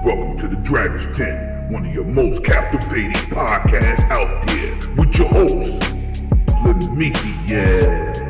Welcome to the Dragon's Den, one of your most captivating podcasts out there, with your host, Prometheus.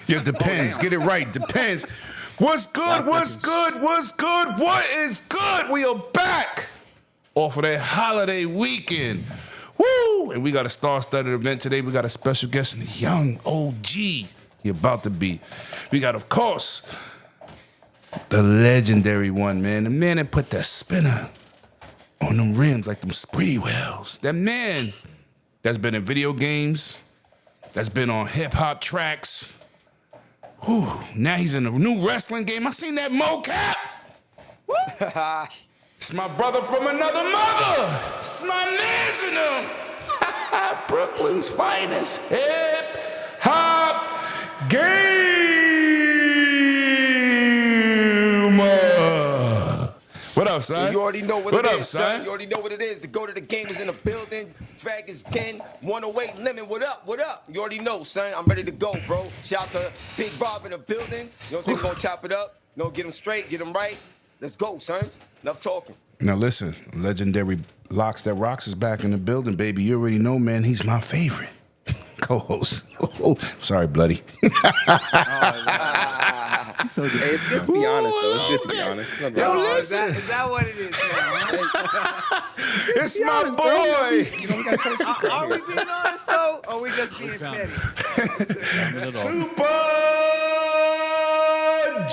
Yeah, depends. Get it right. Depends. What's good? What's good? What's good? What is good? We are back off of that holiday weekend. Woo! And we got a star-studded event today. We got a special guest in the Young OG. You're about to be. We got, of course, the legendary one, man. The man that put that spinner on them rims like them spree wheels. That man that's been in video games, that's been on hip-hop tracks. Whew, now he's in a new wrestling game. I seen that mocap. It's my brother from another mother. It's my man's in them. Brooklyn's finest hip-hop gamer. What up, son? You already know what it is, up, son? You already know what it is. The go to the gamers in the building. Dragon's Den, 108 Lemon. What up? What up? You already know, son. I'm ready to go, bro. Shout out to Big Bob in the building. You know what I'm saying? We're gonna chop it up. You know, get him straight, get him right. Let's go, son. Enough talking. Now listen, legendary Locks That Rocks is back in the building, baby. You already know, man. He's my favorite co-host. Sorry, bloody. So hey, it's good to be honest, though. It's good to be honest. Yo, listen. Is that what it is? It's my boy. Are we being honest, though? Or are we just being petty? Super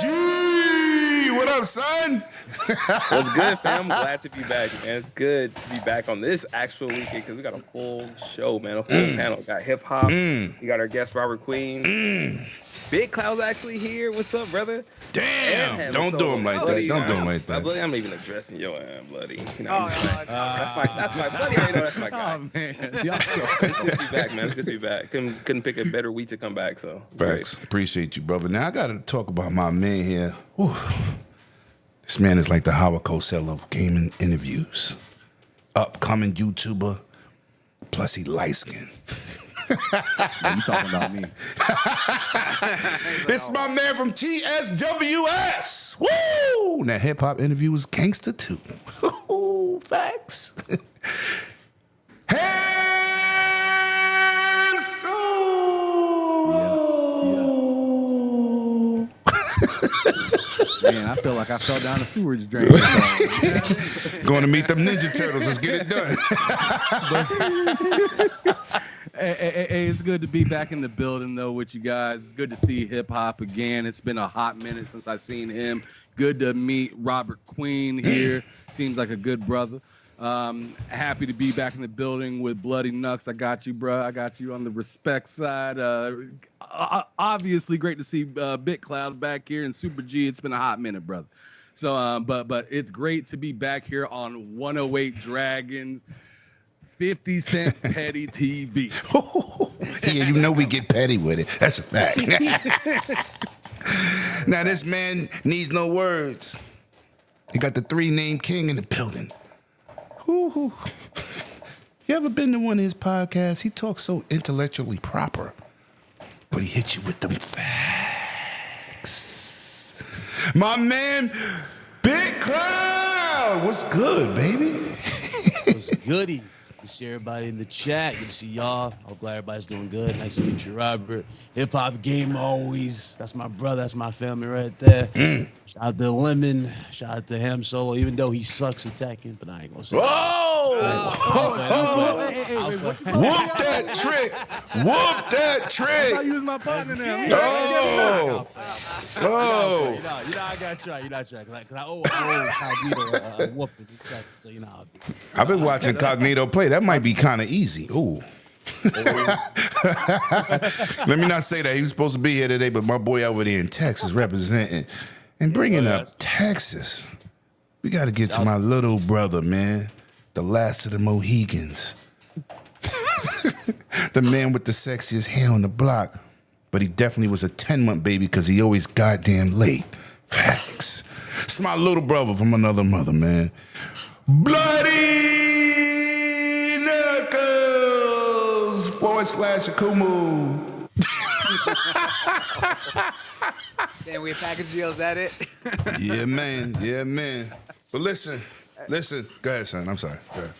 G. What up, son? What's good, fam? I'm glad to be back, man. It's good to be back on this actual weekend because we got a full show, man. A full panel. We got hip-hop. We got our guest, Robert Queen. Big Cloud's actually here. What's up, brother? Damn! Don't do him like that. Don't do him like that. Bloody, I'm not even addressing your bloody. You know, that's my buddy. I know that's my guy. Oh man, it's good to be back, man. It's good to be back. Couldn't pick a better week to come back. So thanks. Appreciate you, brother. Now I got to talk about my man here. Whew. This man is like the Howard Cosell of gaming interviews. Upcoming YouTuber, plus he light skinned. You talking about me? It's my man from TSWS. Woo! That hip hop interview was gangster too. Facts. Man, I feel like I fell down a sewage drain. Going to meet them Ninja Turtles. Let's get it done. Hey, it's good to be back in the building though with you guys. It's good to see hip hop again. It's been a hot minute since I've seen him. Good to meet Robert Queen here. Seems like a good brother. Happy to be back in the building with Bloody Nux. I got you, bro. I got you on the respect side. Obviously, great to see Big Cloud back here and Super G. It's been a hot minute, brother. So, but it's great to be back here on 108 Dragons, 50 Cent Petty TV. Yeah, you know we get petty with it. That's a fact. Now this man needs no words. He got the 3-name king in the building. You ever been to one of his podcasts? He talks so intellectually proper, but he hits you with them facts. My man, Big Cloud, what's good, baby? What's goody? Good to see everybody in the chat. Good to see y'all. Hope everybody's doing good. Nice to meet you, Robert. Hip hop game always. That's my brother. That's my family right there. Shout out to Lemon. Shout out to him. So even though he sucks at Tekken, but I ain't gonna say. Whoop that trick! Whoop that trick! I use my partner now. Oh! You know I gotta try. You know I try. Cause I owe Cognito a whooping. So you know how I be. I've been watching Cognito play. That might be kind of easy. Ooh. Let me not say that. He was supposed to be here today, but my boy over there in Texas representing and bringing up Texas. We got to get to my little brother, man. The last of the Mohegans. The man with the sexiest hair on the block. But he definitely was a 10-month baby because he always goddamn late. Facts. It's my little brother from another mother, man. Bloody Knuckles /Akumu. Damn, we package deals at it. Yeah, man. Yeah, man. But listen. Go ahead, son. I'm sorry. Go ahead.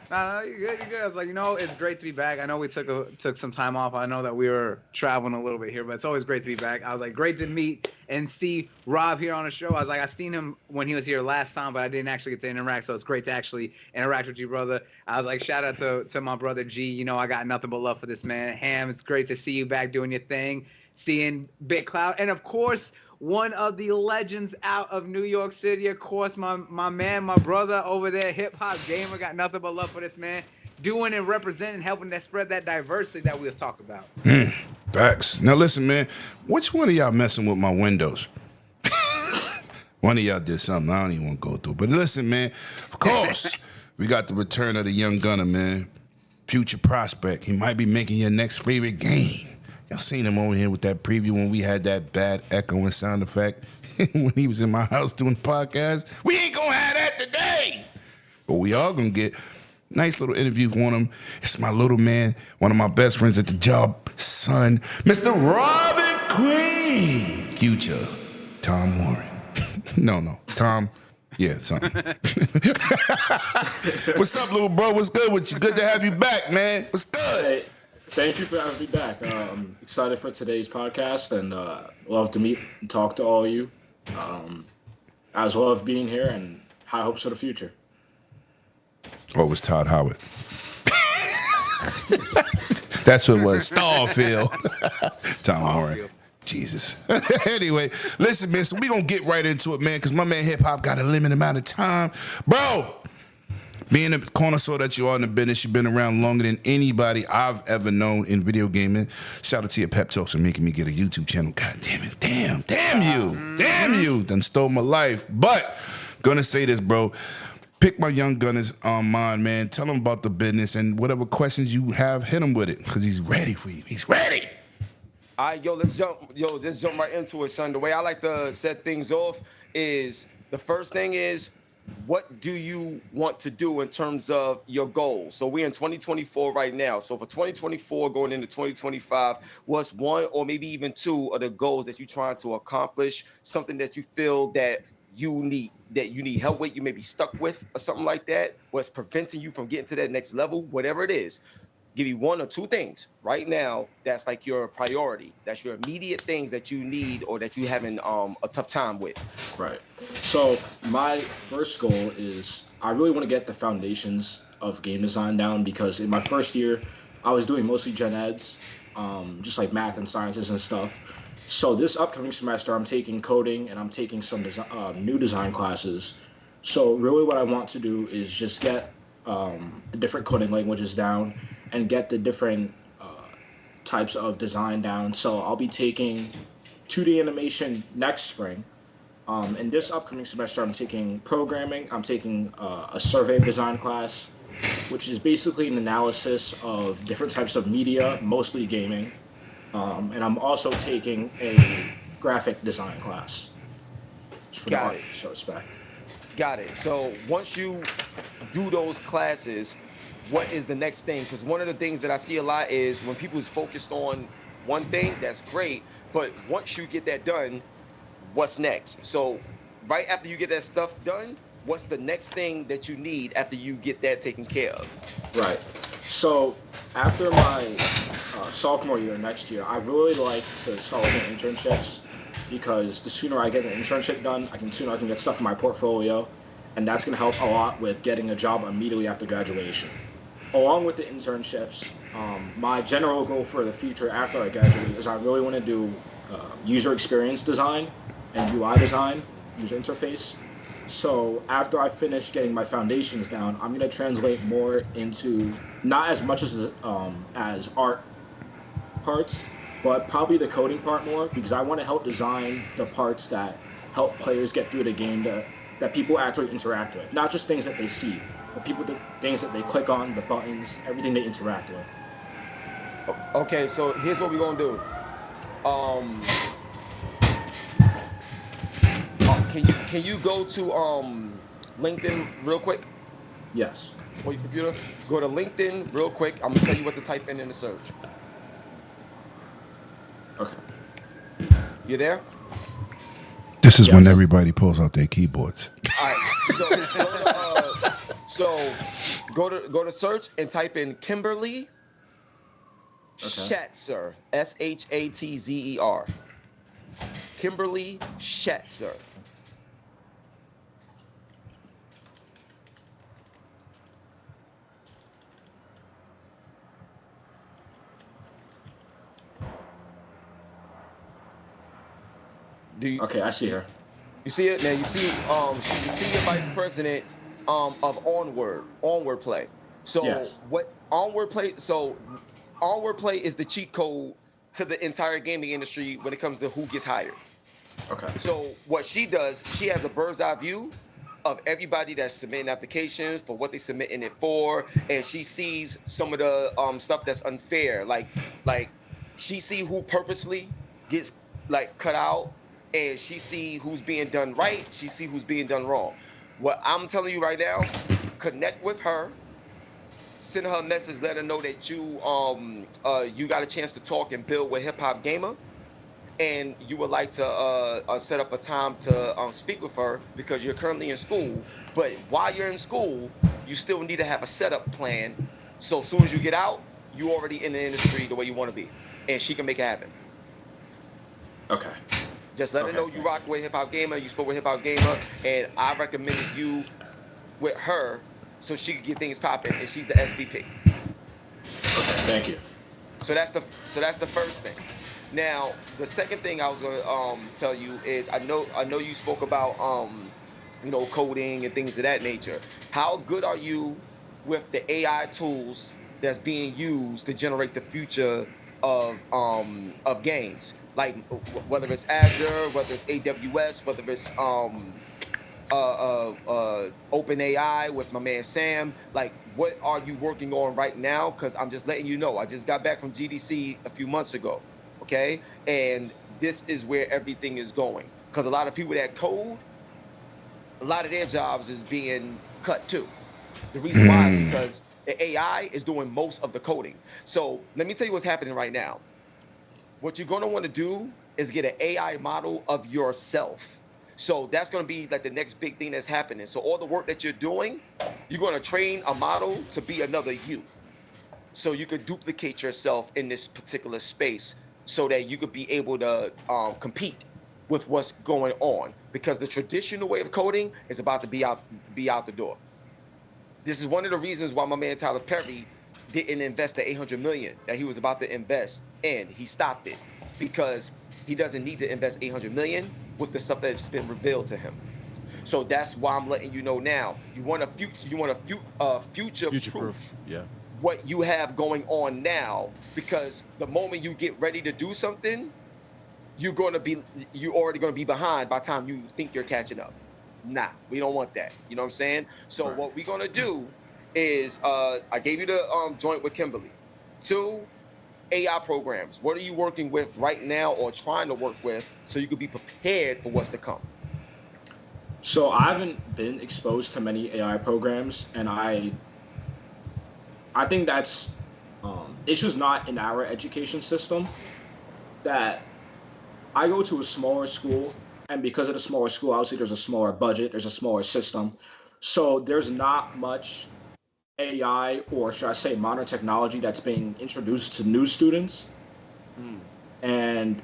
No, you're good. You're good. I was like, it's great to be back. I know we took some time off. I know that we were traveling a little bit here, but it's always great to be back. I was like, great to meet and see Rob here on the show. I was like, I seen him when he was here last time, but I didn't actually get to interact. So it's great to actually interact with you, brother. I was like, shout out to my brother G. I got nothing but love for this man. Ham, it's great to see you back doing your thing, seeing Big Cloud, and of course, one of the legends out of New York City, of course, my man, my brother over there, Hip Hop Gamer, got nothing but love for this man, doing and representing, helping to spread that diversity that we was talking about. Facts. Now listen, man, which one of y'all messing with my windows? One of y'all did something I don't even want to go through. But listen, man, of course, we got the return of the young gunner, man. Future prospect. He might be making your next favorite game. Y'all seen him over here with that preview when we had that bad echoing sound effect when he was in my house doing the podcast. We ain't gonna have that today. But we all gonna get nice little interview on him. It's my little man, one of my best friends at the job, son, Mr. Robert Queen. Future Tom Warren. No, Tom. Yeah, son. What's up, little bro? What's good with you? Good to have you back, man. What's good? Hey. Thank you for having me back. I'm excited for today's podcast and love to meet and talk to all of you. As well as being here and high hopes for the future. Oh, it was Todd Howard. That's what it was. Starfield. Tom Warren. Jesus. Anyway, listen, man, so we gonna get right into it, man, because my man Hip Hop got a limited amount of time. Bro! Being a connoisseur that you are in the business, you've been around longer than anybody I've ever known in video gaming. Shout out to your pep talks for making me get a YouTube channel. God damn it. Damn you. Done stole my life. But, gonna say this, bro. Pick my young gunners on mine, man. Tell him about the business and whatever questions you have, hit him with it. Because he's ready for you. He's ready. All right, let's jump right into it, son. The way I like to set things off is, the first thing is, what do you want to do in terms of your goals? So we're in 2024 right now. So for 2024 going into 2025, what's one or maybe even two of the goals that you're trying to accomplish? Something that you feel that you need help with, you may be stuck with or something like that, what's preventing you from getting to that next level, whatever it is. Give you one or two things right now that's like your priority. That's your immediate things that you need or that you're having a tough time with. Right. So my first goal is I really want to get the foundations of game design down because in my first year, I was doing mostly gen eds, just like math and sciences and stuff. So this upcoming semester, I'm taking coding and I'm taking some new design classes. So really what I want to do is just get the different coding languages down and get the different types of design down. So I'll be taking 2D animation next spring. In this upcoming semester, I'm taking programming. I'm taking a survey design class, which is basically an analysis of different types of media, mostly gaming. And I'm also taking a graphic design class. For Got the it. So respect. Got it. So once you do those classes, what is the next thing? Because one of the things that I see a lot is when people's focused on one thing, that's great. But once you get that done, what's next? So right after you get that stuff done, what's the next thing that you need after you get that taken care of? Right. So after my sophomore year next year, I really like to start looking at internships because the sooner I get an internship done, sooner I can get stuff in my portfolio, and that's going to help a lot with getting a job immediately after graduation. Along with the internships, my general goal for the future after I graduate is I really want to do user experience design and UI design, user interface. So after I finish getting my foundations down, I'm going to translate more into not as much as art parts, but probably the coding part more, because I want to help design the parts that help players get through the game that people actually interact with. Not just things that they see, but things that they click on, the buttons, everything they interact with. Okay, so here's what we're gonna do. Can you go to LinkedIn real quick Yes. on your computer? Go to LinkedIn real quick. I'm gonna tell you what to type in the search. Okay. You there? This is Yes. when everybody pulls out their keyboards. All right. So go to search and type in Kimberly Schatzer. Shatzer. Kimberly Schatzer. Okay, I see her. You see it now? You see she's the vice president of Onward Play. So Yes. what Onward Play? So Onward Play is the cheat code to the entire gaming industry when it comes to who gets hired. Okay. So what she does, she has a bird's eye view of everybody that's submitting applications for what they submitting it for, and she sees some of the stuff that's unfair, like she see who purposely gets like cut out, and she see who's being done right, she see who's being done wrong. What I'm telling you right now, connect with her, send her a message, let her know that you got a chance to talk and build with Hip Hop Gamer, and you would like to set up a time to speak with her because you're currently in school. But while you're in school, you still need to have a setup plan. So as soon as you get out, you already in the industry the way you want to be, and she can make it happen. Okay. Just let her know you rock with Hip Hop Gamer, you spoke with Hip Hop Gamer, and I recommended you with her so she could get things popping, and she's the SVP. Okay, thank you. So that's the first thing. Now, the second thing I was gonna tell you is I know you spoke about coding and things of that nature. How good are you with the AI tools that's being used to generate the future of games? Like whether it's Azure, whether it's AWS, whether it's OpenAI with my man Sam. Like, what are you working on right now? Because I'm just letting you know, I just got back from GDC a few months ago, okay? And this is where everything is going. Because a lot of people that code, a lot of their jobs is being cut too. The reason why is because the AI is doing most of the coding. So let me tell you what's happening right now. What you're going to want to do is get an AI model of yourself. So that's going to be like the next big thing that's happening. So all the work that you're doing, you're going to train a model to be another you. So you could duplicate yourself in this particular space so that you could be able to compete with what's going on. Because the traditional way of coding is about to be out the door. This is one of the reasons why my man Tyler Perry didn't invest the 800 million that he was about to invest in. He stopped it because he doesn't need to invest 800 million with the stuff that's been revealed to him. So that's why I'm letting you know now. You want a future proof Yeah. what you have going on now, because the moment you get ready to do something, you're already gonna be behind by the time you think you're catching up. Nah, we don't want that. You know what I'm saying? So what we're gonna do is I gave you the joint with Kimberly. 2 AI programs. What are you working with right now or trying to work with so you could be prepared for what's to come? So I haven't been exposed to many AI programs, and I think that's it's just not in our education system. That I go to a smaller school, and because of the smaller school, obviously there's a smaller budget, there's a smaller system, so there's not much AI, or should I say modern technology, that's being introduced to new students. And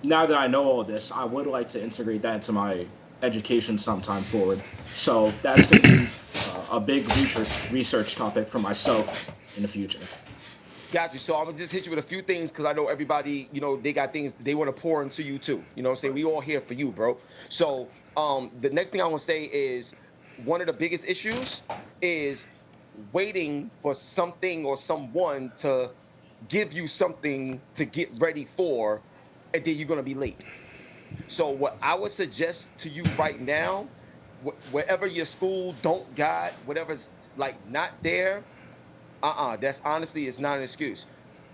now that I know all this, I would like to integrate that into my education sometime forward. So that's going to be a big research topic for myself in the future. Got you. So I'm gonna just hit you with a few things because I know everybody, they got things they want to pour into you too. You know what I'm saying? We all here for you, bro. So the next thing I want to say is one of the biggest issues is waiting for something or someone to give you something to get ready for, and then you're gonna be late. So what I would suggest to you right now, wherever your school don't got, whatever's like not there, that's honestly, it's not an excuse.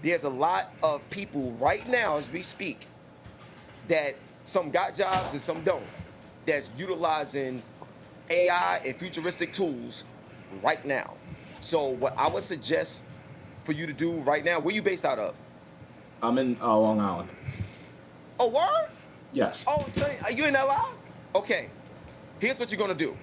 There's a lot of people right now as we speak that some got jobs and some don't, that's utilizing AI and futuristic tools right now. So what I would suggest for you to do right now, where you based out of? I'm in Long Island. Oh, word? Yes. Oh, so are you in LA? Okay. Here's what you're gonna do.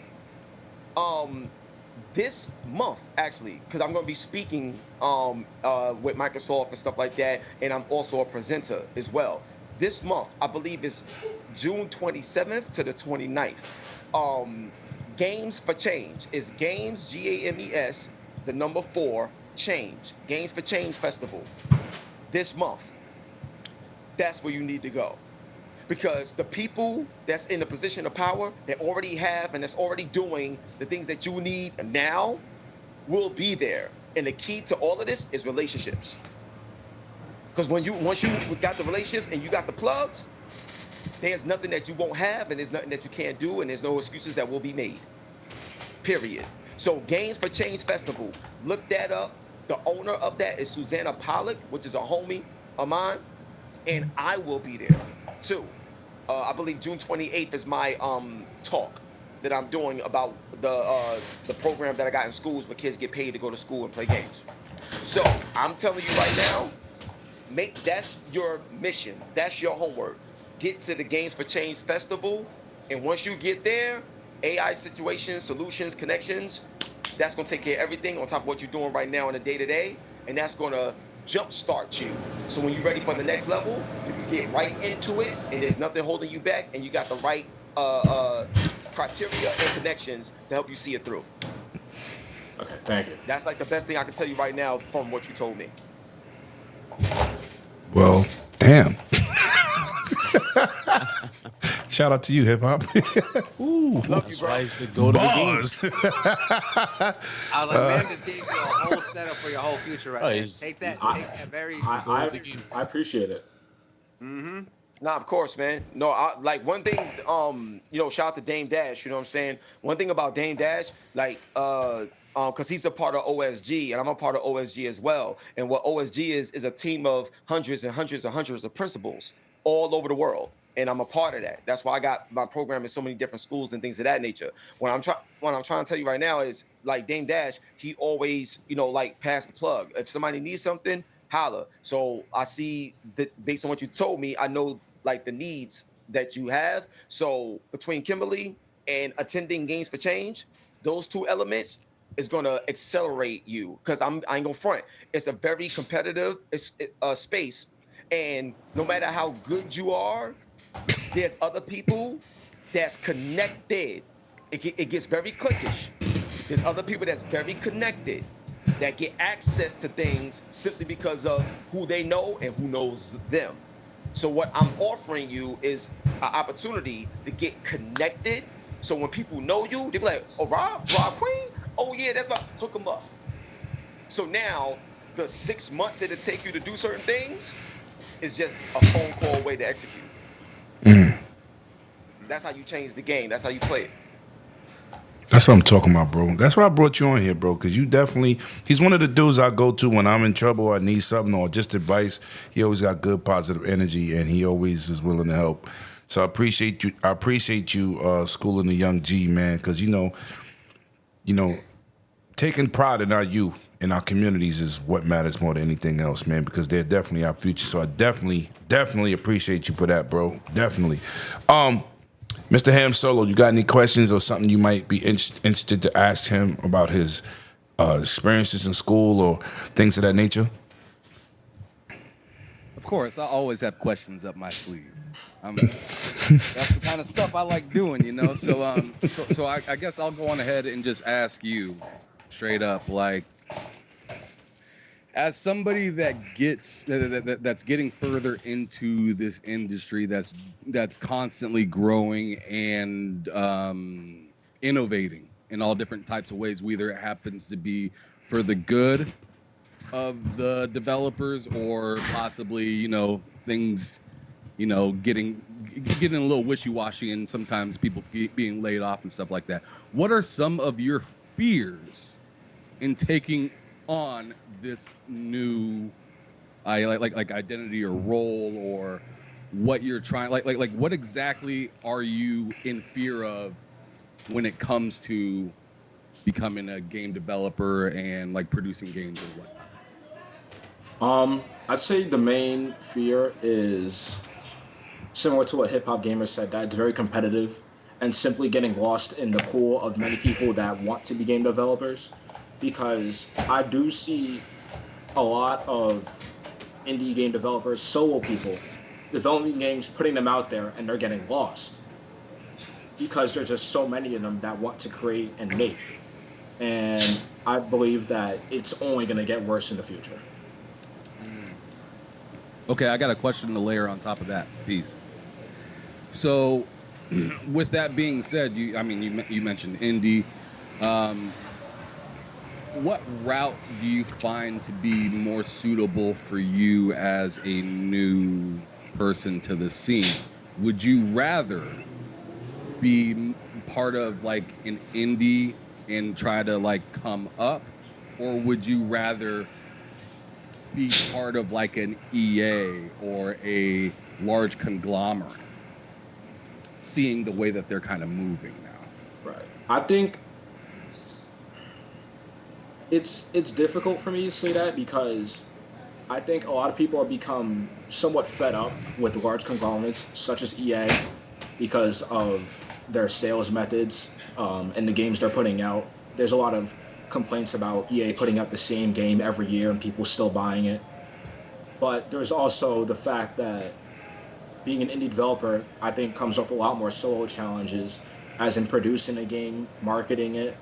This month, actually, because I'm gonna be speaking with Microsoft and stuff like that, and I'm also a presenter as well. This month, I believe, is June 27th to the 29th. Games for Change is Games, GAMES, the number 4, Change. Games for Change Festival. This month. That's where you need to go. Because the people that's in the position of power that already have and that's already doing the things that you need now will be there. And the key to all of this is relationships. Because once you got the relationships and you got the plugs, there's nothing that you won't have, and there's nothing that you can't do, and there's no excuses that will be made. Period. So Games for Change Festival, look that up. The owner of that is Susanna Pollock, which is a homie of mine, and I will be there too. I believe June 28th is my talk that I'm doing about the program that I got in schools where kids get paid to go to school and play games. So I'm telling you right now, that's your mission. That's your homework. Get to the Games for Change Festival, and once you get there, AI situations, solutions, connections, that's gonna take care of everything on top of what you're doing right now in the day-to-day, and that's gonna jumpstart you. So when you're ready for the next level, you can get right into it, and there's nothing holding you back, and you got the right criteria and connections to help you see it through. Okay, thank you. That's like the best thing I can tell you right now from what you told me. Well, damn. Shout out to you, hip hop. Ooh, Love you, That's bro. why I used to go to the games. bars. I was like, man, just gave you a whole setup for your whole future right Oh, there. he's- Take that very. I appreciate it. Mm-hmm. Nah, of course, man. No, like one thing, shout out to Dame Dash, you know what I'm saying? One thing about Dame Dash, like, because he's a part of OSG, and I'm a part of OSG as well. And what OSG is a team of hundreds and hundreds and hundreds of principals all over the world. And I'm a part of that. That's why I got my program in so many different schools and things of that nature. What I'm trying to tell you right now is, like, Dame Dash, he always, like, pass the plug. If somebody needs something, holla. So I see that based on what you told me, I know, like, the needs that you have. So between Kimberly and attending Games for Change, those two elements is gonna accelerate you. Cause I ain't gonna front. It's a very competitive space, and no matter how good you are, there's other people that's connected. It gets very cliquish. There's other people that's very connected that get access to things simply because of who they know and who knows them. So what I'm offering you is an opportunity to get connected. So when people know you, they be like, "Oh, Rob Queen? Oh yeah, that's my hook them up." So now the 6 months it'll take you to do certain things is just a phone call away to execute. That's how you change the game. That's how you play it. That's what I'm talking about, bro. That's why I brought you on here, bro, because he's one of the dudes I go to when I'm in trouble or I need something or just advice. He always got good, positive energy, and he always is willing to help. So I appreciate you. I appreciate you schooling the young G, man, because you know, taking pride in our youth, in our communities is what matters more than anything else, man, because they're definitely our future. So I definitely appreciate you for that, bro. Definitely. Mr. Ham Solo, you got any questions or something you might be interested to ask him about his experiences in school or things of that nature? Of course, I always have questions up my sleeve. That's the kind of stuff I like doing, you know. So I guess I'll go on ahead and just ask you straight up, like, as somebody that gets that's getting further into this industry that's constantly growing and innovating in all different types of ways, whether it happens to be for the good of the developers or possibly, things, getting a little wishy-washy and sometimes people being laid off and stuff like that. What are some of your fears in taking on this new like identity or role, or what you're trying, like what exactly are you in fear of when it comes to becoming a game developer and like producing games or whatnot? I'd say the main fear is similar to what Hip Hop Gamer said, that it's very competitive and simply getting lost in the pool of many people that want to be game developers. Because I do see a lot of indie game developers, solo people, developing games, putting them out there, and they're getting lost. Because there's just so many of them that want to create and make. And I believe that it's only going to get worse in the future. Okay, I got a question to layer on top of that piece. So, with that being said, you mentioned indie. What route do you find to be more suitable for you as a new person to the scene? Would you rather be part of like an indie and try to like come up, or would you rather be part of like an EA or a large conglomerate, seeing the way that they're kind of moving now? Right. I think it's difficult for me to say that because I think a lot of people have become somewhat fed up with large conglomerates such as EA because of their sales methods and the games they're putting out. There's a lot of complaints about EA putting out the same game every year and people still buying it. But there's also the fact that being an indie developer, I think, comes with a lot more solo challenges, as in producing a game, marketing it,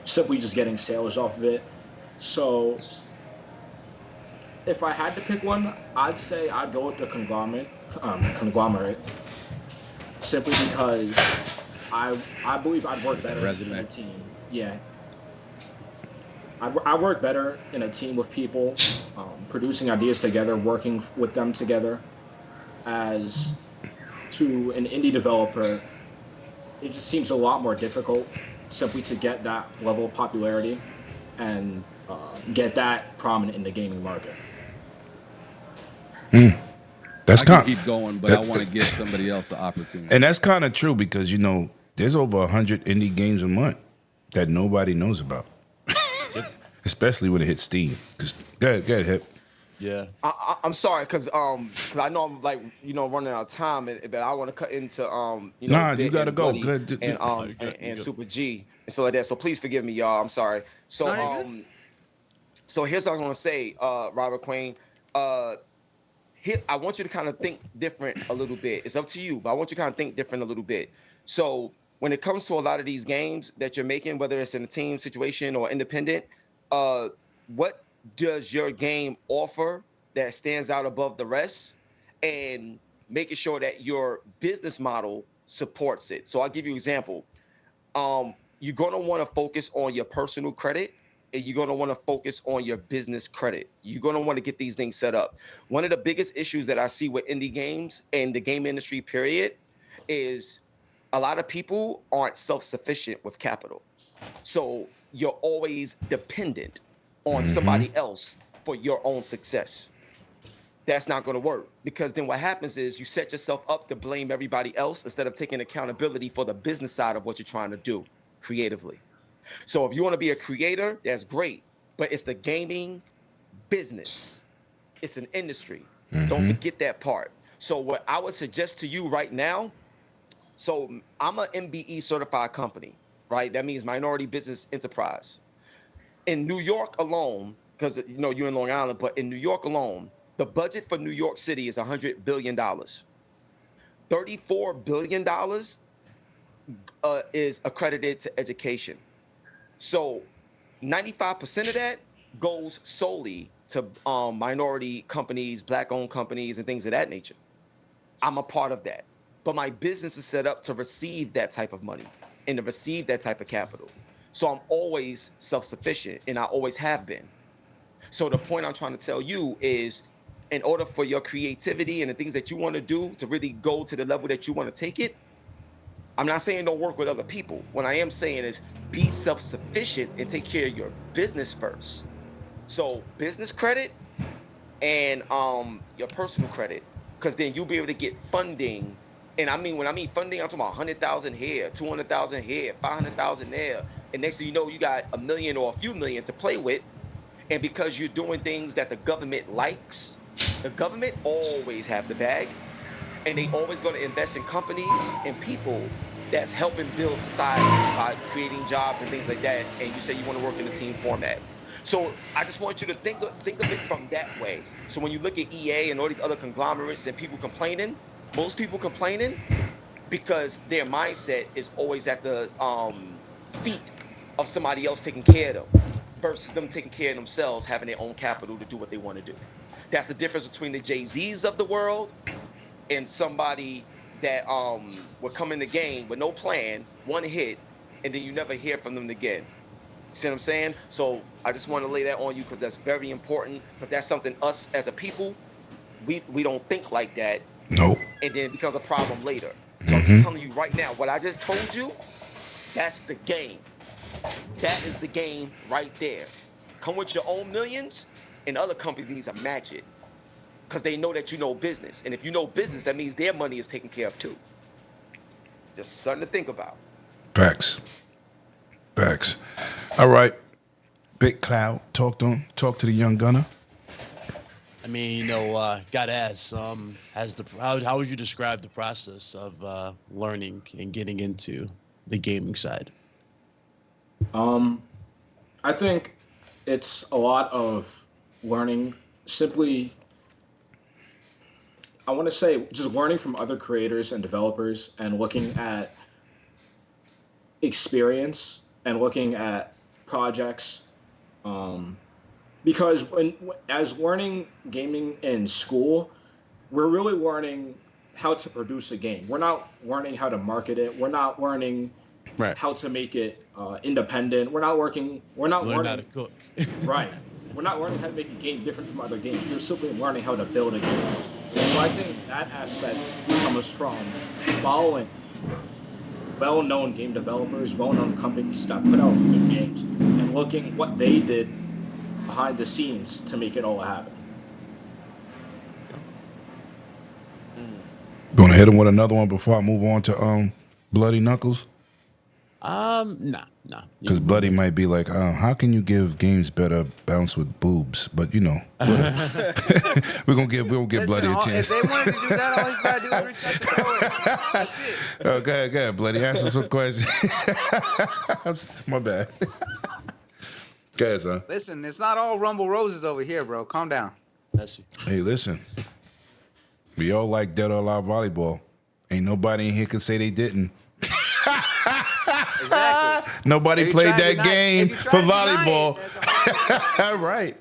simply just getting sales off of it. So if I had to pick one, I'd say I'd go with the conglomerate, simply because I believe I'd work better in a team. Yeah. I work better in a team with people, producing ideas together, working with them together. As to an indie developer, it just seems a lot more difficult simply to get that level of popularity and get that prominent in the gaming market. That's I can keep going, but I want to give somebody else the opportunity. And that's kind of true because, there's over 100 indie games a month that nobody knows about, especially when it hits Steam. Go ahead, Hip. Yeah. I'm sorry, cause I know I'm like running out of time, but I want to cut into Nah, you gotta and go. Buddy Good. and Super G and so like that. So please forgive me, y'all. I'm sorry. So so here's what I was gonna say, Robert Queen. Here, I want you to kind of think different a little bit. It's up to you, but I want you to kind of think different a little bit. So when it comes to a lot of these games that you're making, whether it's in a team situation or independent, what does your game offer that stands out above the rest, and making sure that your business model supports it. So I'll give you an example. You're going to want to focus on your personal credit, and you're going to want to focus on your business credit. You're going to want to get these things set up. One of the biggest issues that I see with indie games and the game industry, period, is a lot of people aren't self-sufficient with capital. So you're always dependent on somebody else for your own success. That's not going to work, because then what happens is you set yourself up to blame everybody else instead of taking accountability for the business side of what you're trying to do creatively. So if you want to be a creator, that's great, but it's the gaming business. It's an industry. Don't forget that part. So what I would suggest to you right now, so I'm an MBE certified company, right? That means Minority Business Enterprise. In New York alone, because you know you're in Long Island, but in New York alone, the budget for New York City is $100 billion. $34 billion is accredited to education. So 95% of that goes solely to minority companies, black-owned companies, and things of that nature. I'm a part of that. But my business is set up to receive that type of money and to receive that type of capital. So I'm always self-sufficient, and I always have been. So the point I'm trying to tell you is, in order for your creativity and the things that you want to do to really go to the level that you want to take it, I'm not saying don't work with other people. What I am saying is be self-sufficient and take care of your business first. So business credit and your personal credit, because then you'll be able to get funding. And I mean, when I mean funding, I'm talking about 100,000 here, 200,000 here, 500,000 there. And next thing you know, you got $1 million or a few million to play with. And because you're doing things that the government likes, the government always have the bag, and they always going to invest in companies and people that's helping build society by creating jobs and things like that. And you say you want to work in a team format. So I just want you to think of it from that way. So when you look at EA and all these other conglomerates and people complaining, most people complaining because their mindset is always at the feet of somebody else taking care of them versus them taking care of themselves, having their own capital to do what they want to do. That's the difference between the Jay-Z's of the world and somebody that will come in the game with no plan, one hit, and then you never hear from them again. See what I'm saying? So I just want to lay that on you because that's very important, because that's something us as a people, we don't think like that. Nope. And then it becomes a problem later. So I'm just telling you right now, what I just told you, that's the game. That is the game right there. Come with your own millions, and other companies will match it because they know that you know business. And if you know business, that means their money is taken care of too. Just something to think about. Facts. All right. Big Cloud, talk to him. Talk to the young gunner. I mean, gotta ask, how would you describe the process of learning and getting into the gaming side? I think it's a lot of learning, simply, I want to say just learning from other creators and developers and looking at experience and looking at projects. Because as learning gaming in school, we're really learning how to produce a game. We're not learning how to market it. We're not learning how to make it independent. We're not learning how to cook. Right. We're not learning how to make a game different from other games. You're simply learning how to build a game. So I think that aspect comes from following well-known game developers, well-known companies that put out good games, and looking what they did behind the scenes to make it all happen. You want to hit him with another one before I move on to Bloody Knuckles? Nah. Because Bloody might be like, how can you give games better bounce with boobs? But you know, we're gonna give Bloody a chance. If they wanted to do that, all he's gotta do is reach out to the poet. That's it. Go ahead, Bloody. Ask him some questions. My bad. Go ahead, son. Listen, it's not all rumble roses over here, bro. Calm down. Hey, listen. We all like Dead or Alive volleyball. Ain't nobody in here can say they didn't. Exactly. Nobody played that game for volleyball. Right.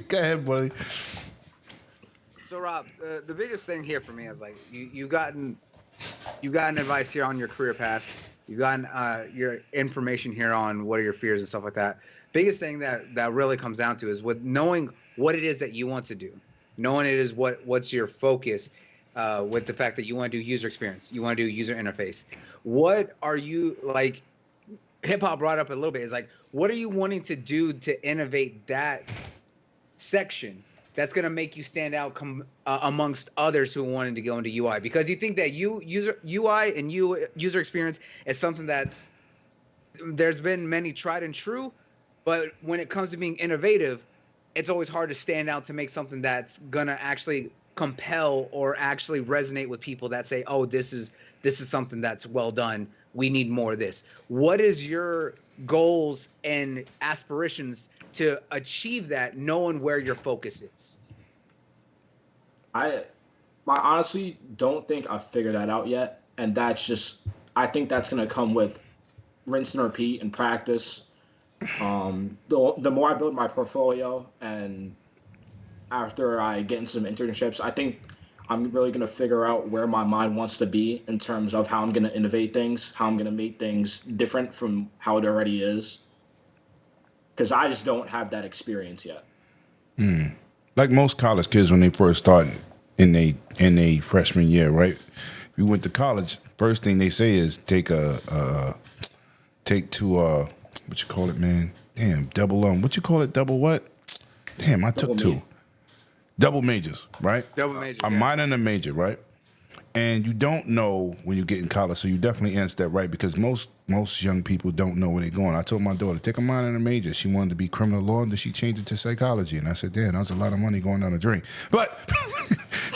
Go ahead, buddy. So Rob, the biggest thing here for me is like you've gotten advice here on your career path. You've gotten your information here on what are your fears and stuff like that. Biggest thing that really comes down to is with knowing what it is that you want to do, knowing it is what's your focus, with the fact that you want to do user experience, you want to do user interface. What are you like? Hip hop brought up a little bit is like, what are you wanting to do to innovate that section that's going to make you stand out amongst others who wanted to go into UI? Because you think that UI and user experience is something there's been many tried and true, but when it comes to being innovative, it's always hard to stand out to make something that's going to actually compel or actually resonate with people that say, oh, this is something that's well done. We need more of this. What is your goals and aspirations to achieve that, knowing where your focus is? I honestly don't think I've figured that out yet, and I think that's gonna come with rinse and repeat and practice. The more I build my portfolio, and after I get into some internships, I think I'm really gonna figure out where my mind wants to be in terms of how I'm gonna innovate things, how I'm gonna make things different from how it already is. Because I just don't have that experience yet. Like most college kids when they first start in a freshman year, right? If you went to college, first thing they say is take what you call it, man? Damn, double what you call it? Double what? Damn, I took two. Double majors, right? Double major. A minor and a major, right? And you don't know when you get in college, so you definitely answered that right, because most young people don't know where they're going. I told my daughter, take a minor and a major. She wanted to be criminal law, and then she changed it to psychology. And I said, damn, that was a lot of money going down the drain. But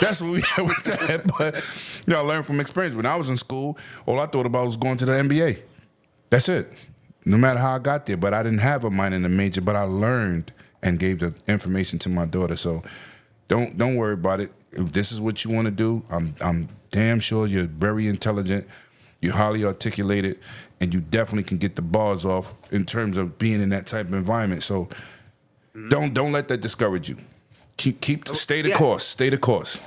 that's what we had with that. But, I learned from experience. When I was in school, all I thought about was going to the NBA. That's it. No matter how I got there. But I didn't have a minor and a major, but I learned and gave the information to my daughter. So don't worry about it. If this is what you want to do, I'm damn sure you're very intelligent, you're highly articulated, and you definitely can get the bars off in terms of being in that type of environment. So don't let that discourage you. Stay the course,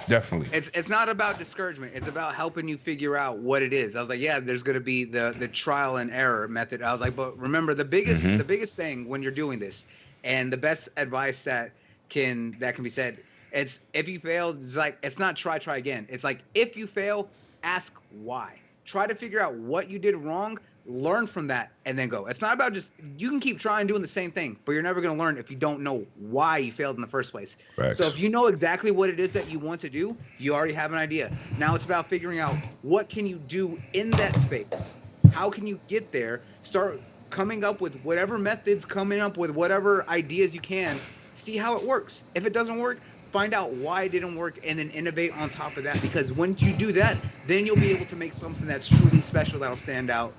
definitely. It's not about discouragement. It's about helping you figure out what it is. I was like, yeah, there's going to be the trial and error method. I was like, but remember the biggest thing when you're doing this, and the best advice that can be said, it's if you fail, it's not try again. It's like, if you fail, ask why. Try to figure out what you did wrong, learn from that, and then go. It's not about you can keep trying doing the same thing, but you're never going to learn if you don't know why you failed in the first place. Facts. So if you know exactly what it is that you want to do, you already have an idea. Now it's about figuring out what can you do in that space. How can you get there? Start coming up with whatever methods, coming up with whatever ideas you can. See how it works. If it doesn't work, find out why it didn't work, and then innovate on top of that. Because once you do that, then you'll be able to make something that's truly special that'll stand out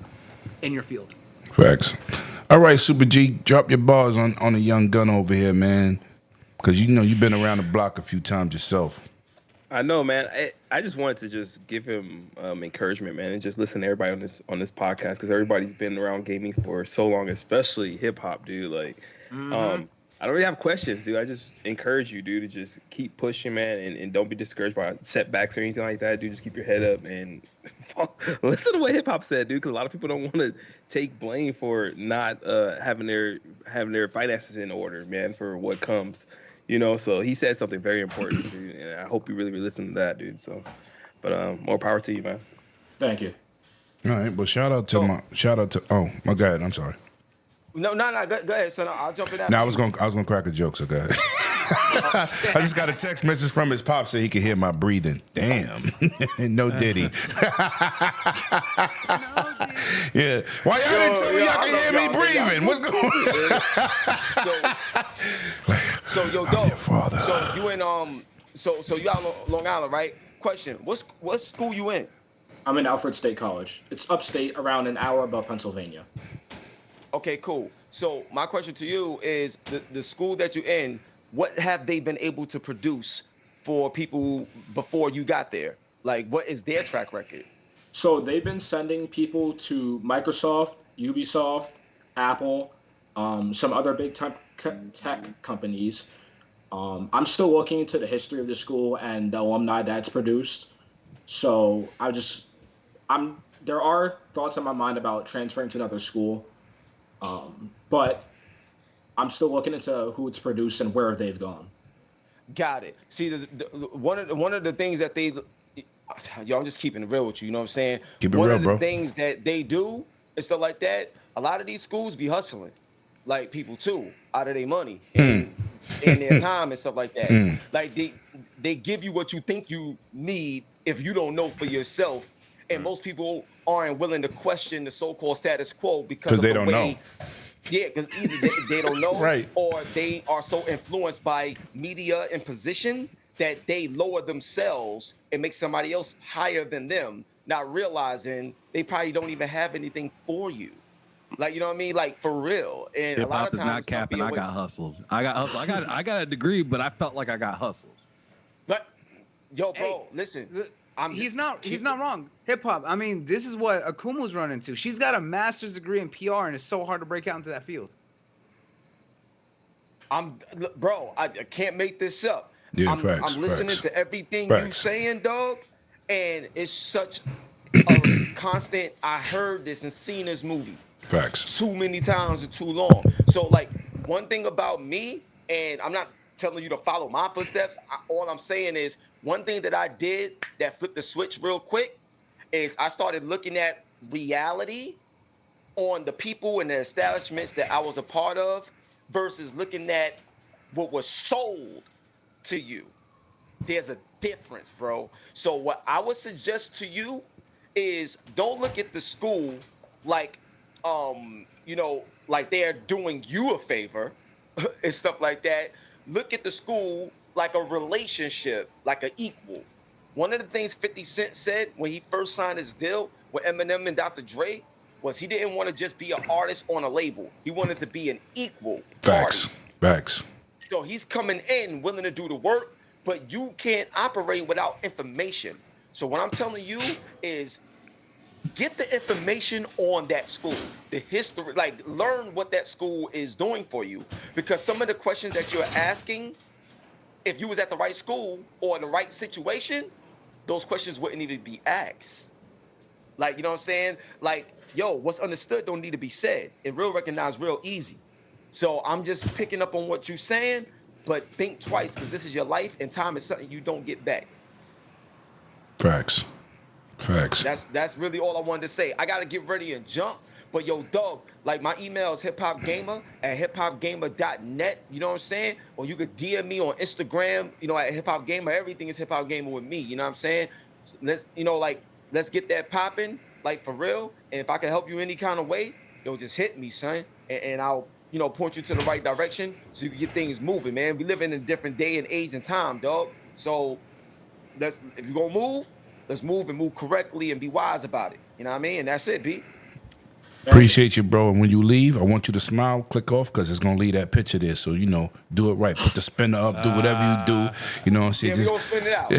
in your field. Facts. All right, Super G, drop your bars on a young gun over here, man. Because you've been around the block a few times yourself. I know, man. I just wanted to just give him encouragement, man, and just listen to everybody on this podcast, because everybody's been around gaming for so long, especially hip hop, dude. Like, I don't really have questions, dude. I just encourage you, dude, to just keep pushing, man, and don't be discouraged by setbacks or anything like that, dude. Just keep your head up and listen to what hip hop said, dude, because a lot of people don't want to take blame for not having their finances in order, man, for what comes, So he said something very important, dude, and I hope you really listen to that, dude. So, but more power to you, man. Thank you. All right, well, shout out to. Oh, my God, I'm sorry. No, go ahead, son. I'll jump in. I was gonna crack a joke, so go ahead. I just got a text message from his pop saying he could hear my breathing. Damn, no Diddy. Yeah, why y'all didn't tell me y'all can hear me breathing? What's going on? So yo, I'm your father. So you in so you out on Long Island, right? Question: what school you in? I'm in Alfred State College. It's upstate, around an hour above Pennsylvania. Okay, cool. So my question to you is the school that you're in, what have they been able to produce for people before you got there? Like, what is their track record? So they've been sending people to Microsoft, Ubisoft, Apple, some other big tech companies. I'm still looking into the history of the school and the alumni that's produced. So there are thoughts in my mind about transferring to another school, but I'm still looking into who it's produced and where they've gone. Got it. See, one of the things that they, yo, I'm just keeping it real with you. You know what I'm saying? Keep it one real, of the bro. things that they do and stuff like that. A lot of these schools be hustling, like people too, out of their money and their time and stuff like that. Like they give you what you think you need if you don't know for yourself. And most people aren't willing to question the so-called status quo because of they the don't way. know. Yeah, because either they don't know, Right. or they are so influenced by media and position that they lower themselves and make somebody else higher than them, not realizing they probably don't even have anything for you. Like, you know what I mean? Like, for real. And a lot Hip-hop of is times not it's gonna capping. be a I got waste. hustled. I got a degree, but I felt like I got hustled. But yo, bro, Hey, listen. He's not wrong. Hip hop. I mean, this is what Akumu's run into. She's got a master's degree in PR, and it's so hard to break out into that field. Bro, I can't make this up. Yeah, I'm facts, listening facts. to everything you Facts. saying, dog, and it's such a constant. I heard this and seen this movie Facts. too many times and too long. So, like, one thing about me, and I'm not telling you to follow my footsteps. All I'm saying is one thing that I did that flipped the switch real quick is I started looking at reality on the people and the establishments that I was a part of versus looking at what was sold to you. There's a difference, bro. So what I would suggest to you is don't look at the school like, like they're doing you a favor and stuff like that. Look at the school like a relationship, like an equal. One of the things 50 Cent said when he first signed his deal with Eminem and Dr. Dre was he didn't want to just be an artist on a label. He wanted to be an equal Facts. party. Facts. So he's coming in willing to do the work, but you can't operate without information. So what I'm telling you is get the information on that school, the history, like learn what that school is doing for you. Because some of the questions that you're asking, if you was at the right school or in the right situation, those questions wouldn't even be asked. Like, you know what I'm saying? Like, yo, what's understood don't need to be said. And real recognize real easy. So I'm just picking up on what you're saying, but think twice because this is your life and time is something you don't get back. Facts. Facts. That's really all I wanted to say. I gotta get ready and jump. But yo, dog, like my email is hiphopgamer@hiphopgamer.net. You know what I'm saying? Or you could DM me on Instagram, at hiphopgamer. Everything is hiphopgamer with me. You know what I'm saying? So let's get that popping, like for real. And if I can help you any kind of way, yo, just hit me, son. And I'll, point you to the right direction so you can get things moving, man. We live in a different day and age and time, dog. So if you're gonna move, let's move and move correctly and be wise about it. You know what I mean? And that's it, B. Appreciate you, bro. And when you leave, I want you to smile, click off, because it's going to leave that picture there. So, do it right. Put the spinner up, do whatever you do. You know what I'm saying? Yeah, we gonna spin it out. We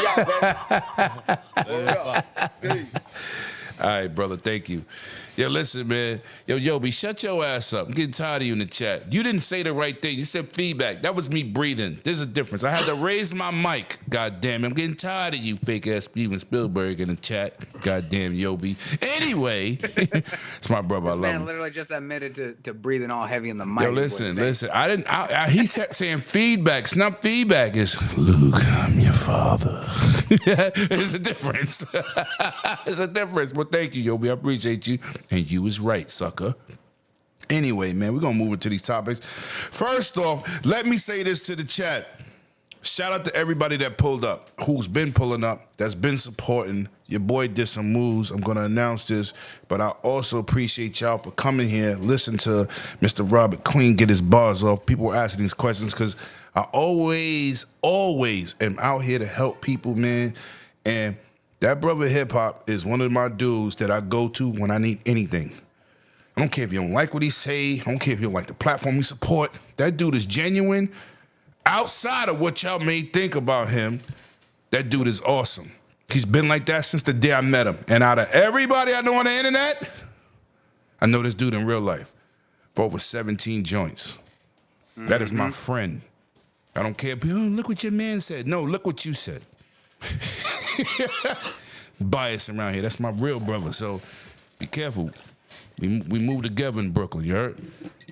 out, baby. Word up. Peace. All right, brother. Thank you. Yo, listen, man. Yo, Yobi, shut your ass up. I'm getting tired of you in the chat. You didn't say the right thing. You said feedback. That was me breathing. There's a difference. I had to raise my mic. God damn it. I'm getting tired of you, fake ass Steven Spielberg in the chat. God damn, Yobi. Anyway, it's my brother. I love Man him. literally just admitted to breathing all heavy in the mic. Yo, listen. I didn't. He kept saying feedback. It's not feedback. It's Luke. I'm your father. There's a difference. There's a difference. But thank you, Yobi. I appreciate you. And you was right, sucker. Anyway, man, we're going to move into these topics. First off, let me say this to the chat. Shout out to everybody that pulled up, who's been pulling up, that's been supporting. Your boy did some moves. I'm going to announce this, but I also appreciate y'all for coming here, listen to Mr. Robert Queen get his bars off. People were asking these questions because I always am out here to help people, man. And that brother hip hop is one of my dudes that I go to when I need anything. I don't care if you don't like what he say. I don't care if you don't like the platform he support. That dude is genuine. Outside of what y'all may think about him, that dude is awesome. He's been like that since the day I met him. And out of everybody I know on the internet, I know this dude in real life for over 17 joints. That is my friend. I don't care. People, look what your man said. No, look what you said. Bias around here. That's my real brother. So be careful. We move together in Brooklyn. You heard?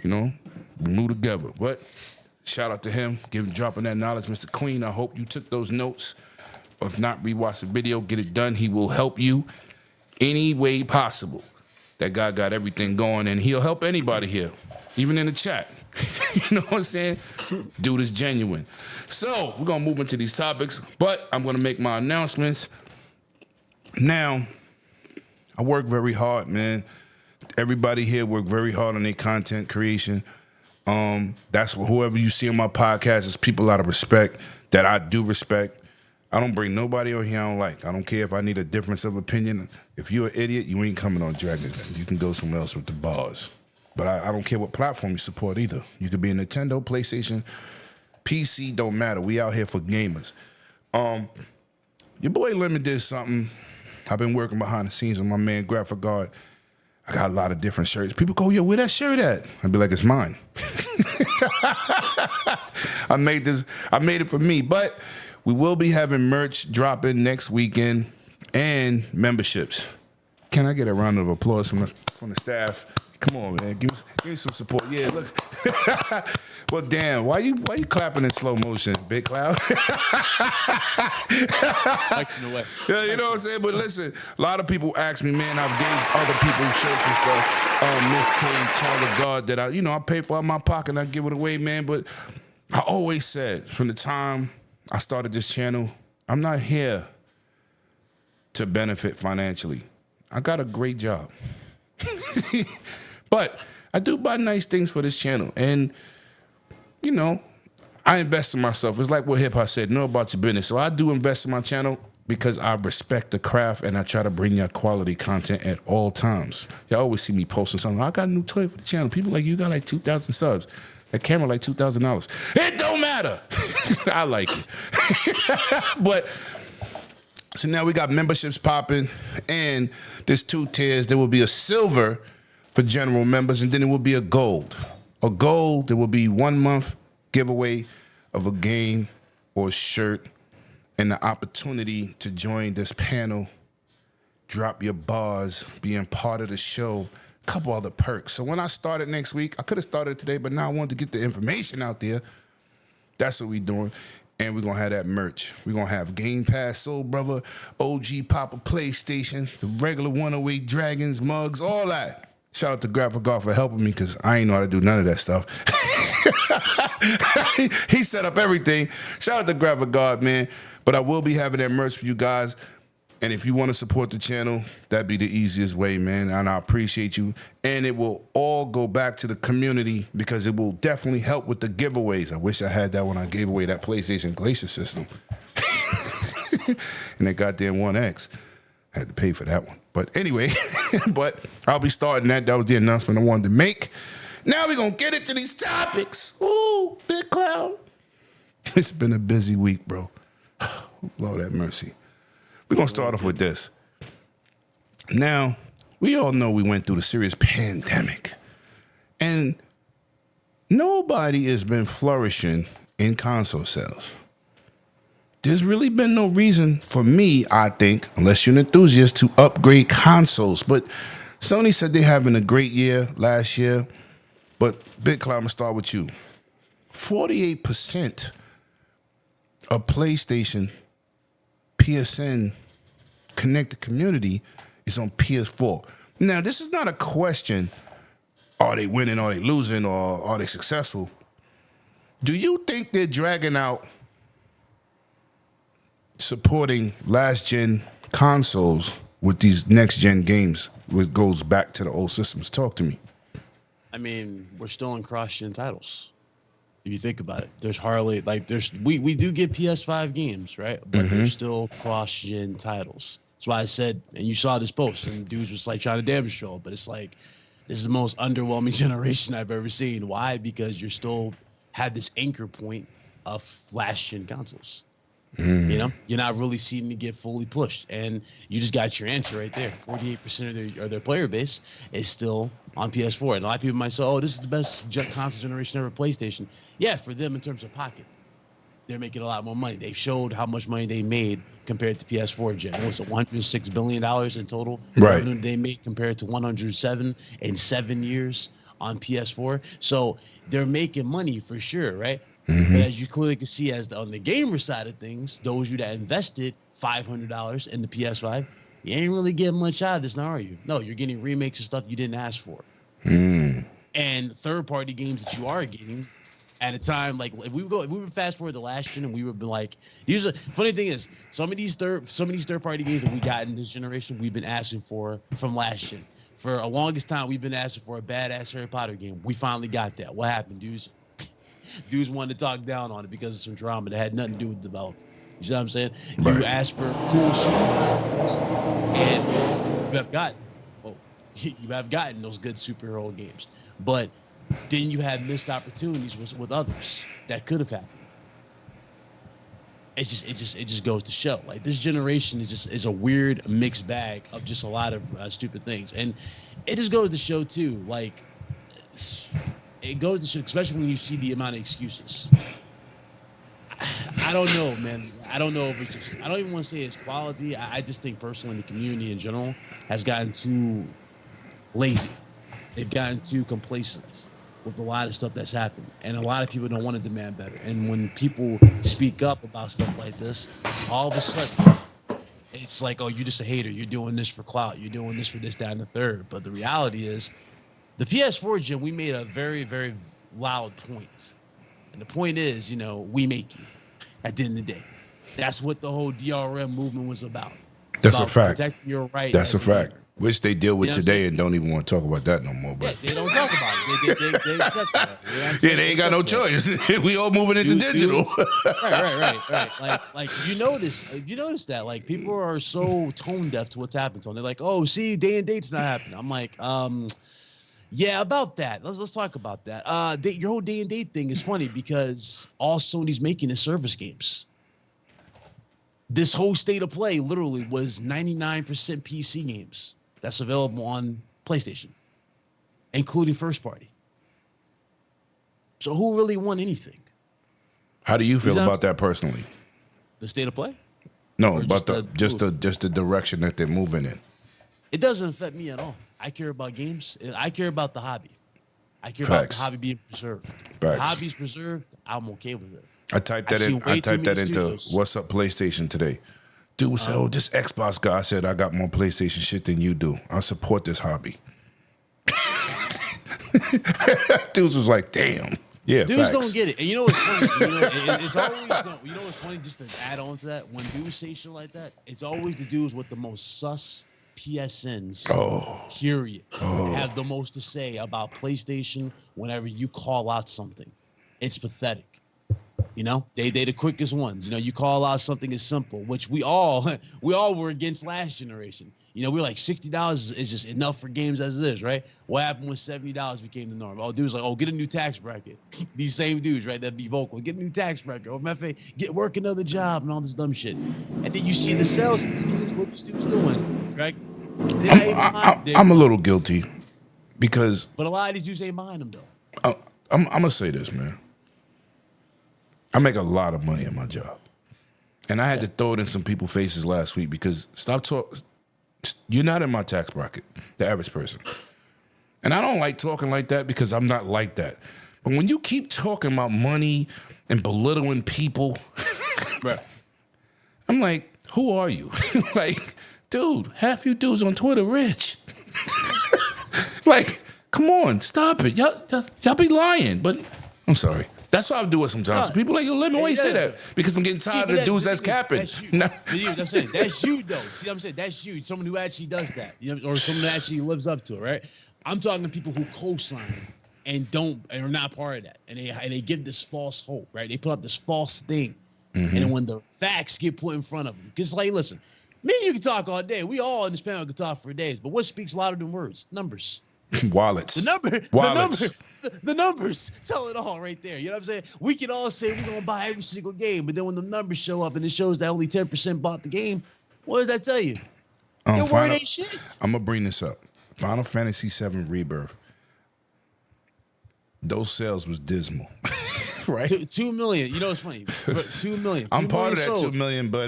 You know, we move together. But shout out to him, dropping that knowledge, Mr. Queen. I hope you took those notes. If not, rewatch the video, get it done. He will help you any way possible. That guy got everything going, and he'll help anybody here, even in the chat. You know what I'm saying? Dude is genuine. So we're gonna move into these topics, but I'm gonna make my announcements. Now, I work very hard, man. Everybody here work very hard on their content creation. That's what whoever you see on my podcast is people out of respect that I do respect. I don't bring nobody on here I don't like. I don't care if I need a difference of opinion. If you're an idiot, you ain't coming on Dragon. You can go somewhere else with the bars. But I don't care what platform you support either. You could be a Nintendo, PlayStation, PC, don't matter. We out here for gamers. Your boy Lemon did something. I've been working behind the scenes with my man Graphic Guard. I got a lot of different shirts. People go, yo, where that shirt at? I'd be like, it's mine. I made it for me. But we will be having merch dropping next weekend and memberships. Can I get a round of applause from the staff? Come on, man. Give me some support. Yeah, look. Well, damn. Why you clapping in slow motion, Big Cloud? Flexing away. Yeah, you know what I'm saying? But listen, a lot of people ask me, man, I've gave other people shirts and stuff. Miss K, Charlie God, that I pay for out of my pocket and I give it away, man. But I always said from the time I started this channel, I'm not here to benefit financially. I got a great job. But I do buy nice things for this channel. And, you know, I invest in myself. It's like what hip hop said, know about your business. So I do invest in my channel because I respect the craft and I try to bring y'all quality content at all times. Y'all always see me posting something. I got a new toy for the channel. People like, you got like 2,000 subs. That camera like $2,000. It don't matter. I like it. But so now we got memberships popping, and there's 2 tiers. There will be a silver for general members, and then it will be a gold. A gold, there will be 1 month giveaway of a game or shirt and the opportunity to join this panel, drop your bars, being part of the show, a couple other perks. So when I started next week, I could have started today, but now I wanted to get the information out there. That's what we're doing. And we're going to have that merch. We're going to have Game Pass, Soul Brother, OG Papa PlayStation, the regular 108 Dragons, mugs, all that. Shout out to Graphic God for helping me because I ain't know how to do none of that stuff. He set up everything. Shout out to Graphic God, man. But I will be having that merch for you guys. And if you want to support the channel, that'd be the easiest way, man. And I appreciate you. And it will all go back to the community because it will definitely help with the giveaways. I wish I had that when I gave away that PlayStation Glacier system. And that goddamn 1X. I had to pay for that one. But anyway, but I'll be starting that. That was the announcement I wanted to make. Now we're going to get into these topics. Ooh, Big Cloud. It's been a busy week, bro. Lord have mercy. We're going to start off with this. Now, we all know we went through the serious pandemic. And nobody has been flourishing in console sales. There's really been no reason for me, I think, unless you're an enthusiast, to upgrade consoles. But Sony said they're having a great year last year. But Big Cloud, I'm going to start with you. 48% of PlayStation PSN connected community is on PS4. Now, this is not a question, are they winning, are they losing, or are they successful? Do you think they're dragging out supporting last-gen consoles with these next-gen games, which goes back to the old systems? Talk to me. I mean, we're still in cross-gen titles. If you think about it, there's hardly we do get PS5 games, right? But there's still cross-gen titles. That's why I said, and you saw this post, and dudes was like trying to damage show, but it's like this is the most underwhelming generation I've ever seen. Why? Because you're still had this anchor point of last-gen consoles. You know, you're not really seeing it get fully pushed, and you just got your answer right there. 48% of their player base is still on PS4, and a lot of people might say, "Oh, this is the best console generation ever, PlayStation." Yeah, for them in terms of pocket, they're making a lot more money. They showed how much money they made compared to PS4 gen. What was it, $106 billion in total revenue they made compared to 107 in 7 years on PS4. So they're making money for sure, right? But as you clearly can see, on the gamer side of things, those of you that invested $500 in the PS5, you ain't really getting much out of this now, are you? No, you're getting remakes of stuff you didn't ask for. And third-party games that you are getting at a time, like if we would fast forward to last gen and we would be like, funny thing is, some of these third-party games that we got in this generation, we've been asking for from last gen. For a longest time, we've been asking for a badass Harry Potter game. We finally got that. What happened, dudes? Dudes wanted to talk down on it because of some drama that had nothing to do with development. You see what I'm saying? Right. You asked for cool superheroes, and you have gotten those good superhero games. But then you had missed opportunities with others that could have happened. It just goes to show, like, this generation is a weird mixed bag of just a lot of stupid things, and it just goes to show too, like. It goes to show, especially when you see the amount of excuses. I don't know, man. I don't know if it's just, I don't even want to say it's quality. I just think personally the community in general has gotten too lazy. They've gotten too complacent with a lot of stuff that's happened. And a lot of people don't want to demand better. And when people speak up about stuff like this, all of a sudden, it's like, oh, you're just a hater. You're doing this for clout. You're doing this for this, that, and the third. But the reality is, the PS4 gen, we made a very, very loud point. And the point is, we make you at the end of the day. That's what the whole DRM movement was about. That's a fact. Protecting your right. That's a fact. Gamer. Which they deal with today and don't even want to talk about that no more. But yeah, they don't talk about it. They accept that. Yeah, they ain't got no choice. We all moving into digital. Right. Like you notice that, like, people are so tone deaf to what's happened to them. They're like, oh, see, day and date's not happening. I'm like, yeah, about that. Let's talk about that. Your whole day and date thing is funny because all Sony's making is service games. This whole state of play literally was 99% PC games that's available on PlayStation, including first party. So who really won anything? How do you feel about that personally? The state of play? No, about just the direction that they're moving in. It doesn't affect me at all. I care about games. I care about the hobby. I care about the hobby being preserved. If the hobby's preserved, I'm okay with it. I typed that into What's Up PlayStation today. Dude said, "Oh, this Xbox guy said I got more PlayStation shit than you do. I support this hobby." Dudes was like, "Damn, yeah." Dudes don't get it, and you know what's funny? It's always you know what's funny. Just to add on to that, when dudes say shit like that, it's always the dudes with the most sus PSNs. Period. Have the most to say about PlayStation whenever you call out something. It's pathetic. They the quickest ones. You call out something as simple, which we all were against last generation. We're like $60 is just enough for games as it is, right? What happened when $70 became the norm? Oh, dudes like, oh, get a new tax bracket. These same dudes, right, that be vocal, get a new tax bracket. Or MFA, work another job and all this dumb shit. And then you see the sales of these games, what these dudes doing, right? I'm a little guilty because, but a lot of these dudes ain't behind them though. I'm gonna say this, man. I make a lot of money at my job. And I had to throw it in some people's faces last week because you're not in my tax bracket, the average person. And I don't like talking like that because I'm not like that. But when you keep talking about money and belittling people, right. I'm like, who are you? Like, dude, half you dudes on Twitter rich. Like, come on, stop it. Y'all be lying. But I'm sorry. That's what I do it sometimes. People like, yo, let me why you say that? Because I'm getting tired of the dudes that's capping. That's you. That's you, though. See what I'm saying? That's you. Someone who actually does that. Or someone who actually lives up to it, right? I'm talking to people who co-sign and are not part of that. And they give this false hope, right? They put up this false thing. Mm-hmm. And then when the facts get put in front of them, because, like, listen, me and you can talk all day. We all in this panel can talk for days. But what speaks louder than words? Numbers. Wallets. The numbers tell it all right there. You know what I'm saying? We can all say we're gonna buy every single game, but then when the numbers show up and it shows that only 10% bought the game, what does that tell you? Your word ain't shit. I'm gonna bring this up. Final Fantasy VII Rebirth. Those sales was dismal, right? 2 million. You know what's funny? 2 million. I'm part of that sold. 2 million, but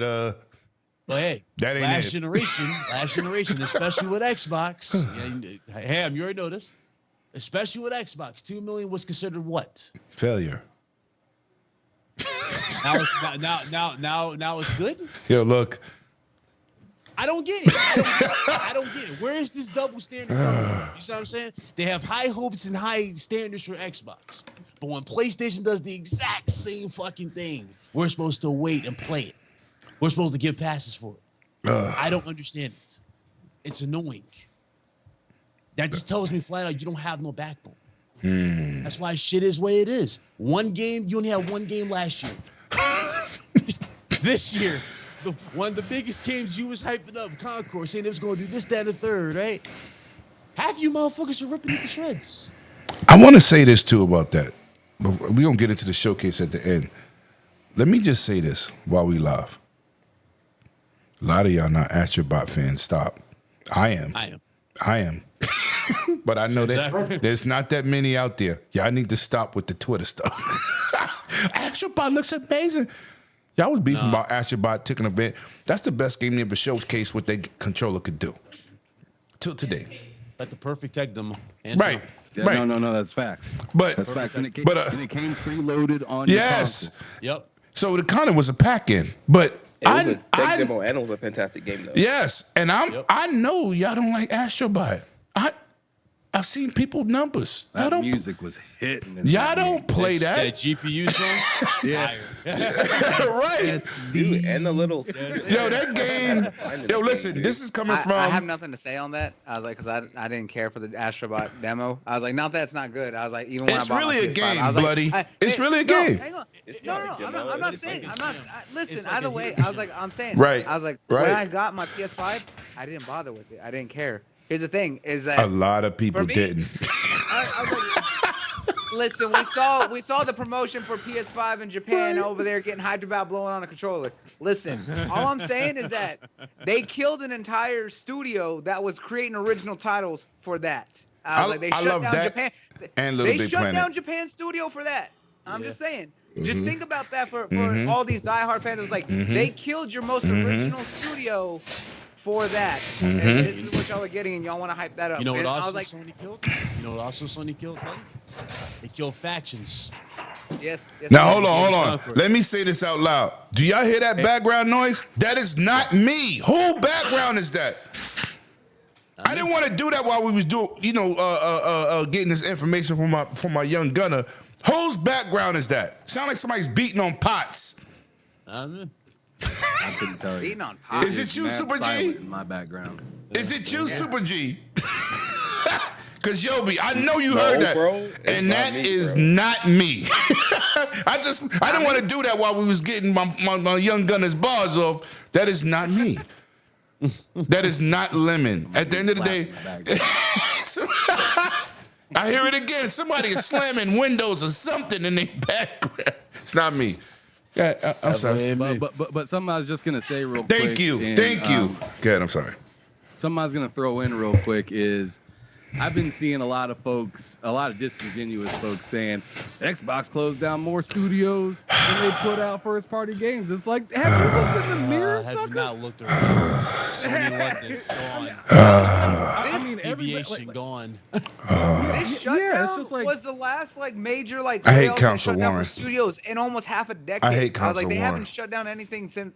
But hey, that ain't last it. generation, especially with Xbox. Ham, you already know this. Especially with Xbox, 2 million was considered what? Failure. Now it's good. Yo, look. I don't get it. I don't get it. Where is this double standard coming from? You see what I'm saying? They have high hopes and high standards for Xbox. But when PlayStation does the exact same fucking thing, we're supposed to wait and play it. We're supposed to give passes for it. I don't understand it. It's annoying. That just tells me flat out you don't have no backbone. That's why shit is the way it is. One game, you only had one game last year. This year, one of the biggest games you was hyping up, Concourse, saying it was going to do this, that, and the third, right? Half you motherfuckers are ripping it to shreds. I want to say this too about that. We're going to get into the showcase at the end. Let me just say this while we live. A lot of y'all not Astrobot fans. Stop. I am. But I know that there's not that many out there. Y'all need to stop with the Twitter stuff. Astrobot looks amazing. Y'all was beefing about Astrobot taking a bit. That's the best game they ever showcased what their controller could do. Till today. Like the perfect tech demo. Right. Yeah, right. No, that's facts. But That's facts. And it came, but, and it came preloaded on yes. your console. Yep. So it kind of was a pack-in. But It was a tech demo and it was a fantastic game, though. Yes, and I know y'all don't like Astrobot. I've seen people numbers. Y'all That don't, music was hitting. y'all don't play That that. GPU song? Yeah. Right. Dude, and the little... Yo, that game. Yo, listen, this is coming from. I have nothing to say on that. I was like, because I didn't care for the Astrobot demo. I was like, not that it's not good. I was like, even when It's I bought really my a PS5, I game, was like, bloody. It's really a game. Hang on. It's No, not a demo, I'm not it's saying. like I'm not. Listen, it's like either a way, hit. I'm saying. Right, I was like, right. when I got my PS5, I didn't bother with it. I didn't care. Here's the thing: is that A lot of people for me, didn't. I was like, listen, we saw the promotion for PS5 in Japan over there getting hyped about blowing on a controller. Listen, all I'm saying is that they killed an entire studio that was creating original titles for that. I was like, they I shut love down that Japan. and Little They Big shut Planet. down Japan studio for that. I'm just saying. Just Mm-hmm. think about that for all these diehard fans. It's like they killed your most original studio for that. Mm-hmm. And this is what y'all are getting, and y'all want to hype that up. You know what And I also was like, Sony killed? You know what also Sony killed, buddy? They killed factions. yes. Now hold on. Let me say this out loud. Do y'all hear that background noise? That is not me. Who background is that? I didn't want to do that while we was doing, getting this information from my young gunner. Whose background is that? Sound like somebody's beating on pots. I couldn't tell you. Beating on pots. Is it you, Mad Super G? silent in my background. Is it you, Super G? Cause Yobi, I know you heard that, bro, it's and not that me, is bro. not me. I didn't want to do that while we was getting my young gunner's bars off. That is not me. That is not Lemon. At the end of the day, I hear it again. Somebody is slamming windows or something in their background. It's not me. Yeah, I'm sorry. But something I was just gonna say real quick. Thank you. and, Thank you. Good. I'm sorry. Something I was gonna throw in real quick is I've been seeing a lot of disingenuous folks saying Xbox closed down more studios than they put out first party games. It's like, have you looked in the mirror, Have you sucker? not looked around? Sony London, gone. I mean, Deviation gone. This shutdown it's just like- was the last major I hate layoffs and Council shutdown Warren. for studios in almost half a decade. I hate I was Council like, they Warren. haven't shut down anything since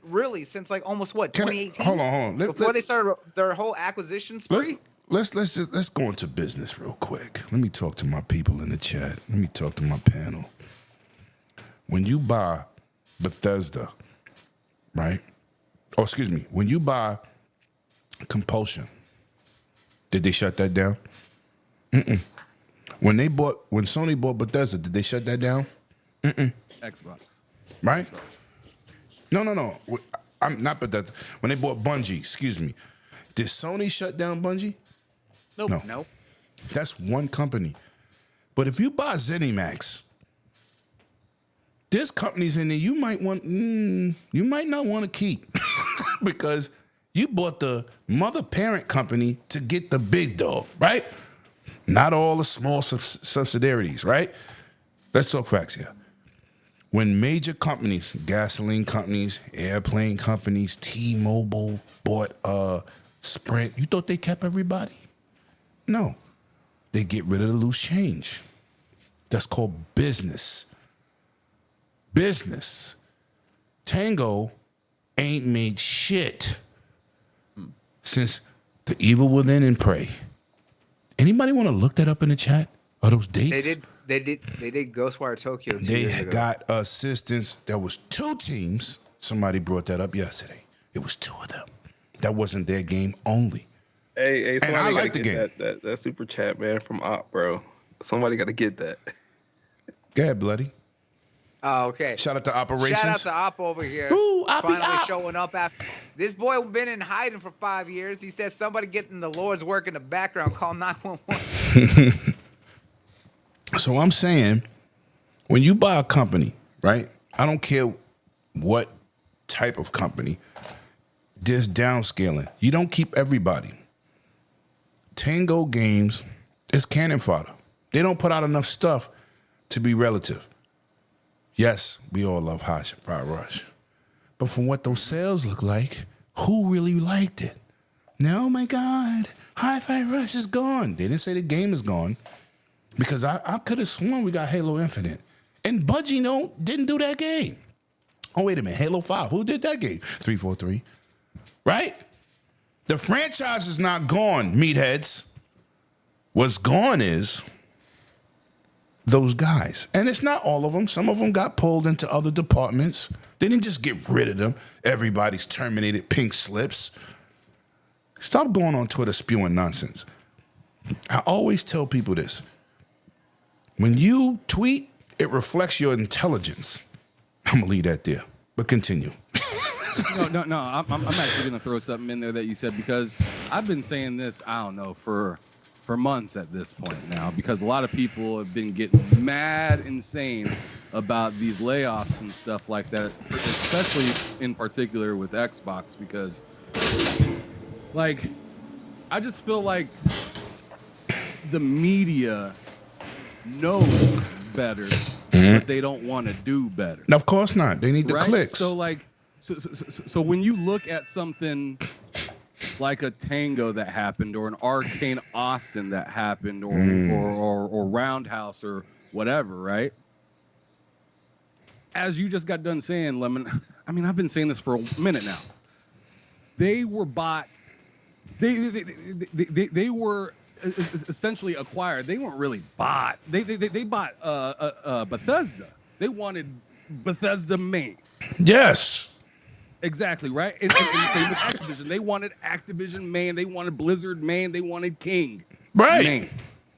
almost what, Can I- 2018? hold on. Before they started their whole acquisition spree. Let's go into business real quick. Let me talk to my people in the chat. Let me talk to my panel. When you buy Bethesda, right? Oh, excuse me. When you buy Compulsion, did they shut that down? Mm-mm. When Sony bought Bethesda, did they shut that down? Xbox. Right? No. I'm not Bethesda. When they bought Bungie, excuse me. Did Sony shut down Bungie? Nope. No. Nope. That's one company. But if you buy ZeniMax, there's companies in there you might not want to keep because you bought the mother parent company to get the big dog, right? Not all the small subsidiaries, right? Let's talk facts here. When major companies, gasoline companies, airplane companies, T-Mobile bought Sprint, you thought they kept everybody? No. They get rid of the loose change. That's called business. Business. Tango ain't made shit since The Evil Within and Prey. Anybody want to look that up in the chat? Are those dates? They did Ghostwire Tokyo 2 They years ago. got assistance. There was 2 teams. Somebody brought that up yesterday. It was 2 of them. That wasn't their game only. Hey, And I like the game. That super chat, man, from Offf, bro. Somebody got to get that. Go ahead, Bloody. Oh, okay. Shout out to Operations. Shout out to Op over here. Ooh, Oppie Finally Op. showing up after this boy been in hiding for 5 years. He said somebody getting the Lord's work in the background. Call 911. So I'm saying, when you buy a company, right? I don't care what type of company, there's downscaling. You don't keep everybody. Tango Games is cannon fodder. They don't put out enough stuff to be relative. Yes, we all love Hi-Fi Rush. But from what those sales look like, who really liked it? Now, oh my God, Hi-Fi Rush is gone. They didn't say the game is gone. Because I could have sworn we got Halo Infinite. And Bungie didn't do that game. Oh, wait a minute. Halo 5. Who did that game? 343. Right? The franchise is not gone, meatheads. What's gone is those guys. And it's not all of them. Some of them got pulled into other departments. They didn't just get rid of them. Everybody's terminated pink slips. Stop going on Twitter spewing nonsense. I always tell people this. When you tweet, it reflects your intelligence. I'm gonna leave that there, but continue. No. I'm actually gonna throw something in there that you said because I've been saying this. I don't know for months at this point now because a lot of people have been getting mad insane about these layoffs and stuff like that, especially in particular with Xbox because, like, I just feel like the media knows better, but they don't want to do better. Of course not. They need the clicks. So like, so when you look at something like a Tango that happened, or an Arcane Austin that happened, or Roundhouse or whatever, right? As you just got done saying, Lemon. I mean, I've been saying this for a minute now. They were bought. They were essentially acquired. They weren't really bought. They bought Bethesda. They wanted Bethesda main. Yes. Exactly, right? And same with Activision. They wanted Activision main. They wanted Blizzard main. They wanted King main.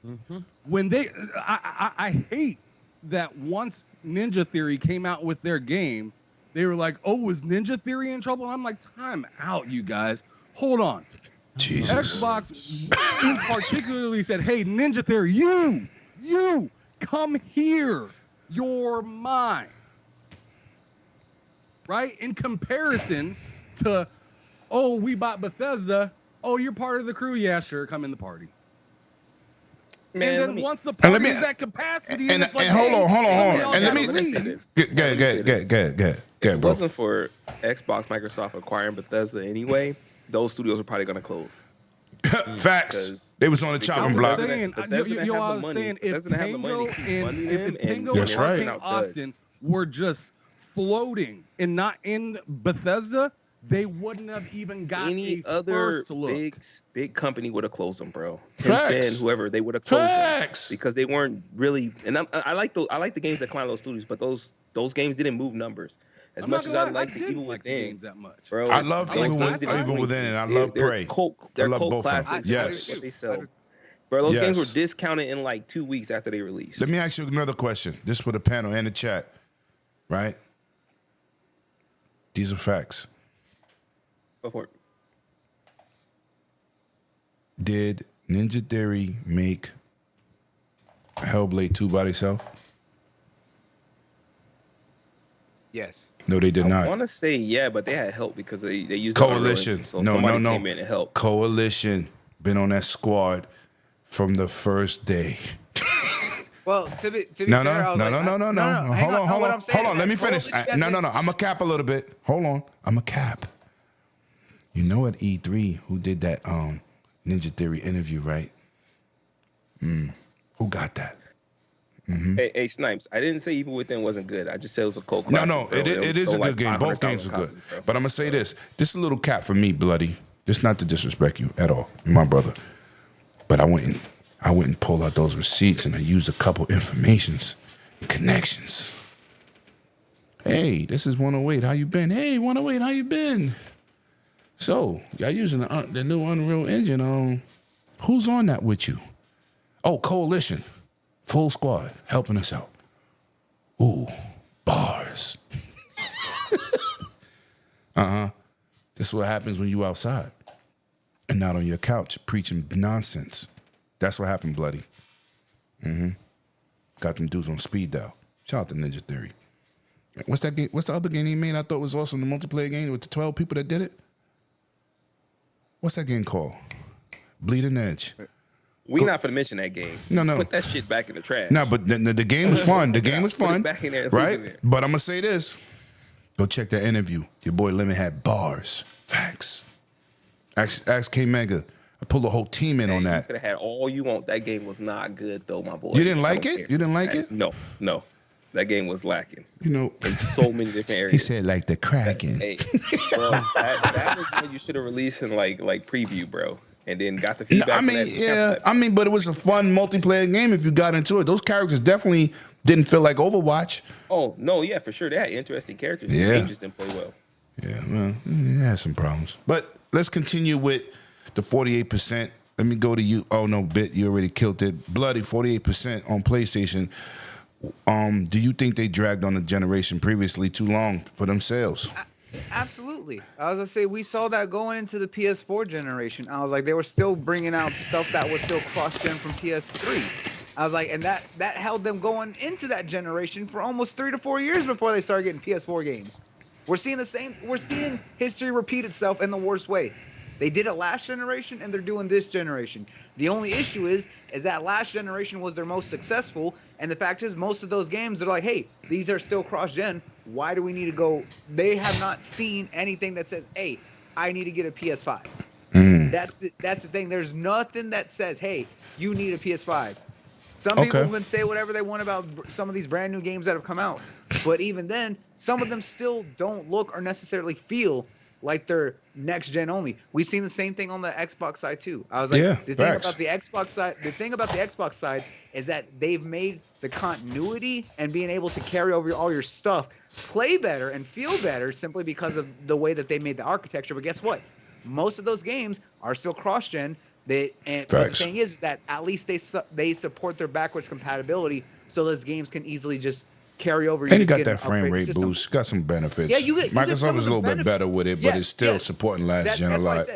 Mm-hmm. When I hate that once Ninja Theory came out with their game, they were like, oh, is Ninja Theory in trouble? And I'm like, time out, you guys. Hold on. Jesus. Xbox particularly said, hey, Ninja Theory, you come here. You're mine. Right? In comparison to, oh, we bought Bethesda. Oh, you're part of the crew. Yeah, sure. Come in the party. Man, and then once the party is at capacity, and it's like, hold on. And And let me go, If it bro. wasn't for Xbox, Microsoft acquiring Bethesda anyway, those studios are probably gonna close. Facts. They was on the chopping block. Saying, Bethesda I was saying, if Tango and That's right. Austin were just floating and not in Bethesda, they wouldn't have even got any a other first look. big company would have closed them, bro. Facts. Tencent, whoever, they would have closed Facts. them because they weren't really. And I like the games that come out of those studios, but those games didn't move numbers as much as I like the Evil Within games that much, bro. I love like Evil Within, and I love Prey. They're I love cult both of them. classics. Yes. What they sell. Bro, those games Yes. were discounted in like 2 weeks after they released. Let me ask you another question. This for the panel and the chat, right? These are facts. Go for it. Did Ninja Theory make Hellblade 2 by themselves? Yes. No, they did I not. want to say yeah, but they had help because they used Coalition. The Unreal Engine, so No, somebody no. came in and helped. Coalition been on that squad from the first day. Well, to be No. fair, I was like, Hold on. Hang on. What I'm saying Hold on. is Let me that finish. Coalition No. doesn't- I'm a cap a little bit. Hold on. I'm a cap. You know at E3 who did that Ninja Theory interview, right? Who got that? Hey, Snipes, I didn't say Evil Within wasn't good. I just said it was a cult No, classic. bro. it was is a sold good game. Both 500,000 games are good. copies, bro. But I'm gonna say this. This is a little cap for me, Bloody. Just not to disrespect you at all. You're my brother. But I went and pulled out those receipts and I used a couple informations and connections. Hey, this is 108. How you been? Hey, 108, how you been? So, y'all using the new Unreal Engine. Who's on that with you? Oh, Coalition. Full squad helping us out. Ooh, bars. This is what happens when you outside and not on your couch preaching nonsense. That's what happened, Bloody. Got them dudes on speed dial. Shout out to Ninja Theory. What's that game? What's the other game he made? I thought was also the multiplayer game with the 12 people that did it. What's that game called? Bleeding Edge. We not finna mention that game. No. Put that shit back in the trash. No, but the game was fun. The game was Put it fun, back in there and leave it right? there. But I'm gonna say this: go check that interview. Your boy Lemon had bars, facts. Ask K Mega. I pulled the whole team in on You that. could have had all you want. That game was not good though, my boy. You didn't like I don't it? care. You didn't like it? No. That game was lacking You know, in so many different areas. he said like the Kraken. Hey, bro, that was what you should have released in like preview, bro, and then got the No, feedback. I from mean, that yeah, template. but it was a fun multiplayer game if you got into it. Those characters definitely didn't feel like Overwatch. Oh no, yeah, for sure. They had interesting characters. Yeah. The game just didn't play well. Yeah, well, it has some problems. But let's continue with the 48%. Let me go to you. Oh, no, Bit, you already killed it. Bloody 48% on PlayStation. Do you think they dragged on the generation previously too long for themselves? Absolutely. I was gonna say we saw that going into the PS4 generation. I was like, they were still bringing out stuff that was still cross-gen from PS3. I was like, and that held them going into that generation for almost 3 to 4 years before they started getting PS4 games. We're seeing the same. We're seeing history repeat itself in the worst way. They did it last generation, and they're doing this generation. The only issue is that last generation was their most successful, and the fact is, most of those games, they're like, hey, these are still cross-gen. Why do we need to go? They have not seen anything that says, hey, I need to get a PS5. That's the thing. There's nothing that says, hey, you need a PS5. Some people can say whatever they want about some of these brand new games that have come out, but even then, some of them still don't look or necessarily feel like they're next gen only. We've seen the same thing on the Xbox side too. I was like, the thing about the Xbox side is that they've made the continuity and being able to carry over all your stuff play better and feel better simply because of the way that they made the architecture. But guess what? Most of those games are still cross-gen. But the thing is that at least they support their backwards compatibility, so those games can easily just carry over. And you got that frame rate boost. Got some benefits. Yeah, you get Microsoft is a little bit better with it, but it's still supporting last gen a lot.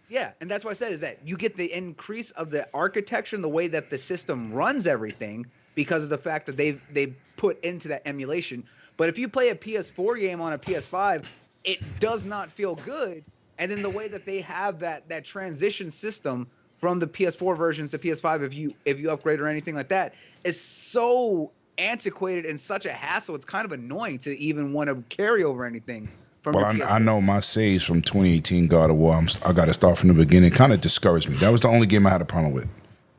Yeah, and that's what I said is that you get the increase of the architecture and the way that the system runs everything because of the fact that they put into that emulation. But if you play a PS4 game on a PS5, it does not feel good. And then the way that they have that transition system from the PS4 versions to PS5, if you upgrade or anything like that, is so antiquated and such a hassle. It's kind of annoying to even want to carry over anything. Well, I know my saves from 2018 God of War. I got to start from the beginning. Kind of discouraged me. That was the only game I had a problem with,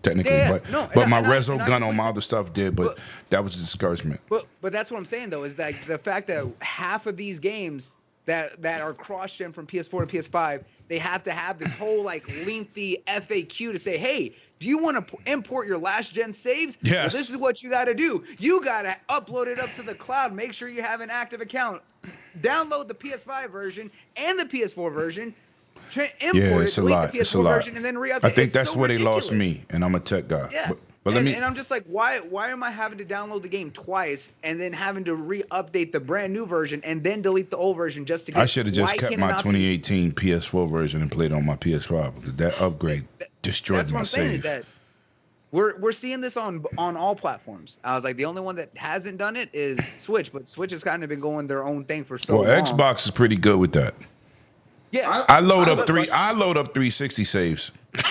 technically. But my Rezo gun on my other stuff did. But that was a discouragement. But that's what I'm saying though is that the fact that half of these games that are cross-gen from PS4 to PS5, they have to have this whole like lengthy FAQ to say, hey, do you want to import your last gen saves? Yes. Well, this is what you got to do. You got to upload it up to the cloud. Make sure you have an active account. Download the PS5 version and the PS4 version. Import it's a lot. It's a lot. Version, and then re-update. I think that's where they lost me, and I'm a tech guy. Yeah. But and I'm just like, why am I having to download the game twice and then having to re-update the brand new version and then delete the old version just to get? I should have just kept my 2018 PS4 version and played on my PS5 because that upgrade. Destroyed that's my what I'm saying is save. that we're seeing this on all platforms. I was like, the only one that hasn't done it is Switch, but Switch has kind of been going their own thing for so Well, long. Xbox is pretty good with that. Yeah, I load I up would- I load up 360 saves. good.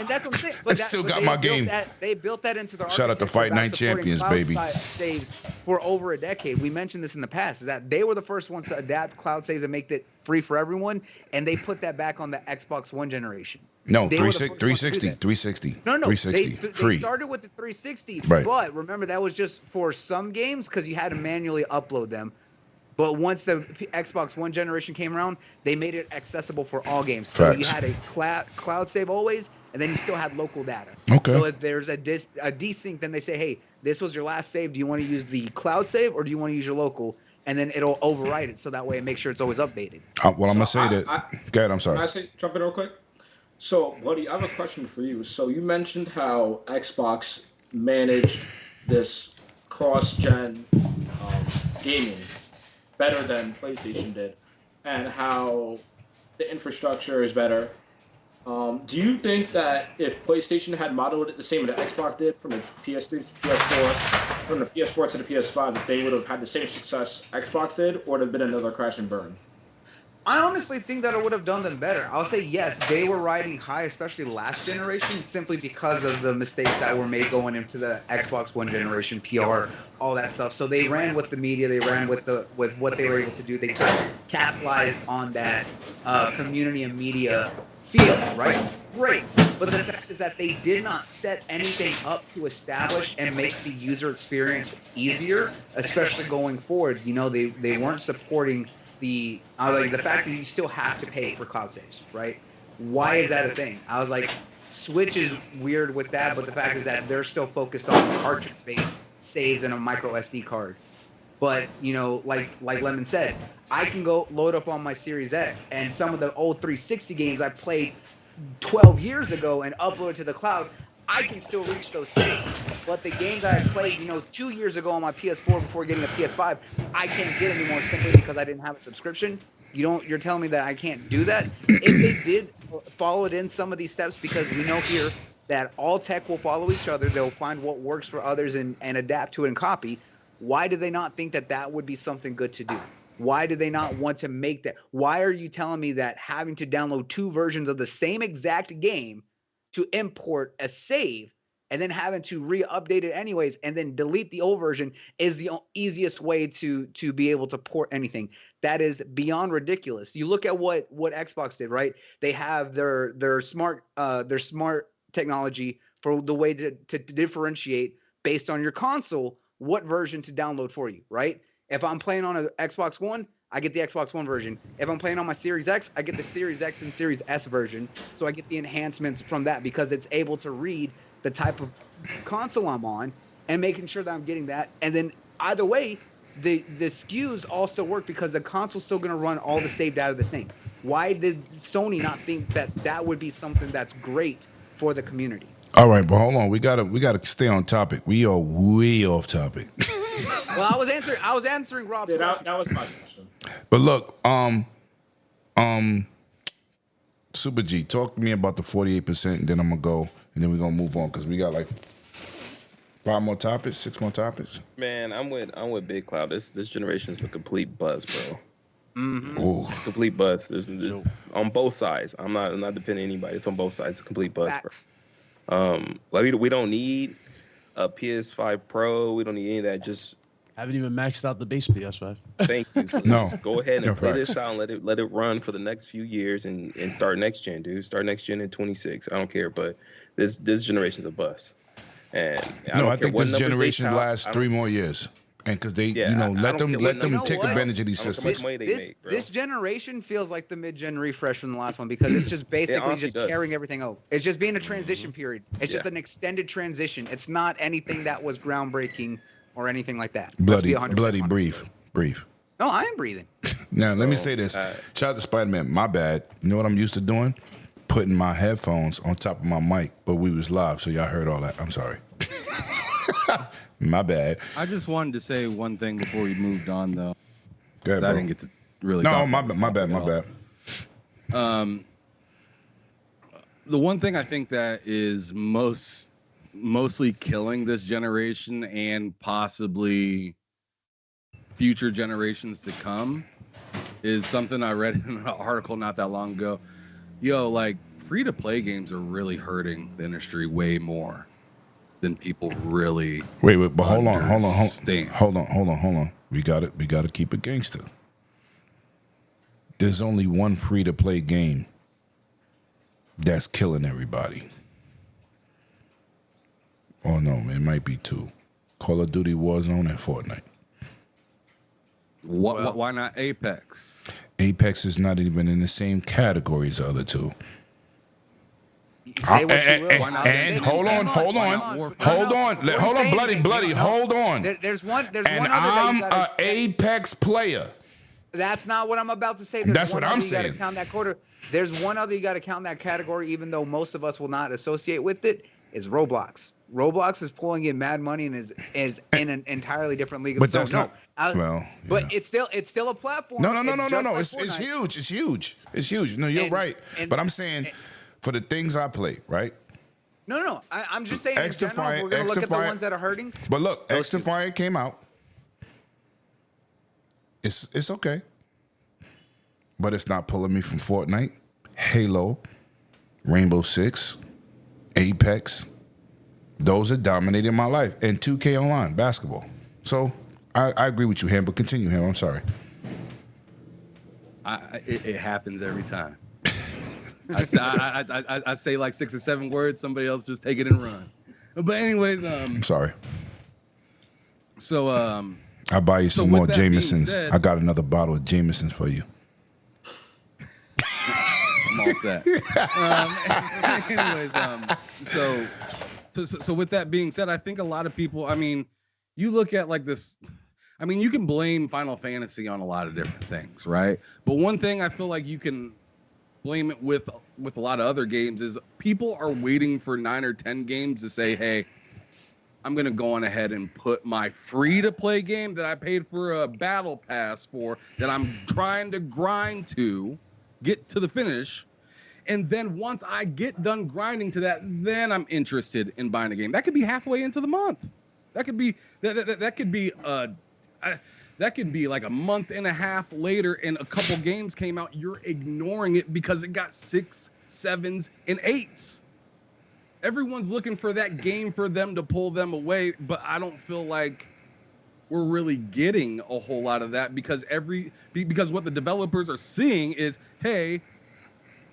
And that's what I'm saying. I still got they my built game. They built that into their Shout out to architecture Fight about Night supporting Champions, cloud baby. saves for over a decade. We mentioned this in the past. Is that they were the first ones to adapt cloud saves and make it free for everyone, and they put that back on the Xbox One generation. No, They were the first ones to do 360, that. 360. No, 360. They Free. started with the 360, Right. but remember that was just for some games because you had to manually upload them. But once the Xbox One generation came around, they made it accessible for all games. So you Facts. had a cloud save always, and then you still had local data. Okay. So if there's a desync, then they say, hey, this was your last save. Do you want to use the cloud save or do you want to use your local? And then it'll override it so that way it makes sure it's always updated. Well, I'm going to say I- that. I- Go ahead, I'm Can I sorry. jump in real quick? So, buddy, I have a question for you. So you mentioned how Xbox managed this cross-gen gaming better than PlayStation did, and how the infrastructure is better. Do you think that if PlayStation had modeled it the same as the Xbox did from the PS3 to PS4, from the PS4 to the PS5, that they would have had the same success Xbox did, or would have been another crash and burn? I honestly think that it would have done them better. I'll say yes, they were riding high, especially last generation, simply because of the mistakes that were made going into the Xbox One generation, PR, all that stuff. So they ran with the media, they ran with what they were able to do. They capitalized on that community and media feel, right? Great. But the fact is that they did not set anything up to establish and make the user experience easier, especially going forward. You know, they weren't supporting the fact that you still have to pay for cloud saves, right? Why is that a thing? I was like, Switch is weird with that, but the fact is that they're still focused on cartridge-based saves and a micro SD card. But you know, like Lemon said, I can go load up on my Series X and some of the old 360 games I played 12 years ago and upload it to the cloud. I can still reach those saves. But the games I played, 2 years ago on my PS4 before getting a PS5, I can't get anymore simply because I didn't have a subscription. You're telling me that I can't do that? If they did follow it in some of these steps, because we know here that all tech will follow each other, they'll find what works for others and adapt to it and copy. Why do they not think that that would be something good to do? Why do they not want to make that? Why are you telling me that having to download 2 versions of the same exact game to import a save and then having to re-update it anyways and then delete the old version is the easiest way to be able to port anything? That is beyond ridiculous. You look at what Xbox did, right? They have their smart technology for the way to differentiate based on your console what version to download for you, right? If I'm playing on an Xbox One, I get the Xbox One version. If I'm playing on my Series X, I get the Series X and Series S version. So I get the enhancements from that because it's able to read the type of console I'm on and making sure that I'm getting that. And then either way, the SKUs also work because the console's still going to run all the save data the same. Why did Sony not think that that would be something that's great for the community? All right, but hold on. We gotta stay on topic. We are way off topic. Well, I was answering Rob's Yeah, question. that was my question. But look, Super G, talk to me about the 48%, and then I'm gonna go, and then we're gonna move on because we got like 5 more topics, 6 more topics. Man, I'm with Big Cloud. This generation is a complete buzz, bro. Ooh. Complete buzz. There's on both sides. I'm not defending anybody. It's on both sides. It's a complete buzz, Facts. bro. Like we don't need a PS5 Pro. We don't need any of that. Just Haven't even maxed out the base PS5. thank you. No. Go ahead and No, play facts. this out and let it run for the next few years and start next gen, dude. Start next gen in 26. I don't care, but this generation's a bust. And No, I don't care think what this numbers they generation tout. lasts I 3 don't- more years, and because they, Yeah, I let don't them care what numbers they take tout. advantage of these I don't care how much systems. money they This, make, bro. this generation feels like the mid-gen refresh from the last one because it's just basically honestly just does. carrying everything over. It's just being a transition period. It's just Yeah. an extended transition. It's not anything that was groundbreaking or anything like that. Let's Bloody, be 100% bloody, honest. brief. No, I am breathing. Now, let me say this. Shout out to Spider-Man. My bad. You know what I'm used to doing? Putting my headphones on top of my mic, but we was live, so y'all heard all that. I'm sorry. My bad. I just wanted to say one thing before we moved on, though. Go ahead, I bro. didn't get to really. No, talk my about bad. it all. the one thing I think that is mostly killing this generation and possibly future generations to come is something I read in an article not that long ago. Yo, like free-to-play games are really hurting the industry way more than people really. Wait, but hold on. We gotta keep it gangster. There's only one free-to-play game that's killing everybody. Oh no, it might be two. Call of Duty Warzone and Fortnite. Why not Apex? Apex is not even in the same category as the other two. Say what you will. And hold on, bloody, hold on. There's one And other I'm that you an gotta, Apex player. That's not what I'm about to say. There's That's one what I'm other you saying. gotta count that quarter. There's one other you got to count that category, even though most of us will not associate with it, is Roblox. Roblox is pulling in mad money and is in an entirely different league. But that's not. But it's still a platform. No. It's It's huge. It's huge. No, you're right. But I'm saying, for the things I play, right? No. I'm just saying. In Extra general, Fire, we're gonna look Extra at the Fire. ones that are hurting. But look, Those Extra two. Fire came out. It's okay. But it's not pulling me from Fortnite, Halo, Rainbow Six, Apex. Those are dominating my life. And 2K Online, basketball. So I agree with you, Ham, but continue, Ham. I'm sorry. It happens every time. I say like 6 or 7 words, somebody else just take it and run. But anyways, I'm sorry. So I'll buy you some more with that being Jamesons. said- I got another bottle of Jamesons for you. I'm all set. So with that being said, I think a lot of people, I mean, you look at like this, I mean, you can blame Final Fantasy on a lot of different things, right? But one thing I feel like you can blame it with a lot of other games is people are waiting for 9 or 10 games to say, hey, I'm going to go on ahead and put my free-to-play game that I paid for a battle pass for, that I'm trying to grind to get to the finish. And then once I get done grinding to that, then I'm interested in buying a game. That could be halfway into the month. That could be that could be like a month and a half later, and a couple games came out. You're ignoring it because it got 6, 7s, and 8s. Everyone's looking for that game for them to pull them away, but I don't feel like we're really getting a whole lot of that because what the developers are seeing is, hey,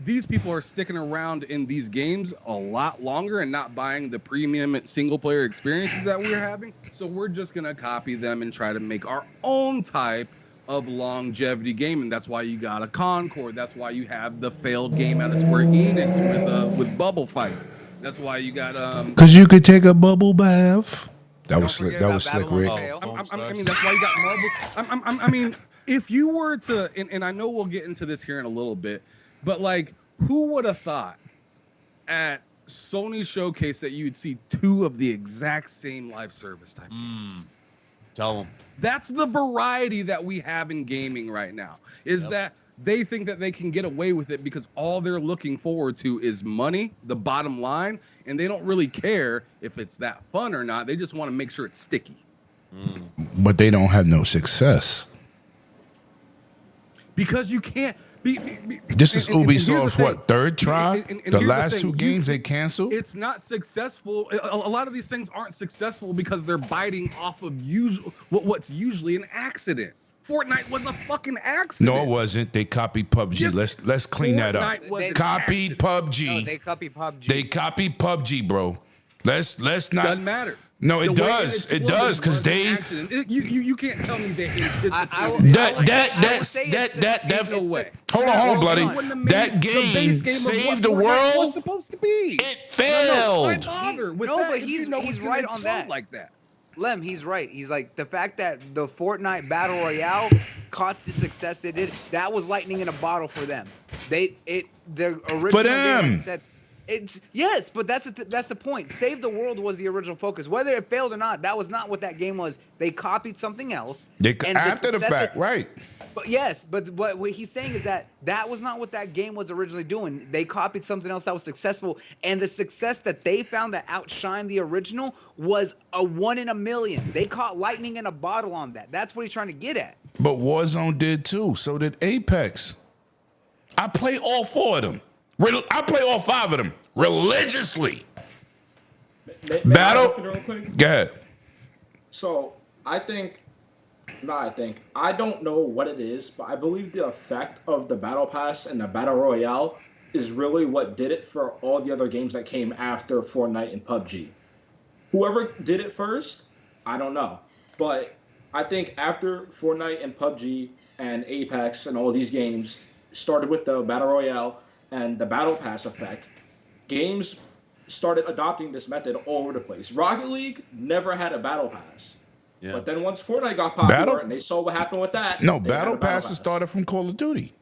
these people are sticking around in these games a lot longer and not buying the premium single player experiences that we're having. So we're just going to copy them and try to make our own type of longevity game. And that's why you got a Concord. That's why you have the failed game out of Square Enix with Bubble Fight. That's why you got Because you could take a bubble bath. That was slick. forget That about was slick, Babylon Rick. Fail. I mean, that's why you got Marvel. I mean, if you were to, and I know we'll get into this here in a little bit, but like, who would have thought at Sony Showcase that you'd see 2 of the exact same live service type? Tell them. That's the variety that we have in gaming right now. Is that they think that they can get away with it because all they're looking forward to is money, the bottom line, and they don't really care if it's that fun or not. They just want to make sure it's sticky. But they don't have no success. Because you can't. This is Ubisoft's what, third try? And The here's last thing. 2 games they canceled? It's not successful. A lot of these things aren't successful because they're biting off of what's usually an accident. Fortnite was a fucking accident. No, it wasn't. They copied PUBG. Yes, Let's clean that up. Fortnite was an Copied accident. PUBG. No, they copy PUBG. They copied PUBG, bro. Let's not. Doesn't matter. No, it The way does. It exploded does because was an they. accident. You can't tell me they anticipated That no way. Hold on, bloody. They wouldn't have made That the base game of what saved the Fortnite was world. supposed to be. It Why failed. bother with No, that but if you know he's it's gonna right on explode that. like that. Lem, he's right. He's like, the fact that the Fortnite Battle Royale caught the success they did, that was lightning in a bottle for them. The original For game, like them. I said, It's yes, but that's the point. Save the World was the original focus. Whether it failed or not, that was not what that game was. They copied something else. After the fact, right? But yes, but what he's saying is that was not what that game was originally doing. They copied something else that was successful, and the success that they found that outshined the original was a 1 in a million. They caught lightning in a bottle on that. That's what he's trying to get at. But Warzone did too. So did Apex. I play all 4 of them. I play all 5 of them religiously. Battle. Real quick? Go ahead. So I don't know what it is, but I believe the effect of the Battle Pass and the Battle Royale is really what did it for all the other games that came after Fortnite and PUBG. Whoever did it first, I don't know. But I think after Fortnite and PUBG and Apex and all these games started with the Battle Royale and the Battle Pass effect, games started adopting this method all over the place. Rocket League never had a Battle Pass. Yeah. But then once Fortnite got popular and they saw what happened with that. No, Battle Passes started from Call of Duty.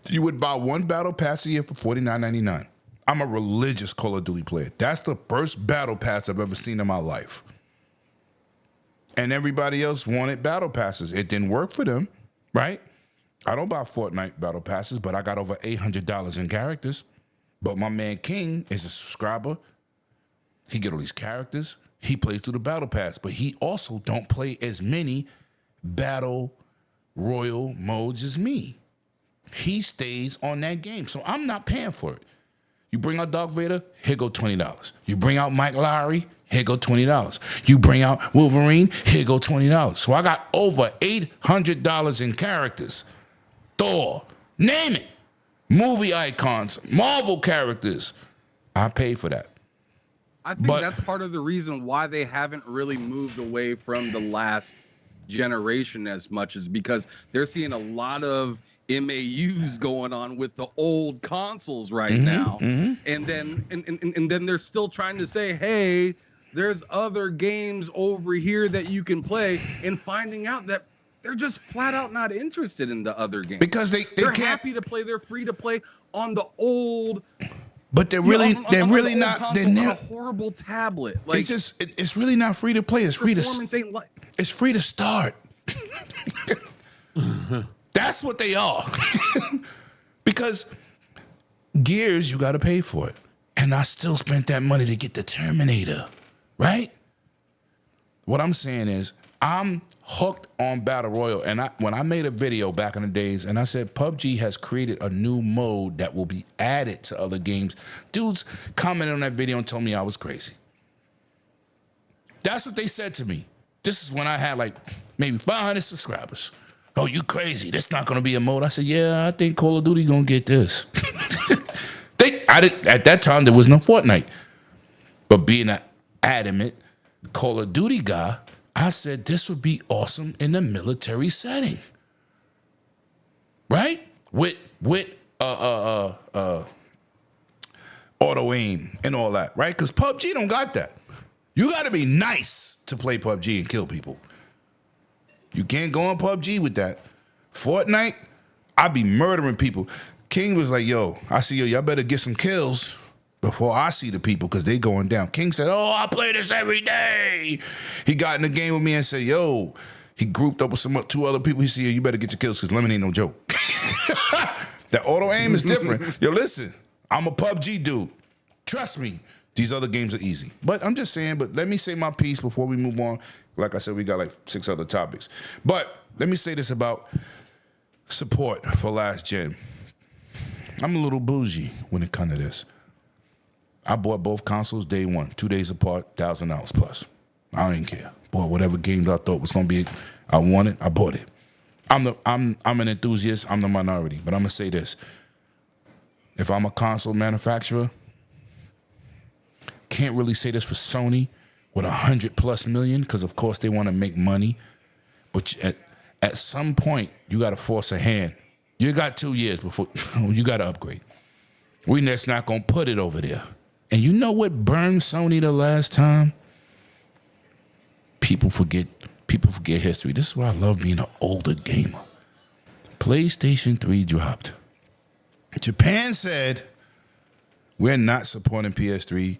You would buy 1 Battle Pass a year for $49.99. I'm a religious Call of Duty player. That's the first Battle Pass I've ever seen in my life. And everybody else wanted Battle Passes. It didn't work for them, right? I don't buy Fortnite Battle Passes, but I got over $800 in characters. But my man King is a subscriber. He get all these characters. He plays through the Battle Pass, but he also don't play as many Battle Royal modes as me. He stays on that game, so I'm not paying for it. You bring out Darth Vader, here go $20. You bring out Mike Lowry, here go $20. You bring out Wolverine, here go $20. So I got over $800 in characters. Thor, name it. Movie icons, Marvel characters. I pay for that. I think that's part of the reason why they haven't really moved away from the last generation as much, is because they're seeing a lot of MAUs going on with the old consoles right now. And then they're still trying to say, hey, there's other games over here that you can play, and finding out that they're just flat out not interested in the other games. Because they're can't, happy to play, they're free to play on the old. But they're really not. They're not a horrible tablet. Like it's really not free to play. It's free to. It's free to start. That's what they are. Because Gears, you got to pay for it, and I still spent that money to get the Terminator, right? What I'm saying is, I'm hooked on Battle Royale, and when I made a video back in the days, and I said PUBG has created a new mode that will be added to other games, dudes commented on that video and told me I was crazy. That's what they said to me. This is when I had like maybe 500 subscribers. Oh, you crazy? That's not going to be a mode. I said, yeah, I think Call of Duty going to get this. At that time, there was no Fortnite. But being an adamant Call of Duty guy, I said this would be awesome in a military setting, right? With auto aim and all that, right? Because PUBG don't got that. You got to be nice to play PUBG and kill people. You can't go on PUBG with that. Fortnite, I be murdering people. King was like, yo, I see y'all better get some kills before I see the people, because they going down. King said, oh, I play this every day. He got in the game with me and said, yo, he grouped up with 2 other people. He said, yo, you better get your kills, because Lemon ain't no joke. That auto aim is different. Yo, listen, I'm a PUBG dude. Trust me, these other games are easy. But I'm just saying, but let me say my piece before we move on. Like I said, we got like 6 other topics. But let me say this about support for last gen. I'm a little bougie when it comes to this. I bought both consoles day one, 2 days apart, $1,000 plus. I don't even care. Bought whatever games I thought was gonna be. I wanted. I bought it. I'm an enthusiast. I'm the minority. But I'm gonna say this: if I'm a console manufacturer, can't really say this for Sony with 100+ million, because of course they want to make money. But at some point, you got to force a hand. You got 2 years before you got to upgrade. We just not gonna put it over there. And you know what burned Sony the last time? People forget history. This is why I love being an older gamer. PlayStation 3 dropped. Japan said, We're not supporting PS3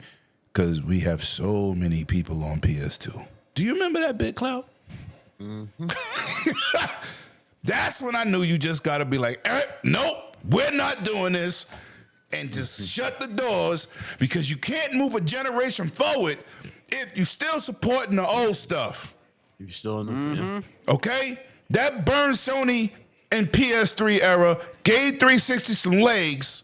because we have so many people on PS2. Do you remember that, Big Cloud? Mm-hmm. That's when I knew you just got to be like, nope, we're not doing this. And just shut the doors because you can't move a generation forward if you're still supporting the old stuff. You're still in the Okay? That burned Sony and PS3 era, gave 360 some legs,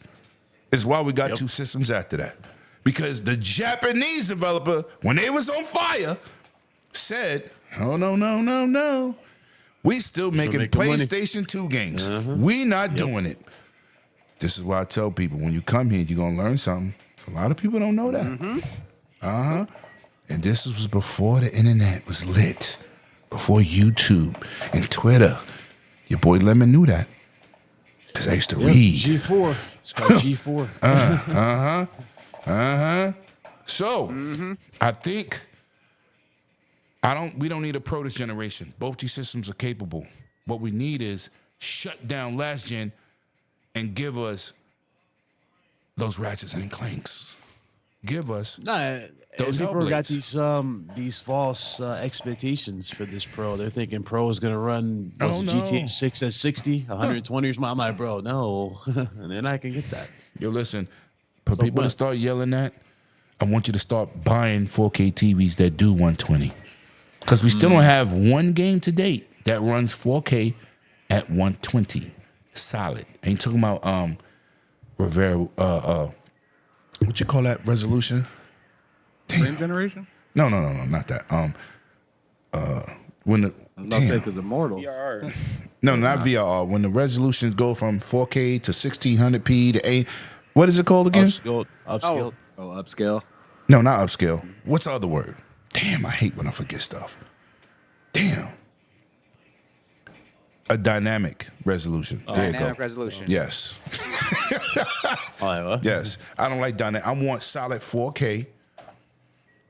is why we got 2 systems after that. Because the Japanese developer, when they was on fire, said, oh, no. We still making PlayStation 2 games. We not doing it. This is why I tell people, when you come here, you're going to learn something. A lot of people don't know that. And this was before the internet was lit, before YouTube and Twitter. Your boy Lemon knew that because I used to read. G4. It's called G4. So I think we don't need a Pro this generation. Both these systems are capable. What we need is shut down last gen and give us those Ratchets and Clanks. Give us those people got Hellblades. these false expectations for this Pro. They're thinking Pro is gonna run GTA 6 at 60, 120 or something. I'm like, bro, no. And then I can get that. Yo, listen, for people to start yelling that, I want you to start buying 4K TVs that do 120. Because we still don't have one game to date that runs 4K at 120. Solid. Ain't talking about Rivera what you call that resolution? Frame generation? No, not that. When the because Immortals. VRR. No, not VRR. When the resolutions go from 4K to 1600p to 8, what is it called again? Upscale. Oh, upscale. No, not upscale. What's the other word? Damn, I hate when I forget stuff. Damn. A dynamic resolution. There you go. Dynamic resolution. Yes. What? Yes. I don't like dynamic. I want solid 4K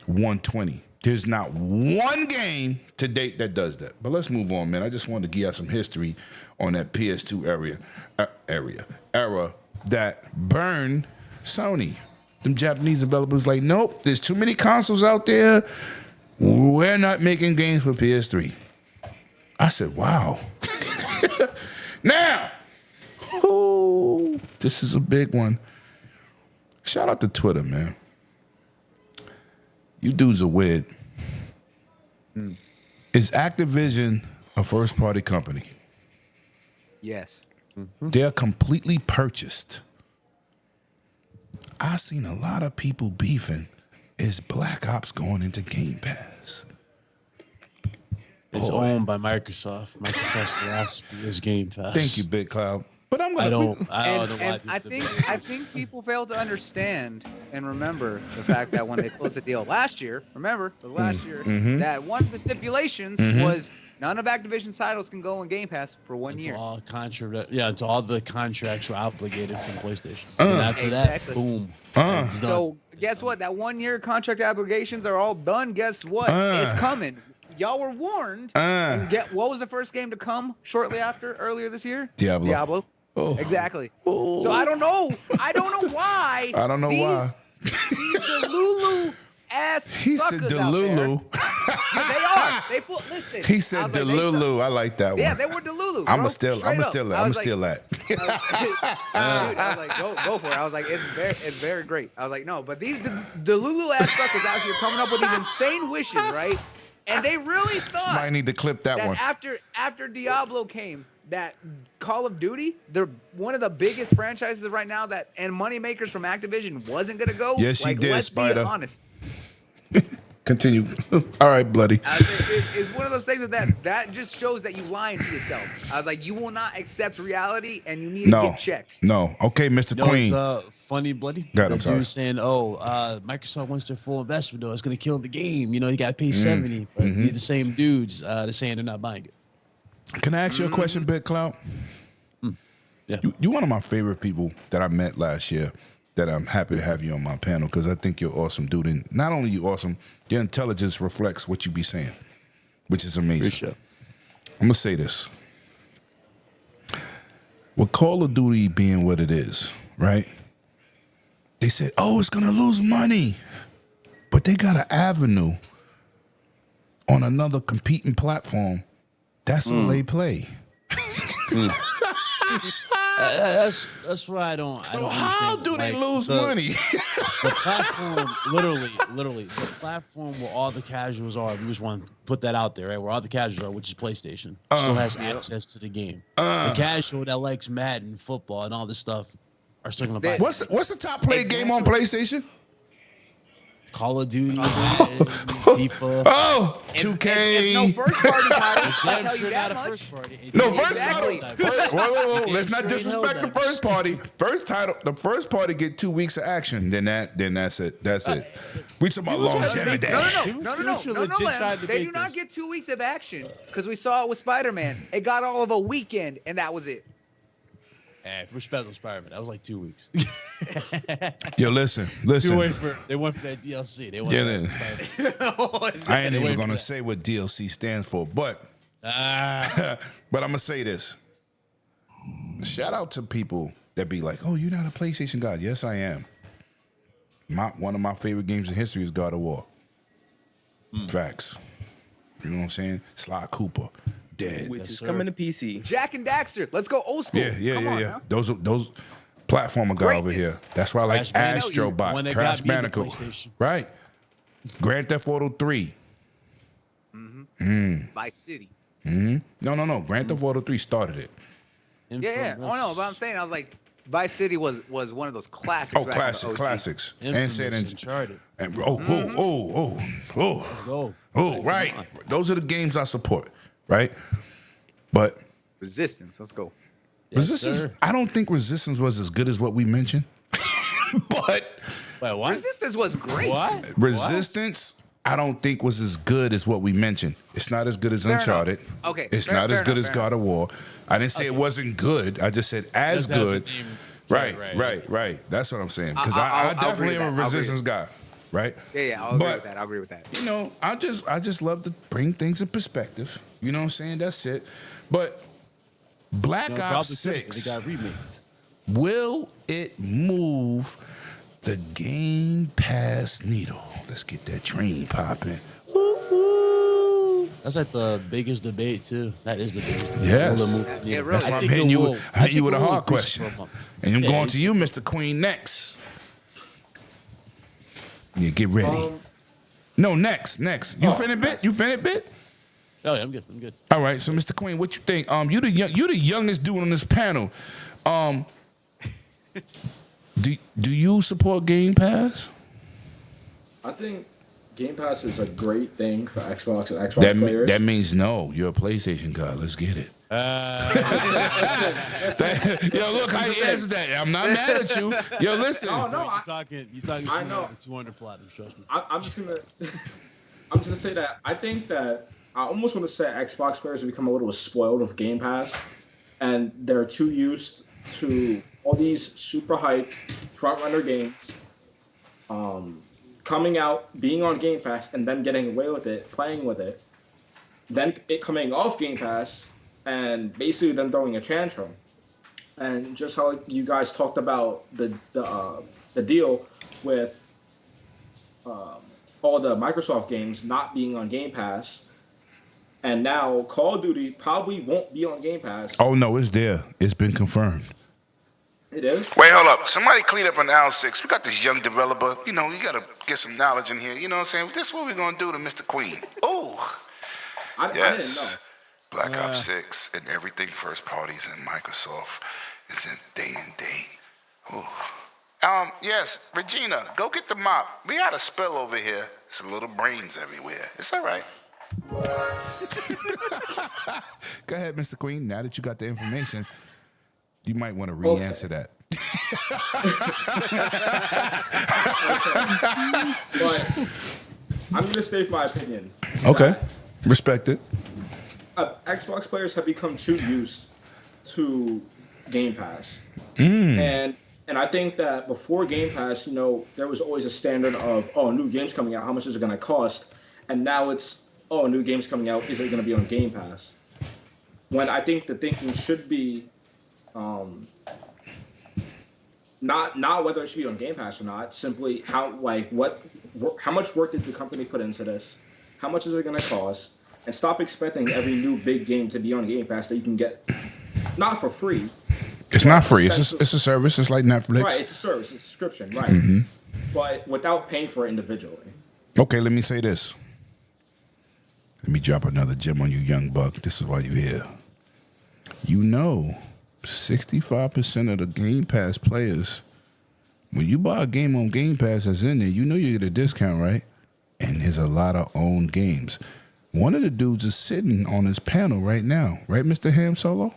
120. There's not one game to date that does that. But let's move on, man. I just wanted to give you some history on that PS2 era that burned Sony. Them Japanese developers like, nope, there's too many consoles out there. We're not making games for PS3. I said, wow. Now, this is a big one. Shout out to Twitter, man. You dudes are weird. Is Activision a first-party company? Yes. They're completely purchased. I've seen a lot of people beefing. Is Black Ops going into Game Pass? It's owned by Microsoft. Microsoft's last year's Game Pass. Thank you, Big Cloud. But I'm gonna. I don't know why. And I think people fail to understand and remember the fact that when they closed the deal last year, that one of the stipulations was none of Activision's titles can go on Game Pass for 1 year. All it's all the contracts were obligated from PlayStation. And after that, boom. It's done. So guess what? That 1 year contract obligations are all done. Guess what? It's coming. Y'all were warned. And what was the first game to come shortly after, earlier this year? Diablo. Oh. Exactly. Oh. So I don't know why. I don't know why. These Delulu ass He said Delulu. They put listen. He said Delulu. I like that one. Yeah, they were Delulu. I'ma steal that. Dude, I was like, go for it. I was like, it's very great. I was like, no, but these Delulu ass suckers out here coming up with these insane wishes, right? And they really thought Somebody need to clip that one. After Diablo came, that Call of Duty, they're one of the biggest franchises right now and moneymakers from Activision wasn't gonna go. Yes, she did, let's Spider. Be honest. Continue. All right, bloody. It's one of those things that just shows that you lying to yourself. I was like, you will not accept reality, and you need to get checked. No. Okay, Mr. Queen. It's funny, bloody. God, I'm sorry. Saying, Microsoft wants their full investment, though. It's going to kill the game. You got to pay 70. But these the same dudes. They're saying they're not buying it. Can I ask you a question, Big Cloud? Yeah. You're one of my favorite people that I met last year. That I'm happy to have you on my panel because I think you're awesome, dude. And not only you awesome, your intelligence reflects what you be saying, which is amazing. Sure. I'm gonna say this: with Call of Duty being what it is, right? they said, oh, it's gonna lose money, but they got an avenue on another competing platform. That's all they play. That's why I don't. So I don't how understand. do they Like, lose the- money? The platform, literally, the platform where all the casuals are. We just want to put that out there, right? Where all the casuals are, which is PlayStation, still has access to the game. The casual that likes Madden, football, and all this stuff are still gonna buy. it. What's the top played game on PlayStation? Call of Duty, Madden, FIFA. Oh, It's 2K. no first party titles. I'll Damn tell sure you not that a much. first party. It's No, not first Exactly. title. Whoa. Let's not Straight disrespect hell the first party. First title, the first party get 2 weeks of action. Then that's it. That's it. We talking about longevity. No, Lam. They do not get 2 weeks of action because we saw it with Spider-Man. It got all of a weekend, and that was it. Respect on Spider-Man. That was like 2 weeks. Yo, listen. They went for that DLC. They went Yeah, for that Spider-Man. I ain't even wait for gonna that. say what DLC stands for, but Ah, but I'm gonna say this. Shout out to people that be like, "Oh, you're not a PlayStation guy." Yes, I am. One of my favorite games in history is God of War. Facts. You know what I'm saying? Sly Cooper, dead. Which Yes, is sir. coming to PC. Jack and Daxter. Let's go old school. Yeah. Come on, Yeah. now. Those platformer guy over here. Greatness. That's why I like Crash Bandicoot, Astro one Bot, that Crash got me into Bandicoot. PlayStation. Right. Grand Theft Auto 3. Vice City. No. Grand Theft Auto 3 started it. Yeah. Oh no, but I'm saying I was like, Vice City was one of those classics. Oh, back in the OG. classics. Infamous, San Uncharted. And Let's go. right. Those are the games I support, right? But Resistance. Let's go. Resistance, sir. I don't think Resistance was as good as what we mentioned. But Wait, what? Resistance was great. What? Resistance, I don't think was as good as what we mentioned. It's not as good as Fair enough. Uncharted. Okay, It's fair- not as fair good enough, as fair God of War. I didn't say it wasn't good. I just said as Does have the good. name- Right. That's what I'm saying. Because I'll I agree definitely with am a that. I'll agree Resistance guy. Right? Yeah, I'll agree But- with that. I'll agree with that. You know, I just love to bring things in perspective. You know what I'm saying? That's it. But Black No, Ops They 6, got remakes. will it move the Game Pass needle? Let's get that train popping. Woo-hoo. That's like the biggest debate too. That is the biggest debate. Yes. Will it move the It needle? really That's is. why I I'm think hitting it you will. with, I hitting think you with it a will hard increase question. for a month. And I'm Yeah, going to you, Mr. Queen, next. Yeah, get ready. No, next. You finna bit? You finna bit? Oh yeah, I'm good. All right, so Mr. Queen, what you think? You the youngest dude on this panel. Do you support Game Pass? I think Game Pass is a great thing for Xbox and Xbox players. That means no. You're a PlayStation guy. Let's get it. Yo, look how you answered that. I'm not mad at you. Yo, listen. No, You talking I know. 200 platinum, trust me. I'm just gonna say that I think that I almost want to say Xbox players have become a little spoiled with Game Pass, and they're too used to all these super hyped front runner games coming out, being on Game Pass, and then getting away with it, playing with it, then it coming off Game Pass, and basically then throwing a tantrum. And just how you guys talked about the deal with all the Microsoft games not being on Game Pass, and now Call of Duty probably won't be on Game Pass. Oh no, it's there. It's been confirmed. It is. Wait, hold up. Somebody clean up on Al 6. We got this young developer. You know, you gotta get some knowledge in here. You know what I'm saying? This is what we're gonna do to Mr. Queen. Oh, I didn't know. Black Ops 6 and everything first parties and Microsoft is in day and date. Ooh. Yes, Regina, go get the mop. We had a spill over here. It's a little brains everywhere. It's all right. Go ahead, Mr. Queen. Now that you got the information, you might want to re-answer that. But I'm gonna state my opinion. Okay, respect it. Xbox players have become too used to Game Pass, and I think that before Game Pass, you know, there was always a standard of, oh, new games coming out, how much is it going to cost? And now it's, oh, new games coming out, is it going to be on Game Pass? When I think the thinking should be, not whether it should be on Game Pass or not. Simply how much work did the company put into this? How much is it going to cost? And stop expecting every new big game to be on Game Pass that you can get not for free. It's not free. It's a service. It's like Netflix. Right. It's a service. It's a subscription. Right. Mm-hmm. But without paying for it individually. Okay, let me say this. Let me drop another gem on you, young buck. This is why you're here. 65% of the Game Pass players, when you buy a game on Game Pass that's in there, you know you get a discount, right? And there's a lot of owned games. One of the dudes is sitting on his panel right now, right, Mr. Ham Solo?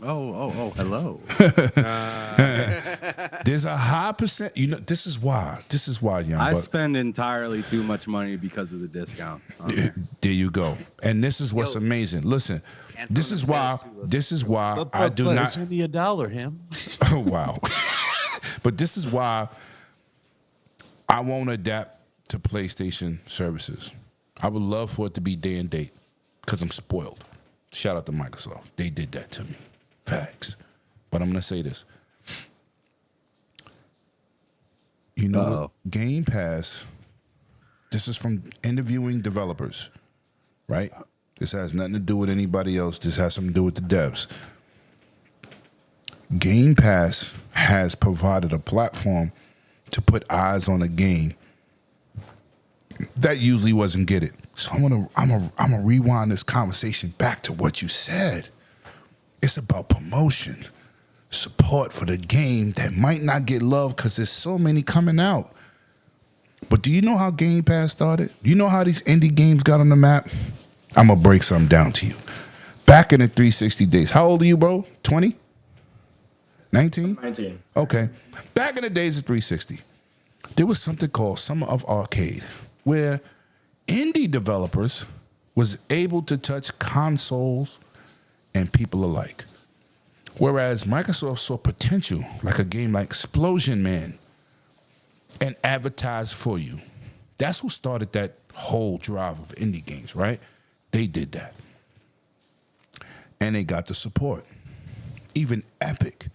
Oh, hello. There's a high percent. You know, this is why, young I buck. spend entirely too much money because of the discount. There you go. And this is what's amazing. Listen, this is why I do not. It's only $1, him. Oh, wow. But this is why I won't adapt to PlayStation services. I would love for it to be day and date because I'm spoiled. Shout out to Microsoft. They did that to me. Facts. But I'm going to say this. You know, what? Game Pass, this is from interviewing developers, right? This has nothing to do with anybody else. This has something to do with the devs. Game Pass has provided a platform to put eyes on a game that usually wasn't get it. So I'm gonna rewind this conversation back to what you said. It's about promotion, support for the game that might not get love because there's so many coming out. But do you know how Game Pass started? Do you know how these indie games got on the map? I'm gonna break something down to you. Back in the 360 days, how old are you, bro? 20? 19? 19. Okay. Back in the days of 360, there was something called Summer of Arcade, where indie developers was able to touch consoles and people alike. Whereas Microsoft saw potential, like a game like Explosion Man, and advertised for you. That's what started that whole drive of indie games, right? They did that. And they got the support. Even Epic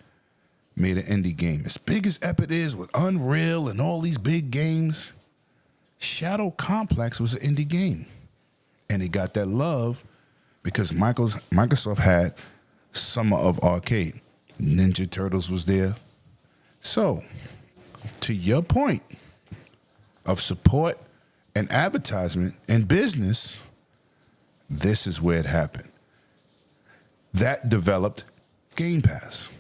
made an indie game. As big as Epic is with Unreal and all these big games, Shadow Complex was an indie game. And they got that love because Microsoft had Summer of Arcade. Ninja Turtles was there. So, to your point of support and advertisement and business, this is where it happened. That developed Game Pass.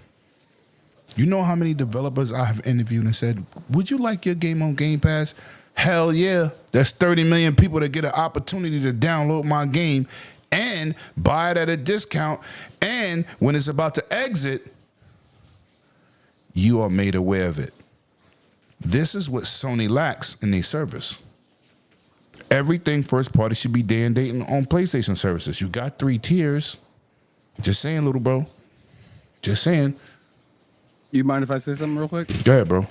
You know how many developers I have interviewed and said, would you like your game on Game Pass? Hell yeah. That's 30 million people that get an opportunity to download my game and buy it at a discount. And when it's about to exit, you are made aware of it. This is what Sony lacks in their service. Everything first party should be day and date on PlayStation services. You got 3 tiers. Just saying, little bro. Just saying. You mind if I say something real quick? Go ahead, bro.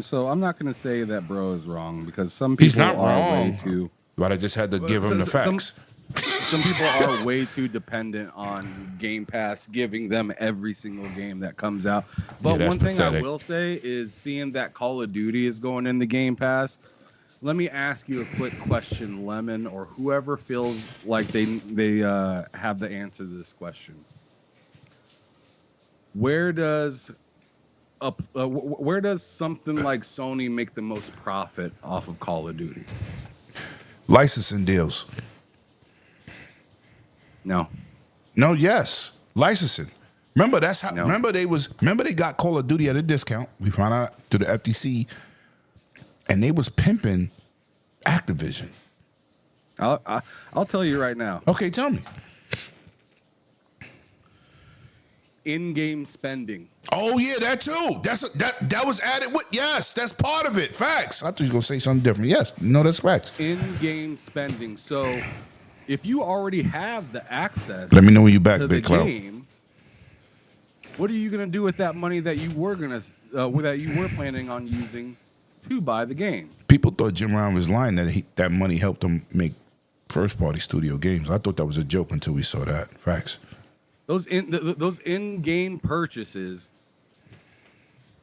So I'm not going to say that bro is wrong because some He's people not are wrong. way too. But I just had to give him the facts. Some people are way too dependent on Game Pass giving them every single game that comes out. But Yeah, one thing I pathetic. will say is seeing that Call of Duty is going in the Game Pass. Let me ask you a quick question, Lemon, or whoever feels like they have the answer to this question. Where does something like Sony make the most profit off of Call of Duty? Licensing deals. No. No, yes. Licensing. Remember that's how No. remember they got Call of Duty at a discount. We found out through the FTC. And they was pimping Activision. I'll tell you right now. Okay, tell me. In-game spending. Oh yeah, that too. That was added with yes, that's part of it. Facts. I thought you were gonna say something different. Yes, no, that's facts. In-game spending. So if you already have the access Let me know when you back, to Big the Cloud. game, what are you gonna do with that money that you were planning on using to buy the game? People thought Jim Ryan was lying that that money helped him make first-party studio games. I thought that was a joke until we saw that. Facts. Those in-game purchases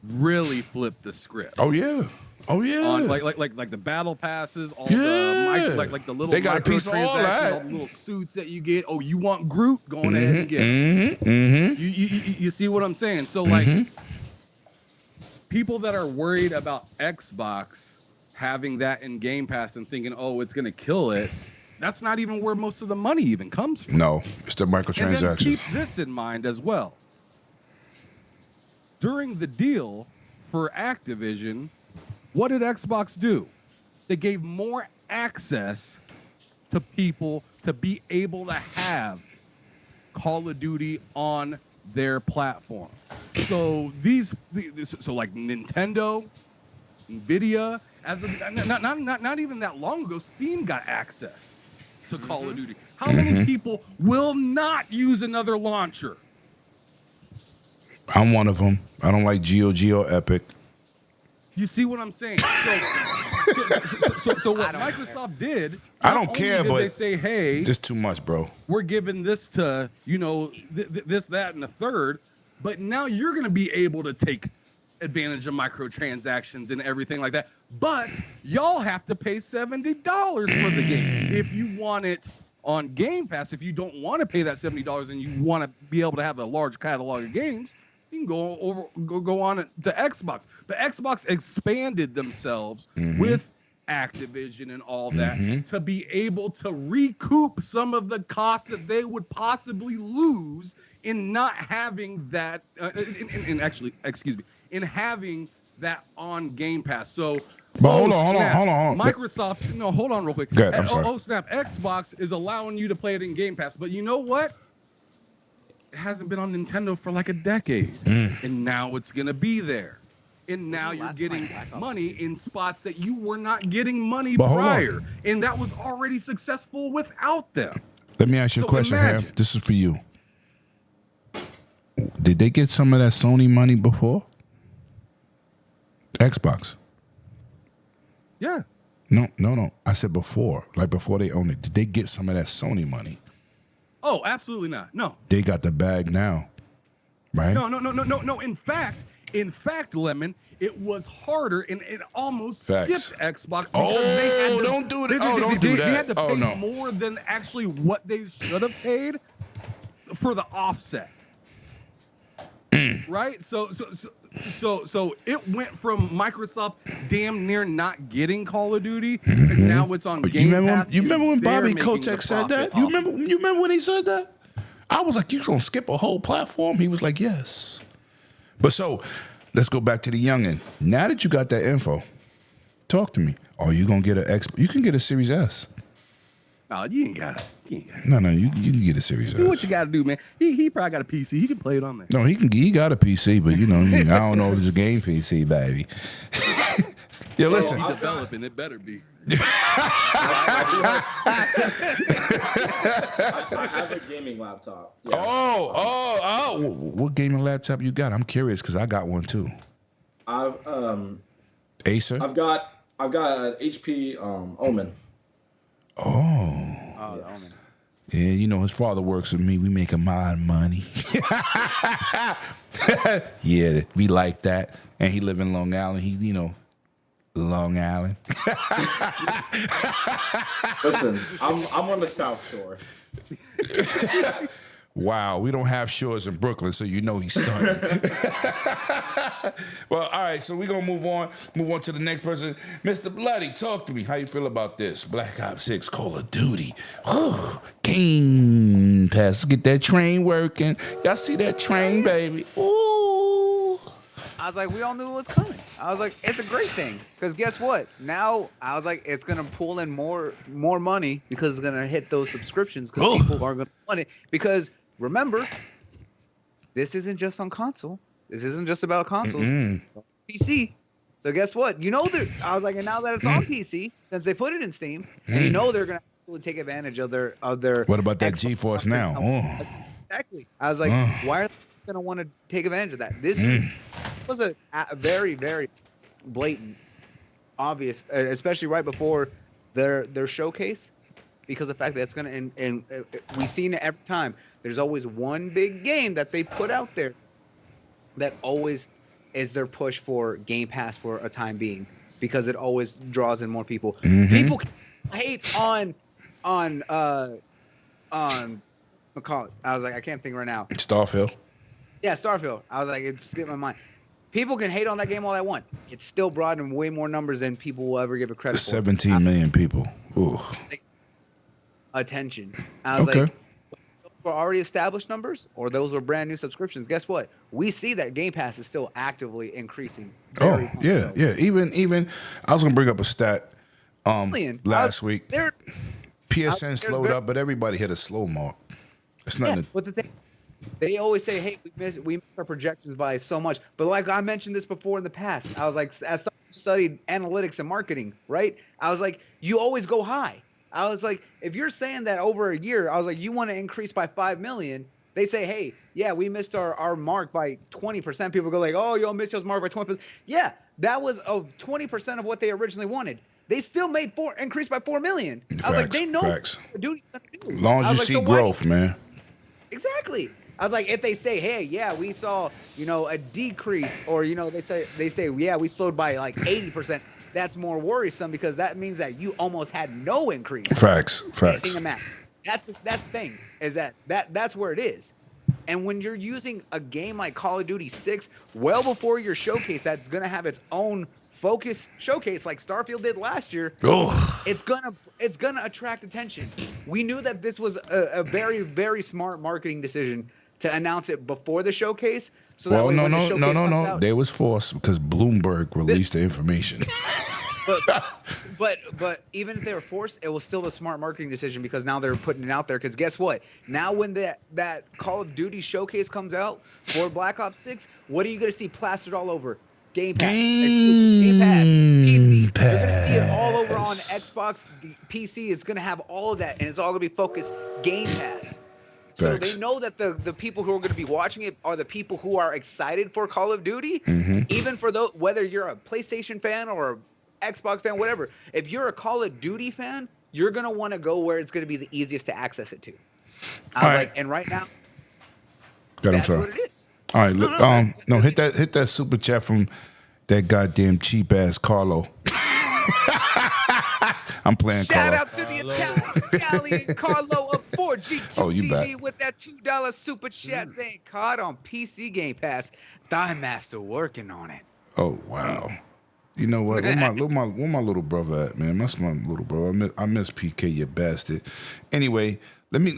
really flipped the script. Oh yeah. Oh yeah. On like the battle passes, all Yeah. the like the little They got a piece of all microtransactions, that. all the little suits that you get. Oh, you want Groot? Go on ahead and get it. You see what I'm saying? So like people that are worried about Xbox having that in Game Pass and thinking, oh, it's gonna kill it. That's not even where most of the money even comes from. No, it's the And then microtransactions. keep this in mind as well. During the deal for Activision, what did Xbox do? They gave more access to people to be able to have Call of Duty on their platform. So so like Nintendo, Nvidia, as of, not even that long ago, Steam got access to Call of Duty. How many people will not use another launcher? I'm one of them. I don't like GOG or Epic. You see what I'm saying? So what Microsoft did, I don't not only care, did but they say, hey, Just too much, bro. we're giving this to, this, that, and the third, but now you're going to be able to take advantage of microtransactions and everything like that. But y'all have to pay $70 for the game. If you want it on Game Pass, if you don't want to pay that $70 and you want to be able to have a large catalog of games, you can go on to Xbox. But Xbox expanded themselves with Activision and all that to be able to recoup some of the costs that they would possibly lose in not having that, in having that on Game Pass. So, But hold on. Microsoft, no, hold on real quick. Go ahead, I'm sorry. Oh, snap. Xbox is allowing you to play it in Game Pass. But you know what? It hasn't been on Nintendo for like a decade. And now it's going to be there. And now you're getting money in spots that you were not getting money But hold on. prior. And that was already successful without them. Let me ask you a So question, Ham. imagine. This is for you. Did they get some of that Sony money before? Xbox. Yeah. No. I said before. Like before they owned it. Did they get some of that Sony money? Oh, absolutely not. No. They got the bag now. Right? No. In fact, Lemon, it was harder and it almost Facts. skipped Xbox because Oh, they had to, don't do that. They, Oh, don't do They had that. to Oh, pay no. more than actually what they should have paid for the offset. Right? So it went from Microsoft damn near not getting Call of Duty, and now it's on Game Pass. You remember when and they're Bobby making Kotick the said that? profit You off remember when he said that? I was like, you gonna skip a whole platform? He was like, yes. But so let's go back to the youngin. Now that you got that info, talk to me. Are you gonna get an X? You can get a Series S. No, you ain't got it. No, you can get a Series Do what S. you got to do, man. He probably got a PC. He can play it on there. No, he got a PC, but I don't know if it's a game PC, baby. Yeah, listen. He developing. It better be. I have a gaming laptop. Yeah. Oh! What gaming laptop you got? I'm curious because I got one too. Acer. I've got an HP Omen. Oh, Oh, the Omen. yeah. His father works with me. We make a lot of money. Yeah, we like that. And he live in Long Island. Long Island. Listen, I'm on the South Shore. Wow, we don't have shores in Brooklyn, so he's stunning. Well, all right, so we're gonna move on to the next person. Mr. Bloody, talk to me. How you feel about this? Black Ops 6, Call of Duty. Game Pass. Get that train working. Y'all see that train, baby? Ooh. I was like, we all knew it was coming. I was like, it's a great thing. Because guess what? Now, I was like, it's going to pull in more money because it's going to hit those subscriptions because people are going to want it. Because remember, this isn't just on console. This isn't just about consoles. PC. So guess what? I was like, and now that it's on PC, since they put it in Steam, and they're going to actually take advantage of their What about that GeForce Now? Oh. Exactly. I was like, why are they going to want to take advantage of that? This was a very, very blatant, obvious, especially right before their showcase, because the fact that it's going to, and we've seen it every time. There's always one big game that they put out there that always is their push for Game Pass for a time being, because it always draws in more people. Mm-hmm. People hate on McCall. I was like, I can't think right now. Starfield. Yeah, Starfield. I was like, it slipped my mind. People can hate on that game all they want. It's still brought in way more numbers than people will ever give it credit for. 17 million people. Ooh. Attention. I was Okay. like, for already established numbers, or those are brand new subscriptions, guess what? We see that Game Pass is still actively increasing. Oh, yeah, yeah. Even I was gonna bring up a stat last week. PSN slowed up, but everybody hit a slow mark. It's nothing. Yeah, but the thing, they always say, "Hey, we missed our projections by so much." But like I mentioned this before in the past, I was like, as someone who studied analytics and marketing, right? I was like, you always go high. I was like, if you're saying that over a year, I was like, you want to increase by 5 million. They say, hey, yeah, we missed our mark by 20%. People go like, oh, y'all missed your mark by 20%. Yeah, that was of 20% of what they originally wanted. They still made increase by 4 million. I was like, they know what the dude's gonna do. As long as you see growth, man. Exactly. I was like, if they say, hey, yeah, we saw, a decrease, or they say, yeah, we slowed by like 80%. That's more worrisome, because that means that you almost had no increase. Facts. That's the thing, is that's where it is. And when you're using a game like Call of Duty 6 well before your showcase, that's gonna have its own focus showcase like Starfield did last year, it's gonna attract attention. We knew that this was a very, very smart marketing decision to announce it before the showcase. So that no. There was force, because Bloomberg released the information. But even if they were forced, it was still a smart marketing decision, because now they're putting it out there. Because guess what? Now when that Call of Duty showcase comes out for Black Ops 6, what are you going to see plastered all over? Game Pass. Game Pass. PC. You're going to see it all over on Xbox. PC. It's going to have all of that, and it's all going to be focused Game Pass. So they know that the people who are going to be watching it are the people who are excited for Call of Duty, even for whether you're a PlayStation fan or a Xbox fan, whatever. If you're a Call of Duty fan, you're going to want to go where it's going to be the easiest to access it to. And right now, that's what it is. All right, hit that super chat from that goddamn cheap ass Carlo. I'm playing Shout Carlo. out to the Italian Carlo of 4G you back. TV with that $2 super chat saying, "Caught on PC Game Pass. Thigh Master working on it." Oh wow. You know what? Where my little brother at, man? That's my little brother. I miss PK, you bastard. Anyway, let me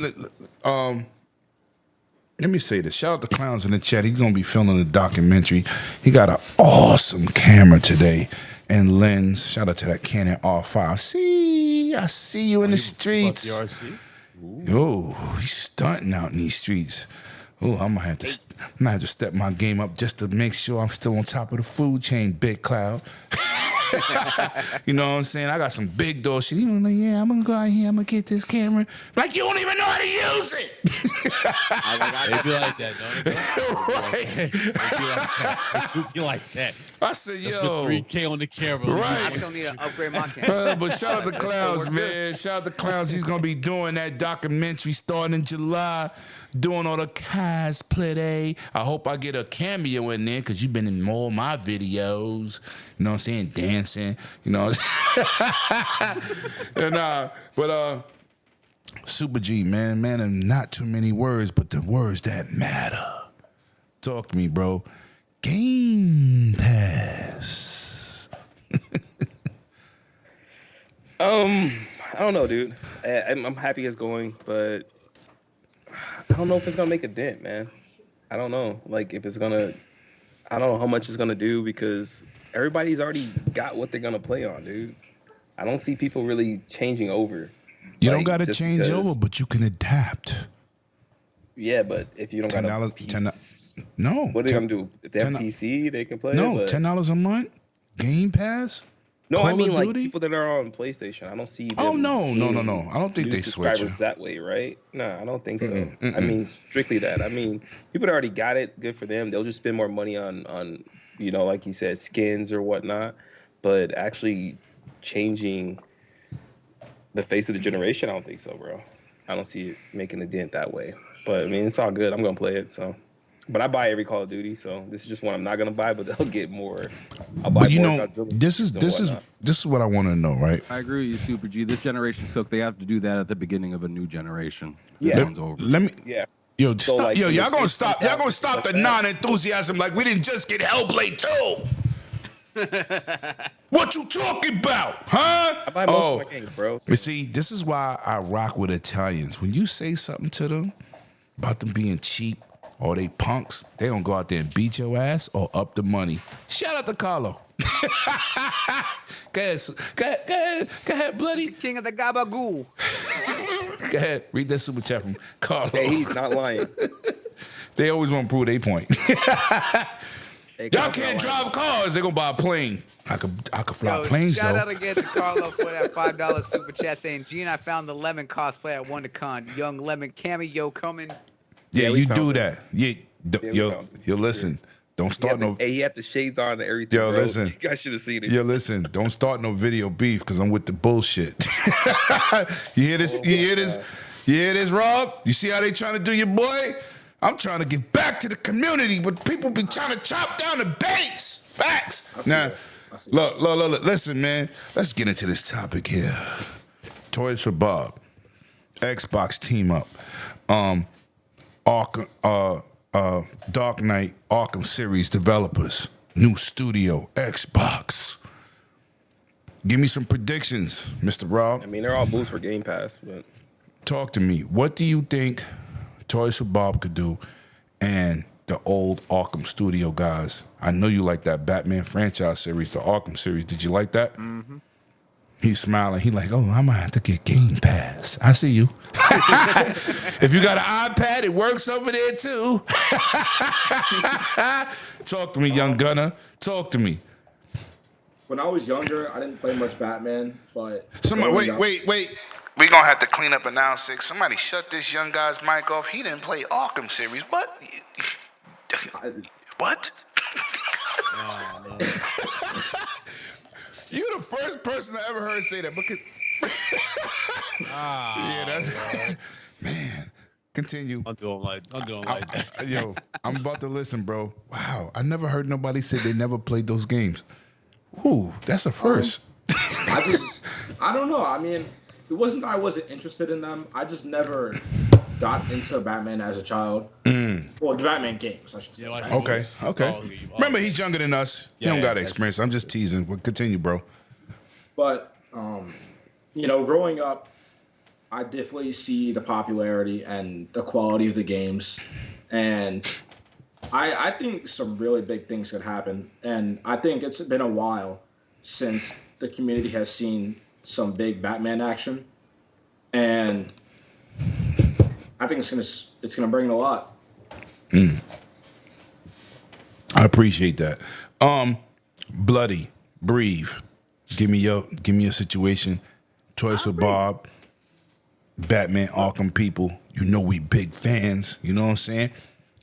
say this. Shout out to Clowns in the chat. He's gonna be filming a documentary. He got an awesome camera today and lens. Shout out to that Canon R5. I see you in the streets. Yo, he's stunting out in these streets. Oh, I'm gonna have to step my game up just to make sure I'm still on top of the food chain, Big Cloud. You know what I'm saying? I got some big dog shit. He was like, yeah, I'm gonna go out here, I'm gonna get this camera. Like, you don't even know how to use it. They be like that, don't they? Right. They be like that. I said, Just yo. for 3K on the camera. Right. I still need to upgrade my camera. But shout out to Clowns, man. Shout out to Clowns. He's gonna be doing that documentary starting in July, doing all the cosplay. I hope I get a cameo in there, because you've been in all my videos. You know what I'm saying? Dancing. You know what I'm saying? And Super G, man, and not too many words, but the words that matter. Talk to me, bro. Game Pass. I don't know, dude. I'm happy it's going, but I don't know if it's gonna make a dent, man. I don't know. Like, if it's gonna, I don't know how much it's gonna do, because everybody's already got what they're gonna play on, dude. I don't see people really changing over. You don't got to change over, but you can adapt. Yeah, but if you don't got $10, no. What are they gonna do? If they have PC, they can play. No, but $10 a month, Game Pass. No, Call I mean of like Duty? people that are on PlayStation. I don't see. Oh them no. I don't think new they switch. subscribers that way, right? No, I don't think so. I mean strictly that. I mean, people that already got it. Good for them. They'll just spend more money on like you said, skins or whatnot. But actually changing the face of the generation, I don't think so, bro. I don't see it making a dent that way. But I mean, it's all good. I'm gonna play it. So, But I buy every Call of Duty, so this is just one I'm not gonna buy. But they'll get more. I'll buy But you more know, Godzilla this is and whatnot. what I want to know, right? I agree with you, Super G. This generation's cooked. They have to do that at the beginning of a new generation. Yeah. This one's over. Let me. Yeah. Yo, So, stop, like, yo, y'all the gonna stop. Y'all gonna stop the like that. non-enthusiasm like we didn't just get Hellblade 2. What you talking about, huh? I buy most of my games, bro. You see, this is why I rock with Italians. When you say something to them about them being cheap or they punks, they gonna go out there and beat your ass or up the money. Shout out to Carlo. Go ahead, bloody. King of the Gabagoo. Go ahead, read that super chat from Carlo. Hey, he's not lying. They always want to prove their point. Hey, Y'all Carl's can't not lying. drive cars. They're gonna buy a plane. I could fly Yo, planes shout though. out again to Carlo for that $5 super chat saying, Gene, I found the Lemon cosplay at WonderCon. Young Lemon cameo coming. Yeah, Yeah, we you do found it. that. Yeah, we yo, found it. yo, listen. Don't He start had no. he had the shades on and everything. Yo, bro. listen. You guys should have seen it. Yo, listen. Don't start no video beef because I'm with the bullshit. You hear this? You hear this? You hear this, Rob? You see how they trying to do your boy? I'm trying to get back to the community, but people be trying to chop down the base. Facts. Now, look. Listen, man. Let's get into this topic here. Toys for Bob, Xbox team up, Arkham, Dark Knight Arkham series developers, new studio, Xbox. Give me some predictions, Mr. Rob. I mean, they're all boosts for Game Pass, but Talk to me. What do you think Toys for Bob could do and the old Arkham Studio guys? I know you like that Batman franchise series, the Arkham series. Did you like that? Mm-hmm. He's smiling. He like, oh, I might have to get Game Pass. I see you. If you got an iPad, it works over there too. Talk to me, young gunner. Talk to me. When I was younger, I didn't play much Batman, but Somebody, growing up- wait. We gonna have to clean up an now 6. Somebody shut this young guy's mic off. He didn't play Arkham series. What? What? You're the first person I ever heard say that. Because yeah, that's man. Continue. I'll do them like that. Yo, I'm about to listen, bro. Wow, I never heard nobody say they never played those games. Ooh, that's a first. I don't know. I mean, it wasn't that I wasn't interested in them. I just never got into Batman as a child. Well, the Batman games, I should say. Yeah, like- Okay. Oh, Remember, he's younger than us. He Yeah, don't got yeah. experience. I'm just teasing. Well, continue, bro. But, you know, growing up, I definitely see the popularity and the quality of the games. And I think some really big things could happen. And I think it's been a while since the community has seen some big Batman action. And I think it's gonna bring a lot. I appreciate that. Bloody, breathe. Give me your situation. Toys for Bob, Batman, Arkham people. You know we big fans. You know what I'm saying?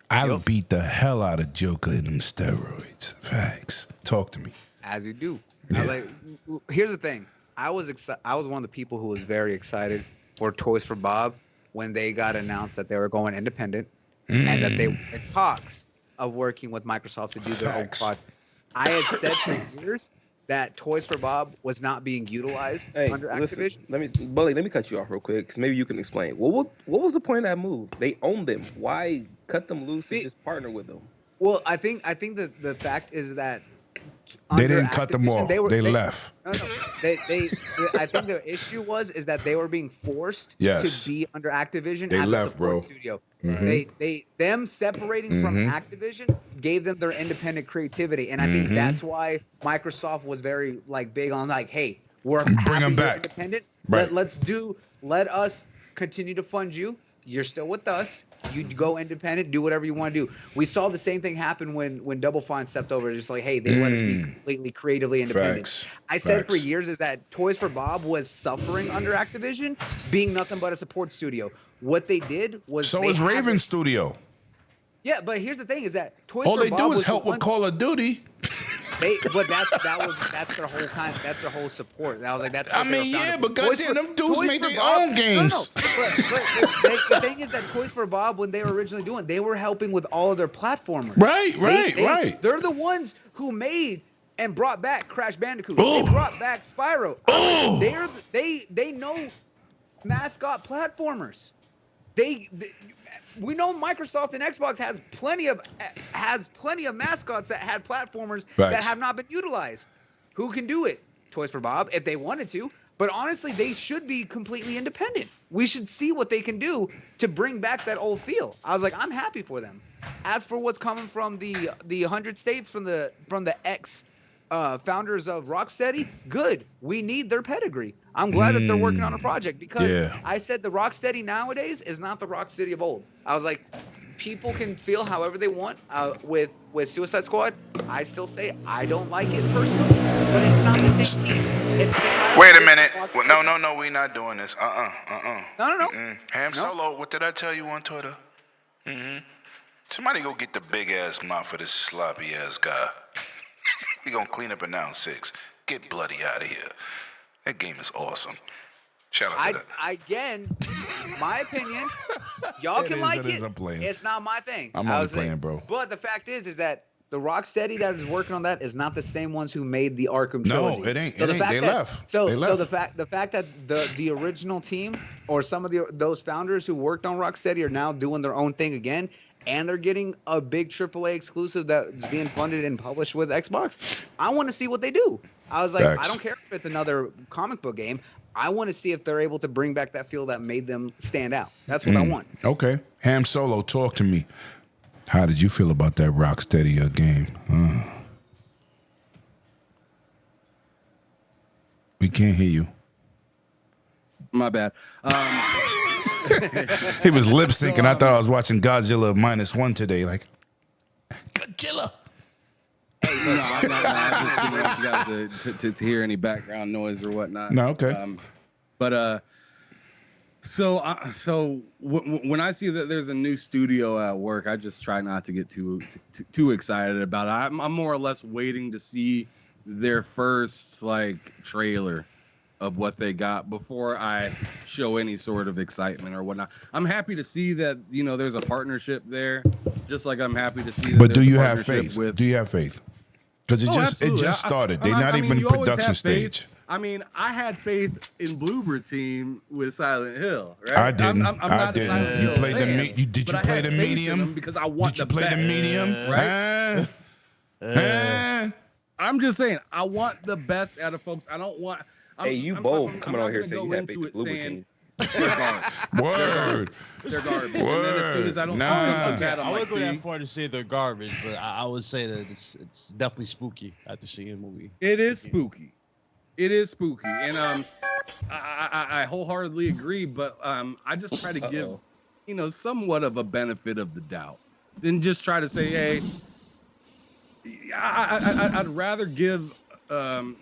I would beat the hell out of Joker in them steroids. Facts. Talk to me. As you do. Yeah. Here's the thing. I was one of the people who was very excited for Toys for Bob when they got announced that they were going independent and that they were in talks of working with Microsoft to do their own Facts. project. I had said for years that Toys for Bob was not being utilized hey, under listen, Activision. let me cut you off real quick, because maybe you can explain. What was the point of that move? They own them. Why cut them loose and just partner with them? Well, I think that the fact is that They under didn't cut them Activision, off. They left. No. I think the issue is that they were being forced Yes. to be under Activision They as left, a support bro. studio. Mhm. Them separating from Activision gave them their independent creativity, and I think that's why Microsoft was very big on hey, we're Bring happy them you're back. independent. Right. Let us continue to fund you. You're still with us. You go independent, do whatever you want to do. We saw the same thing happen when Double Fine stepped over. Just hey, they let us be completely creatively independent. Facts. I said for Facts. years is that Toys for Bob was suffering under Activision, being nothing but a support studio. What they did was So they is had Raven this- Studio. Yeah, but here's the thing: is that Toys All for they Bob do was is help the with one- Call of Duty. That's their whole that's their whole support. That was like that's. I what they were mean, yeah, founded but for. goddamn, them dudes Toys made for their Bob- own games. No, the thing is that Toys for Bob, when they were originally doing, they were helping with all of their platformers. Right. They're the ones who made and brought back Crash Bandicoot. Oh. They brought back Spyro. Oh. They know mascot platformers. We know Microsoft and Xbox has plenty of mascots that had platformers that have not been utilized. Who can do it? Toys for Bob, if they wanted to. But honestly, they should be completely independent. We should see what they can do to bring back that old feel. I was like, I'm happy for them. As for what's coming from the 100 states from the ex founders of Rocksteady, good. We need their pedigree. I'm glad that they're working on a project because I said the Rocksteady nowadays is not the Rocksteady of old. I was like, people can feel however they want with Suicide Squad. I still say I don't like it personally, but it's not the same team. Wait a minute. No, we're not doing this. No. Ham Solo, what did I tell you on Twitter? Somebody go get the big ass mouth for this sloppy ass guy. We gonna clean up in round 6. Get bloody out of here. That game is awesome. Shout out to that. Again, my opinion. Y'all can like it. I'm playing. It's not my thing. I'm only playing, bro. But the fact is that the Rocksteady that is working on that is not the same ones who made the Arkham trilogy. No, it ain't. So They left. So They left. the fact that the original team or some of those founders who worked on Rocksteady are now doing their own thing again, and they're getting a big AAA exclusive that's being funded and published with Xbox. I want to see what they do. I was like, Facts. I don't care if it's another comic book game. I want to see if they're able to bring back that feel that made them stand out. That's what I want. Okay. Ham Solo, talk to me. How did you feel about that Rocksteady game? We can't hear you. My bad. He was lip syncing. I thought I was watching Godzilla -1 today. Like, Godzilla. I just didn't want you guys to hear any background noise or whatnot. No, okay. So when I see that there's a new studio at work, I just try not to get too excited about it. I'm more or less waiting to see their first trailer of what they got before I show any sort of excitement or whatnot. I'm happy to see that there's a partnership there, just like I'm happy to see. But do you have faith? Do you have faith? Because it just started. They're not even in production stage. I mean, I had faith in Bloober Team with Silent Hill, right? I didn't. I'm not a Silent You Hill played fan, did you play the medium? Because I want Did you play the medium? Right? I'm just saying, I want the best out of folks. I don't want. I'm coming on here saying you have faith in Bloober Team. Word. They're garbage. And then as soon as I don't I wouldn't go that far to say they're garbage, but I would say that it's definitely spooky after seeing the movie. It is spooky. It is spooky, and I wholeheartedly agree. But I just try to give, somewhat of a benefit of the doubt, than just try to say, hey, I'd rather give, whether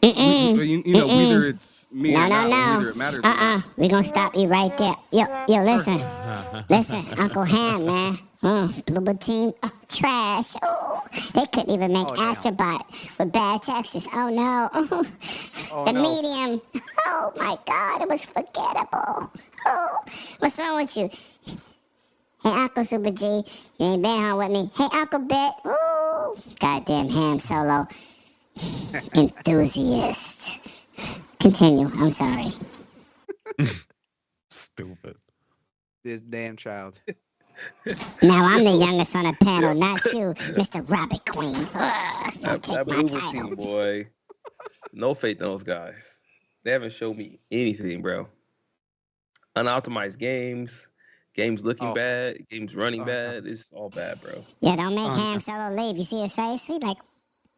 it's me or not, whether it matters. We're gonna stop you right there. Yo, listen, Uncle Ham, man. Bloober Team, trash. Oh, they couldn't even make Astrobot with bad textures. Oh no. The medium. Oh my God, it was forgettable. Oh, what's wrong with you? Hey, Uncle Super G, you ain't been home with me. Hey, Uncle Bet. Ooh, goddamn Ham Solo enthusiast. Continue. I'm sorry. Stupid. This damn child. Now I'm the youngest on the panel, not you, Mr. Robert Queen. Don't take That my Bloober title. Team, boy. No faith in those guys. They haven't showed me anything, bro. Unoptimized games looking bad, games running bad. It's all bad, bro. Yeah, don't make Ham Solo leave. You see his face? He like,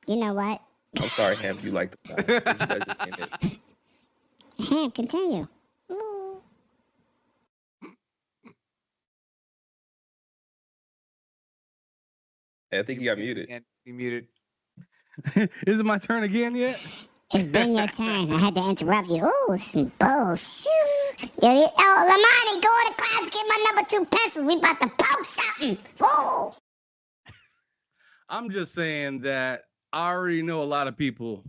you know what? I'm sorry, Ham, you like the guy. You guys just can't hit. Ham, continue. I think you got muted. And you muted. Is it my turn again yet? It's been your turn. I had to interrupt you. Ooh, some bullshit. Lamani, go to class, get my number 2 pencils. We about to poke something. Whoa. I'm just saying that I already know a lot of people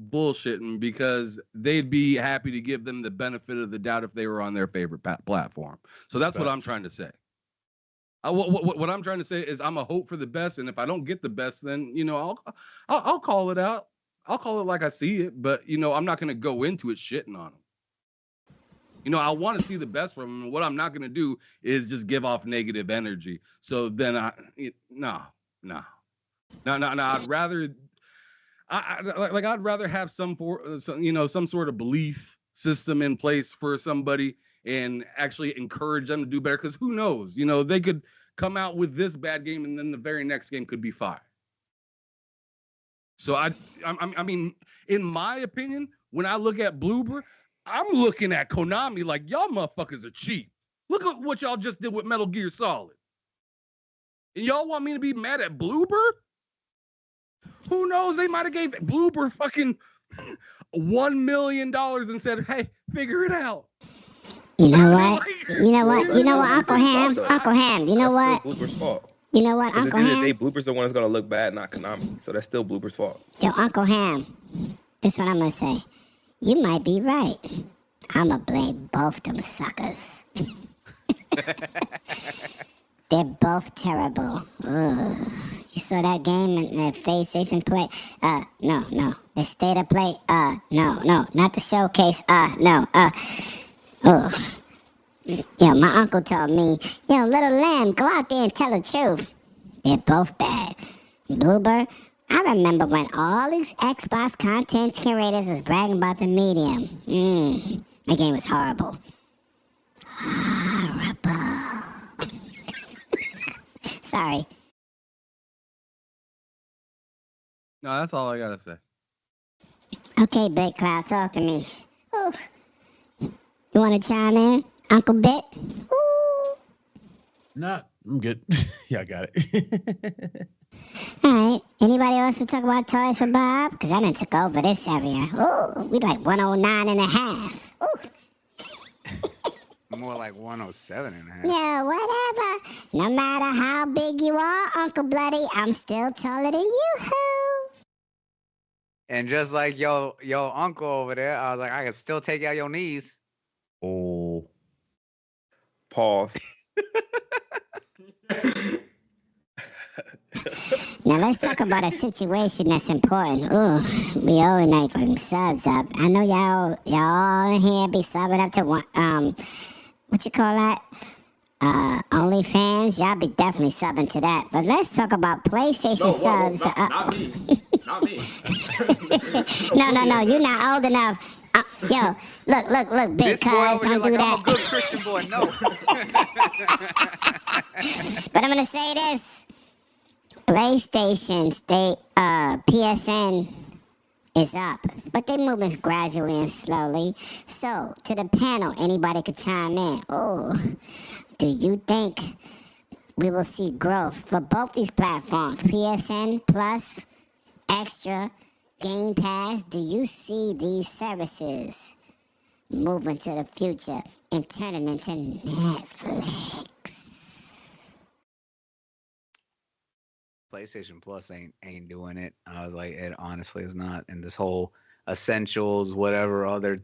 bullshitting because they'd be happy to give them the benefit of the doubt if they were on their favorite platform. So that's what I'm trying to say. What I'm trying to say is I'm a hope for the best, and if I don't get the best, then I'll call it out. I'll call it like I see it, but I'm not gonna go into it shitting on them. I want to see the best from them. What I'm not gonna do is just give off negative energy. So then no. I'd rather I'd rather have some sort of belief system in place for somebody and actually encourage them to do better. Because who knows? They could come out with this bad game and then the very next game could be fire. So I mean, in my opinion, when I look at Bloober, I'm looking at Konami like y'all motherfuckers are cheap. Look at what y'all just did with Metal Gear Solid. And y'all want me to be mad at Bloober? Who knows? They might have gave Bloober fucking $1 million and said, "Hey, figure it out." You know what? You know what, Uncle Ham? Uncle Ham, you know what? Bloober's fault. You know what, At Uncle the end of the Ham? day, Bloober's the one that's gonna look bad, not Konami. So that's still Bloober's fault. Yo, Uncle Ham, this is what I'm gonna say. You might be right. I'ma blame both them suckers. They're both terrible. Ugh. You saw that game in the PlayStation Play? No. The State of Play? No. Not the showcase? No. Yo, my uncle told me, yo, little lamb, go out there and tell the truth. They're both bad. Bloober, I remember when all these Xbox content curators was bragging about the medium. That game was horrible. Horrible. Sorry. No, that's all I gotta say. Okay, Big Cloud, talk to me. Ooh. You want to chime in, Uncle Bit? Ooh. Nah, I'm good. Yeah, I got it. All right. Anybody else to talk about Toys for Bob? Because I done took over this area. Ooh, we like 109 and a half. Ooh. More like 107 and a half. Yeah, whatever. No matter how big you are, Uncle Bloody, I'm still taller than you. And just like yo uncle over there, I was like, I can still take out your knees. Oh. Pause. Now let's talk about a situation that's important. Ooh, we all like them subs up. I know y'all all in here be subbing up to one, what you call that? OnlyFans. Y'all be definitely subbing to that. But let's talk about PlayStation subs. Not me. Not me. No, you're not old enough. Yo, look, big This boy cuz, over here don't do like, that. I'm a good Christian boy. No. But I'm gonna say this: PlayStation's PSN is up, but they moving gradually and slowly. So to the panel, anybody could chime in. Oh, do you think we will see growth for both these platforms, PSN Plus, Extra, Game Pass? Do you see these services moving to the future and turning into Netflix? PlayStation Plus ain't doing it. I was like, it honestly is not. And this whole essentials, whatever other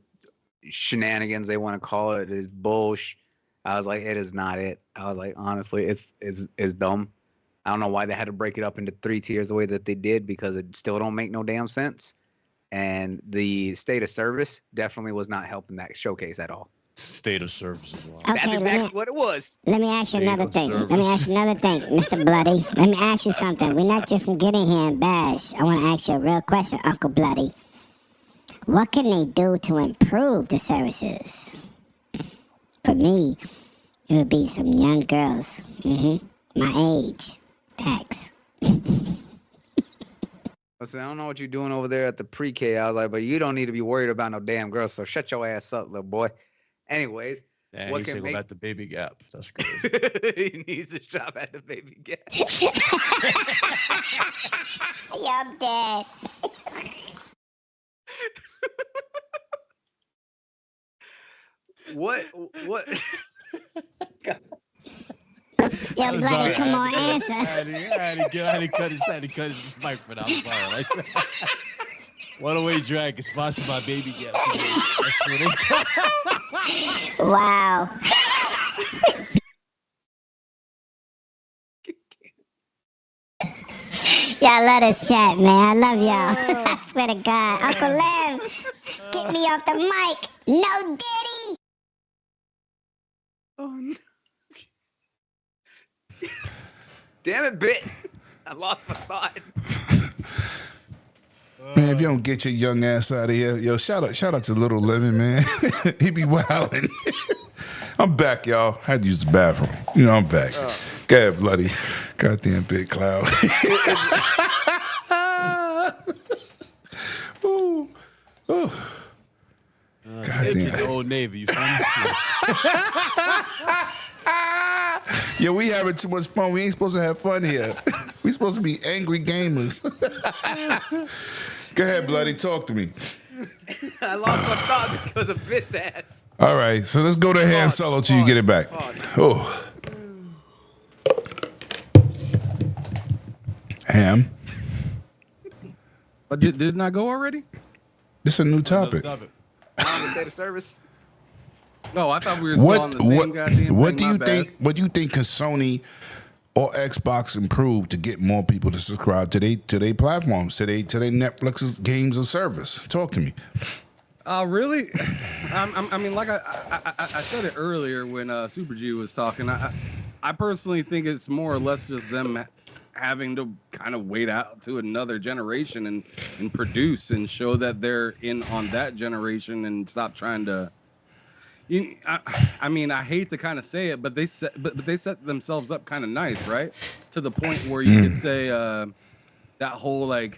shenanigans they want to call it, is bullshit. I was like, it is not it. I was like, honestly, it's dumb. I don't know why they had to break it up into 3 tiers the way that they did, because it still don't make no damn sense. And the state of service definitely was not helping that showcase at all. State of service as well. Okay, That's exactly what it was. Let me ask you another thing. service. Let me ask you another thing, Mr. Bloody. Let me ask you something. We're not just gonna get in here and bash. I want to ask you a real question, Uncle Bloody. What can they do to improve the services? For me, it would be some young girls. My age. Thanks. Listen, I don't know what you're doing over there at the pre-K. I was like, but you don't need to be worried about no damn girls, so shut your ass up, little boy. Anyways, Yeah, what he's can single make... at the Baby Gap. That's crazy. He needs to shop at the Baby Gap. I'm dead. What? Yo, I'm Bloody, sorry. come on, answer. I had to cut his microphone. I'm sorry. Like, One Away Drag is sponsored by Baby Gap. Wow. Y'all love this chat, man. I love y'all. I swear to God. Uncle Lem, get me off the mic. No Diddy. Oh, no. Damn it, Bit. I lost my thought. Man, if you don't get your young ass out of here, yo, shout out to Little Lemon, man. He be wildin'. I'm back, y'all. I had to use the bathroom. You know, I'm back. Go ahead, Bloody. Goddamn Big Cloud. Ooh. Ooh. Goddamn. Old Navy, you feel me? Yeah, we having too much fun. We ain't supposed to have fun here. We supposed to be angry gamers. Go ahead, Bloody. Talk to me. I lost my thought because of Bit's ass. All right, so let's go to Ham Solo till you get it back. Oh. Ham. But didn't I go already? This is a new topic. On the state of service. No, I thought we were still on the same goddamn what thing. do you My bad. think? What do you think? Can Sony or Xbox improve to get more people to subscribe to their platforms, to their Netflix's games of service? Talk to me. Really? I mean, like I said it earlier when Super G was talking. I personally think it's more or less just them having to kind of wait out to another generation and produce and show that they're in on that generation and stop trying to. I mean, I hate to kind of say it, but they set themselves up kind of nice, right? To the point where you could say that whole like.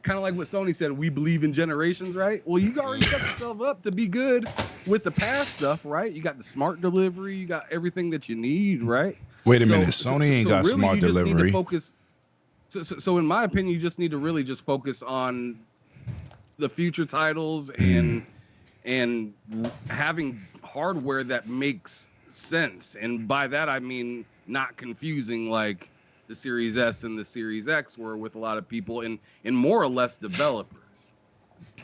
Kind of like what Sony said, we believe in generations, right? Well, you already set yourself up to be good with the past stuff, right? You got the smart delivery, you got everything that you need, right? Wait a minute, Sony ain't got really smart you just need to delivery. focus, so in my opinion, you just need to really just focus on the future titles and having hardware that makes sense. And by that, I mean not confusing like the Series S and the Series X were with a lot of people and more or less developers,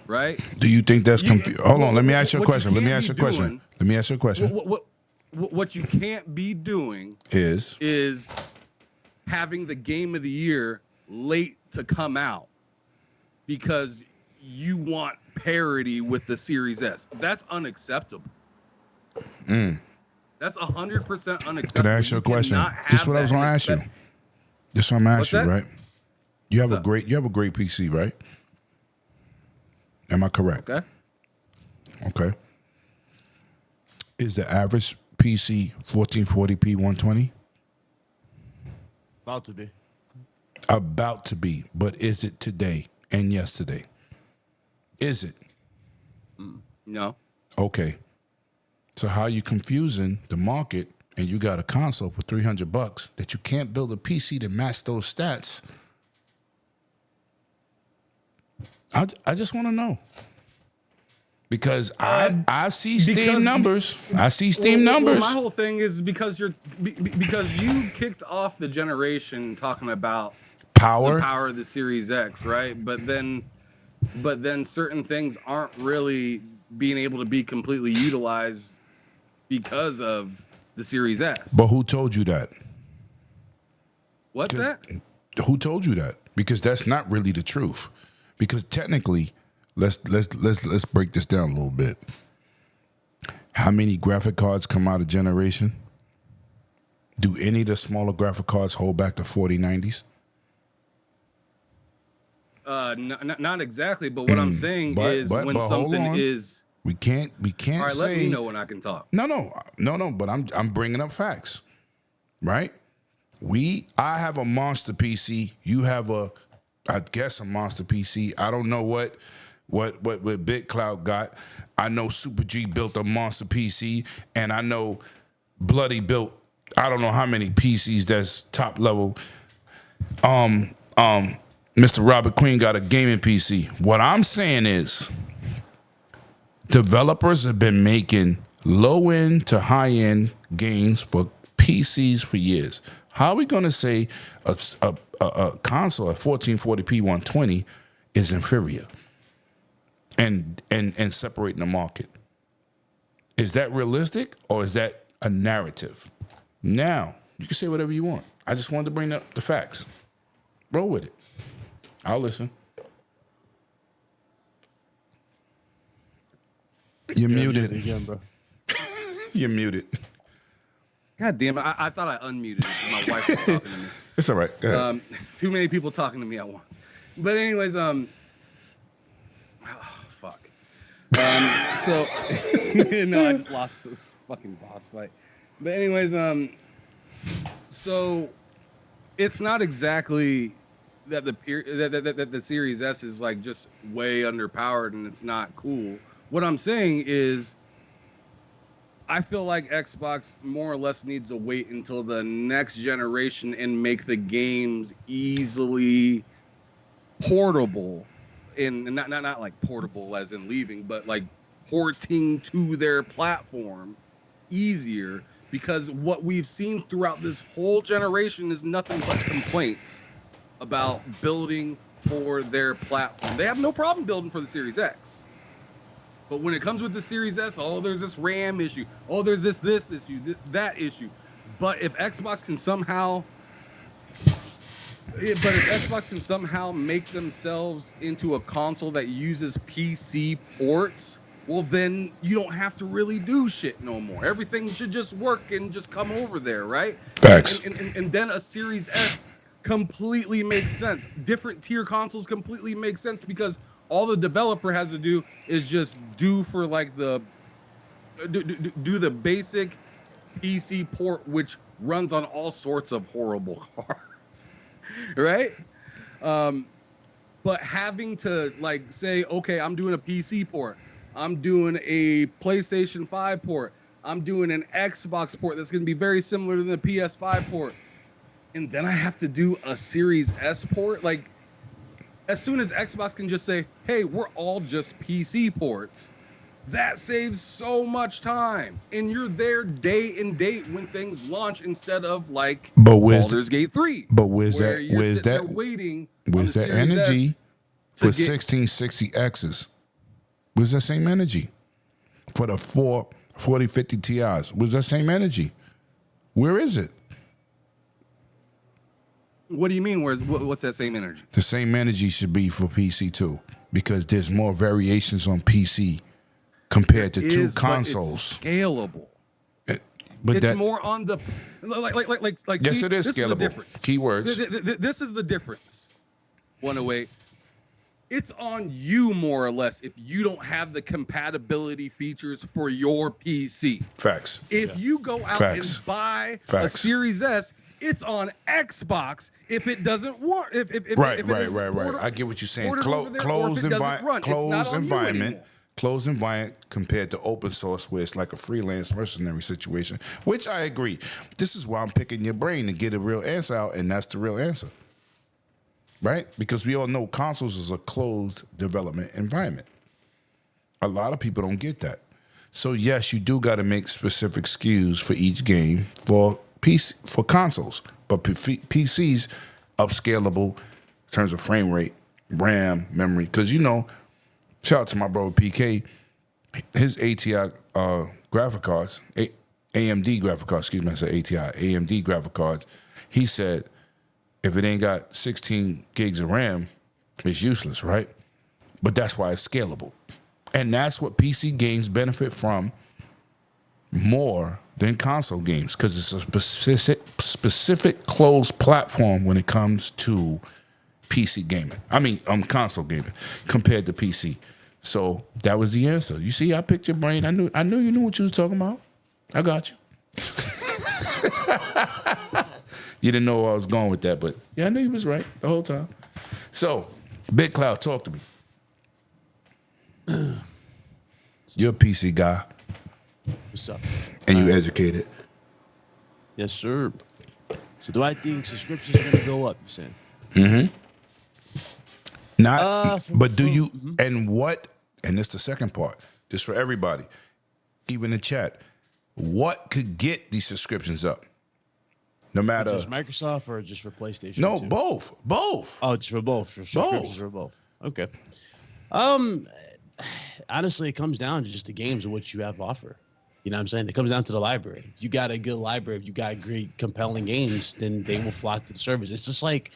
right? Do you think that's Hold on, let me ask you a question. Let me ask you a question. What you can't be doing is having the game of the year late to come out because you want parity with the Series S. That's unacceptable. That's 100% unacceptable. Can I ask you a question? This is what I was going to ask you. This is what I'm asking you, right? You have a great PC, right? Am I correct? Okay. Okay. Is the average PC 1440p 120? About to be. About to be, but is it today and yesterday? Is it? No. Okay. So how you confusing the market and you got a console for $300 that you can't build a PC to match those stats? I just want to know. Because I see Steam numbers. I see Steam numbers. My whole thing is because you kicked off the generation talking about the power of the Series X, right? But then certain things aren't really being able to be completely utilized because of the Series S. But who told you that? What's that? Who told you that? Because that's not really the truth. Because technically, let's break this down a little bit. How many graphic cards come out of generation? Do any of the smaller graphic cards hold back to 4090s? Not exactly, but what I'm saying is when something is. We can't all right, say. Let me know when I can talk. No. But I'm bringing up facts, right? I have a monster PC. You have I guess a monster PC. I don't know what BitCloud got. I know Super G built a monster PC, and I know Bloody built. I don't know how many PCs that's top level. Mr. Robert Queen got a gaming PC. What I'm saying is, developers have been making low-end to high-end games for PCs for years. How are we going to say a console at 1440p 120 is inferior and separating the market? Is that realistic or is that a narrative? Now, you can say whatever you want. I just wanted to bring up the facts. Roll with it. I'll listen. You're muted. Again, bro. You're muted. God damn it. I thought I unmuted it. My wife was talking to me. It's all right. Go ahead. Too many people talking to me at once. But anyways, fuck. So, no, I just lost this fucking boss fight. But anyways, so it's not exactly that the Series S is like just way underpowered and it's not cool. What I'm saying is, I feel like Xbox more or less needs to wait until the next generation and make the games easily portable, and not like portable as in leaving, but like porting to their platform easier. Because what we've seen throughout this whole generation is nothing but complaints about building for their platform. They have no problem building for the Series X. But when it comes with the Series S, oh, there's this RAM issue. Oh, there's this issue, that issue. But if Xbox can somehow make themselves into a console that uses PC ports, well, then you don't have to really do shit no more. Everything should just work and just come over there, right? Facts. And then a Series S completely makes sense. Different tier consoles completely make sense because all the developer has to do is just do the basic PC port, which runs on all sorts of horrible cards, right? But having to like say, okay, I'm doing a PC port, I'm doing a PlayStation 5 port, I'm doing an Xbox port that's going to be very similar to the PS5 port, and then I have to do a Series S port, like. As soon as Xbox can just say, hey, we're all just PC ports, that saves so much time. And you're there day and date when things launch instead of like Baldur's Gate 3. But where's that energy for 1660Xs? Where's that same energy? For the 4050 Ti's, where's that same energy? Where is it? What do you mean? What's that same energy? The same energy should be for PC too, because there's more variations on PC compared to two consoles. But it's scalable. But it's more on the like. Yes, see, it is scalable. Keywords. This is the difference. 108. It's on you more or less if you don't have the compatibility features for your PC. Facts. If you go out and buy a Series S, it's on Xbox if it doesn't work. Right. I get what you're saying. Closed environment compared to open source where it's like a freelance mercenary situation, which I agree. This is why I'm picking your brain to get a real answer out, and that's the real answer. Right? Because we all know consoles is a closed development environment. A lot of people don't get that. So yes, you do got to make specific SKUs for each game for consoles, but PCs upscalable in terms of frame rate, RAM, memory. Because shout out to my brother PK, his ATI graphic cards, AMD graphic cards. Excuse me, I said ATI, AMD graphic cards. He said if it ain't got 16 gigs of RAM, it's useless, right? But that's why it's scalable, and that's what PC games benefit from more than console games, because it's a specific closed platform when it comes to PC gaming. I mean, console gaming compared to PC. So that was the answer. You see, I picked your brain. I knew you knew what you was talking about. I got you. You didn't know where I was going with that, but yeah, I knew you was right the whole time. So, Big Cloud, talk to me. You're a PC guy. What's up? And you educated. Yes, sir. So do I think subscriptions are gonna go up? You saying? Not, but do you? And what? And this the second part. Just for everybody, even in chat, what could get these subscriptions up? No matter. Just Microsoft or just for PlayStation? No, too? both. Oh, just for both. For subscriptions for both. Okay. Honestly, it comes down to just the games and what you have to offer. You know what I'm saying? It comes down to the library. If you got a good library, if you got great, compelling games, then they will flock to the service. It's just like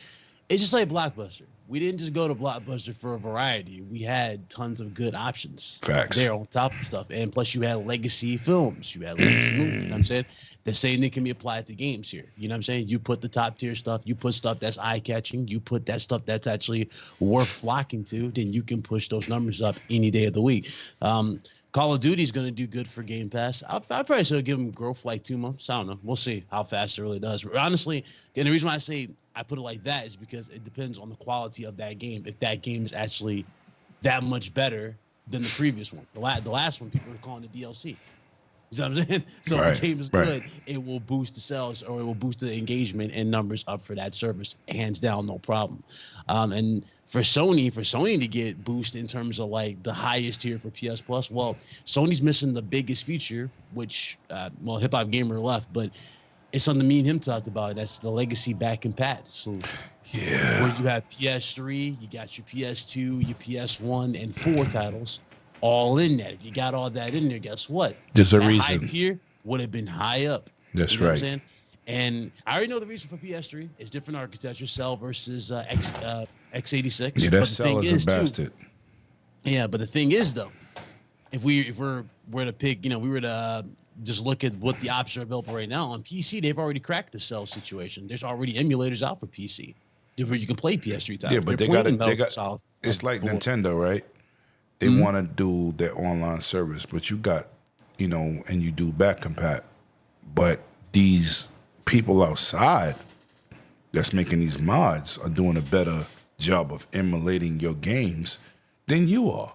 Blockbuster. We didn't just go to Blockbuster for a variety. We had tons of good options. Facts. There on top of stuff. And plus you had legacy films. You had legacy movies. You know what I'm saying? The same thing can be applied to games here. You know what I'm saying? You put the top tier stuff, you put stuff that's eye-catching, you put that stuff that's actually worth flocking to, then you can push those numbers up any day of the week. Call of Duty is going to do good for Game Pass. I'll probably still give them growth for like 2 months. I don't know. We'll see how fast it really does. Honestly, and the reason why I say I put it like that is because it depends on the quality of that game. If that game is actually that much better than the previous one. The last one, people were calling it DLC. You know what I'm saying? So if the game is good, it will boost the sales or it will boost the engagement and numbers up for that service. Hands down, no problem. And for Sony to get boosted in terms of like the highest tier for PS Plus, well, Sony's missing the biggest feature, which, Hip Hop Gamer left, but it's something me and him talked about. That's the legacy back and pat solution. Yeah. Where you have PS3, you got your PS2, your PS1, and 4 titles all in that. If you got all that in there, guess what? There's a that reason. High tier would have been high up. That's you know right. What I'm saying? And I already know the reason for PS3. It's different architecture, Cell versus x86. Yeah, that Cell is a bastard. Yeah, but the thing is though, if we're to pick, we were to just look at what the options are available right now on PC, they've already cracked the Cell situation. There's already emulators out for PC where you can play PS3 titles. Yeah, but they got. It's like Nintendo, right? They want to do their online service, but you got, and you do back compat. But these people outside that's making these mods are doing a better job of emulating your games than you are.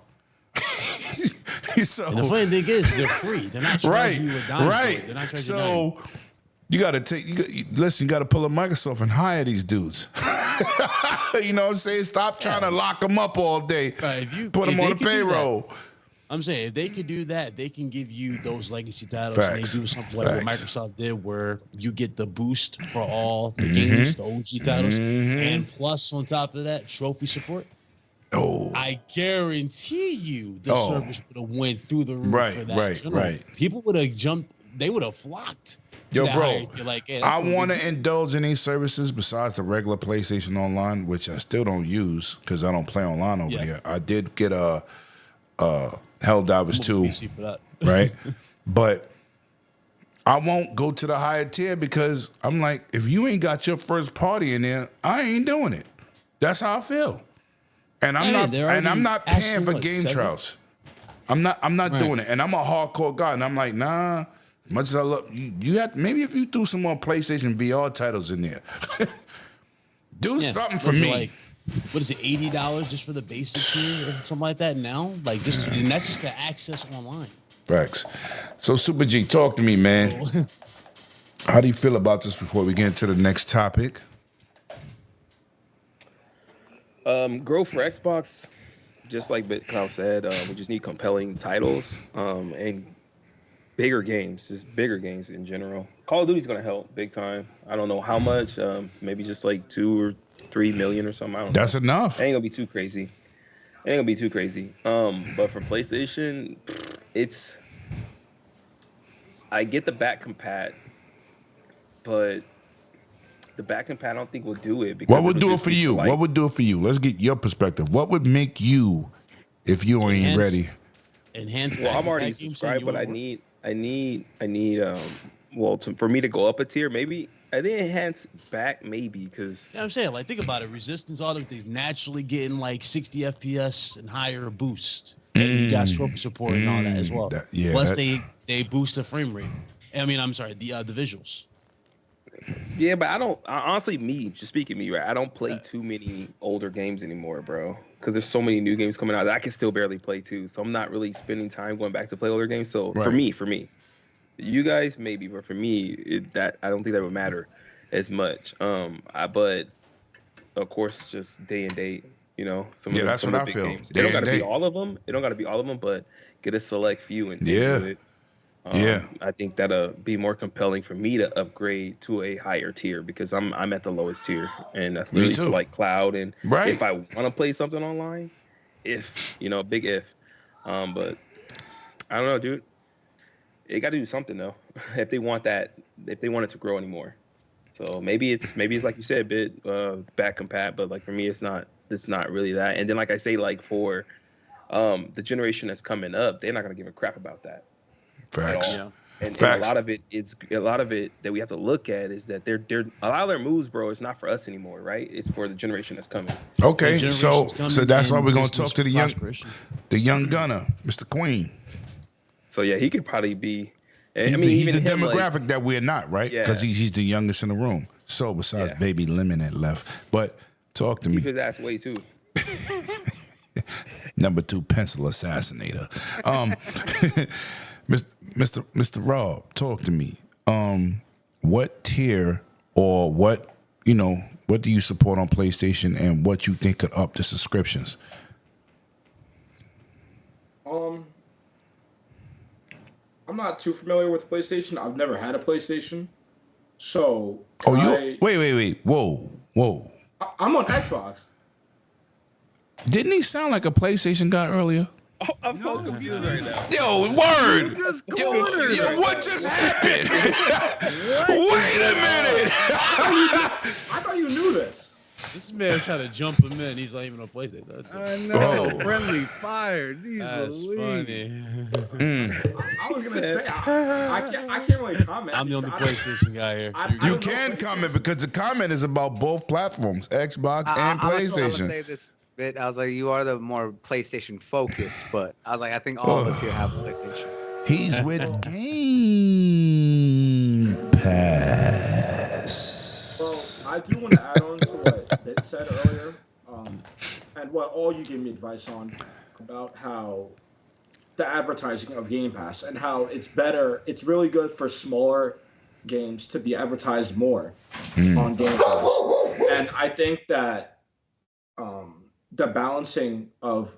So, and the funny thing is, they're free. They're not charging you a dime. Right. They're not charging so you got to listen. You got to pull up Microsoft and hire these dudes. You know what I'm saying? Stop trying to lock them up all day. Put them on the payroll. I'm saying if they could do that, they can give you those legacy titles. Facts. And they do something like what Microsoft did, where you get the boost for all the games, the OG titles, and plus on top of that, trophy support. Oh, I guarantee you the service would have went through the roof for that. Right. People would have jumped. They would have flocked. Yo, bro, like, hey, I want to indulge in these services besides the regular PlayStation Online, which I still don't use because I don't play online over here. I did get a Helldivers 2, for that. right? But I won't go to the higher tier because I'm like, if you ain't got your first party in there, I ain't doing it. That's how I feel. And I'm not paying for game trials. I'm not doing it. And I'm a hardcore guy, and I'm like, nah. Much as I love you, have maybe if you threw some more PlayStation VR titles in there, do something for me. Like, what is it, $80 just for the basic tier or something like that now? Like, and that's just to access online. Facts. So Super G, talk to me, man. How do you feel about this before we get into the next topic? Growth for Xbox, just like Kyle said, we just need compelling titles and bigger games, just bigger games in general. Call of Duty's gonna help big time. I don't know how much, maybe just like 2 or 3 million or something. I don't know. That's enough. It ain't gonna be too crazy. But for PlayStation, I get the back compat, but the back compat I don't think will do it. What would do it for you? What would do it for you? Let's get your perspective. What would make you, if you ain't ready? Well, I'm already subscribed, but I need for me to go up a tier, maybe I think enhance back, maybe, because I'm saying, like, think about it. Resistance, all of things naturally getting like 60 FPS and higher boost, and you got trophy support and all that as well. Plus they boost the frame rate. I mean, I'm sorry, the visuals. Yeah, but honestly, just speaking me, right? I don't play too many older games anymore, bro. Because there's so many new games coming out that I can still barely play too. So I'm not really spending time going back to play older games. So for me, you guys maybe, but for me, I don't think that would matter as much. But of course, just day and date, That's what I feel. Games. It don't got to be all of them. But get a select few and do it. I think that'll be more compelling for me to upgrade to a higher tier because I'm at the lowest tier, and that's really for like cloud. And if I want to play something online, big if. But I don't know, dude. They got to do something though if they want it to grow anymore. So maybe it's like you said, a bit back compat, but like for me, it's not really that. And then like I say, like for the generation that's coming up, they're not gonna give a crap about that. Facts. And a lot of it that we have to look at is that they're a lot of their moves, bro, is not for us anymore, right? It's for the generation that's coming. Okay, so that's why we're gonna talk to the young gunner, Mr. Queen. So yeah, he could probably be. He's a demographic that we're not, right? Because he's the youngest in the room. So besides Baby Lemon that left, but talk to me. Keep his ass away too. Number 2 pencil assassinator. Mr. Rob, talk to me. What tier or what do you support on PlayStation, and what you think could up the subscriptions? I'm not too familiar with PlayStation. I've never had a PlayStation, so. Wait! Whoa! I'm on Xbox. Didn't he sound like a PlayStation guy earlier? Oh, I'm so confused right now. Yo, word! Yo, what just happened? Wait a minute! I thought you knew this. This man trying to jump him in. He's not even on PlayStation. I know. Friendly fire. That's funny. I was gonna say I can't really comment. I'm the only PlayStation guy here. You can comment because the comment is about both platforms, Xbox and PlayStation. I was gonna say this bit. I was like, you are the more PlayStation focused, but I was like, I think all of us here have a PlayStation. He's with Game Pass. Well, I do want to add on to what Bit said earlier, and what all you gave me advice on about how the advertising of Game Pass and how it's better. It's really good for smaller games to be advertised more on Game Pass, and I think that the balancing of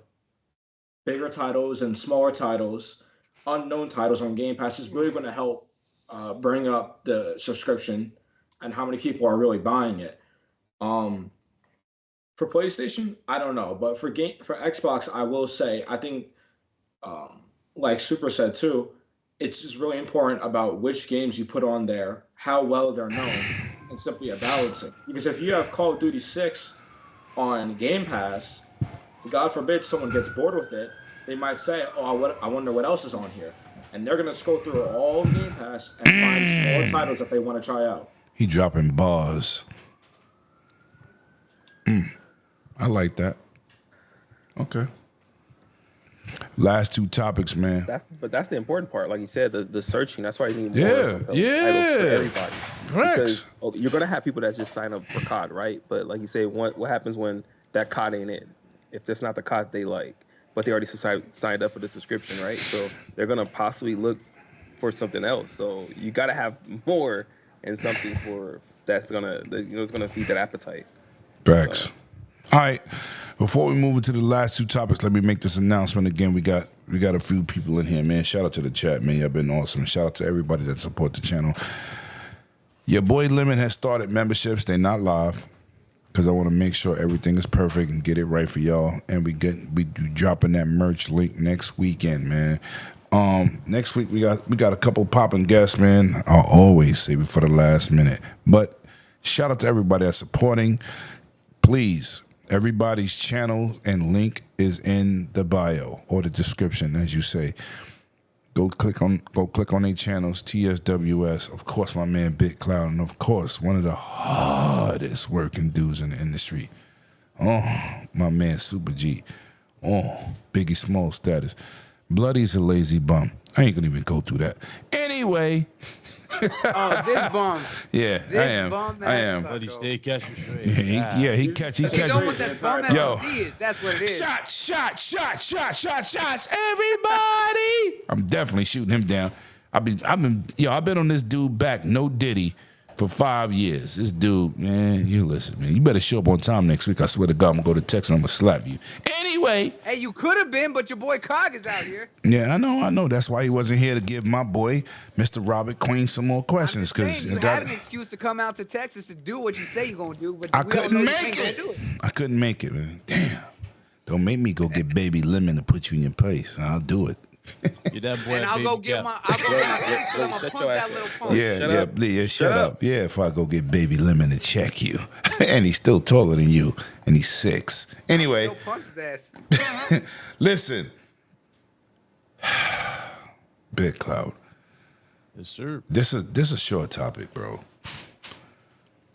bigger titles and smaller titles, unknown titles on Game Pass is really going to help bring up the subscription and how many people are really buying it. For PlayStation, I don't know, but for Xbox, I will say I think, like Super said too, it's just really important about which games you put on there, how well they're known, and simply a balancing. Because if you have Call of Duty 6 on Game Pass, God forbid someone gets bored with it, they might say, "Oh, I wonder what else is on here," and they're gonna scroll through all Game Pass and find smaller titles that they want to try out. He dropping bars. I like that. Okay. Last 2 topics, man. That's the important part. Like you said, the searching. That's why you need more titles for everybody. Correct. Because you're gonna have people that just sign up for COD, right? But like you say, what happens when that COD ain't in? If that's not the COD they like, but they already signed up for the subscription, right? So they're gonna possibly look for something else. So you gotta have more and something for that's gonna it's gonna feed that appetite. Facts. All right. Before we move into the last 2 topics, let me make this announcement again. We got a few people in here, man. Shout out to the chat, man. Y'all been awesome. Shout out to everybody that support the channel. Your boy Lemon has started memberships. They're not live because I want to make sure everything is perfect and get it right for y'all. And we dropping that merch link next weekend, man. Next week we got a couple popping guests, man. I'll always save it for the last minute. But shout out to everybody that's supporting. Please, everybody's channel and link is in the bio or the description, as you say. Go click on their channels, TSWS, of course, my man Big Cloud, and of course, one of the hardest working dudes in the industry. Oh, my man Super G. Oh, Biggie Small status. Bloody's a lazy bum. I ain't gonna even go through that. Anyway. Oh, this bum. Yeah, this I am. Bum, I am. But he stay catching straight. He catch. He's almost as bum as Yo. he is. That's what it is. Shots, everybody. I'm definitely shooting him down. I've been on this dude back, no Diddy, for 5 years. This dude, man, you listen, man. You better show up on time next week. I swear to God, I'm gonna go to Texas and I'm gonna slap you. Anyway. Hey, you could have been, but your boy Cog is out here. Yeah, I know. That's why he wasn't here to give my boy, Mr. Robert Queen, some more questions. Because you had an excuse to come out to Texas to do what you say you're gonna do, but I couldn't make it. I couldn't make it, man. Damn. Don't make me go get Baby Lemon to put you in your place. I'll do it. You're that boy. And I'll go get my pump that little pump. Yeah, shut up. Yeah, if I go get Baby Lemon to check you. And he's still taller than you, and he's 6. Anyway. Punch his ass. Listen. Big Cloud. Yes, sir. This is a short topic, bro.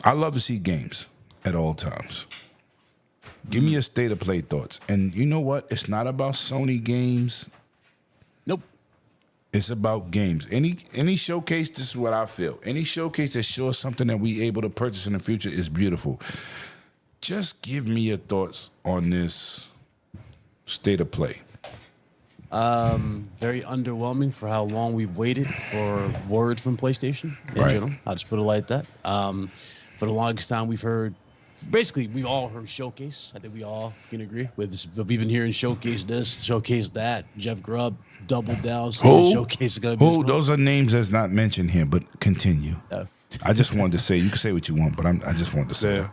I love to see games at all times. Give me your state of play thoughts. And you know what? It's not about Sony games. Nope. It's about games. Any showcase, this is what I feel. Any showcase that shows something that we able to purchase in the future is beautiful. Just give me your thoughts on this state of play. Very underwhelming for how long we've waited for word from PlayStation in Right. general. I'll just put it like that. For the longest time, we've all heard showcase. I think we all can agree with this. We've been hearing showcase this, showcase that. Jeff Grubb doubled down. Who? Showcase is gonna be strong. Those are names that's not mentioned here, but continue. Yeah. I just wanted to say, you can say what you want, but I just wanted to say that.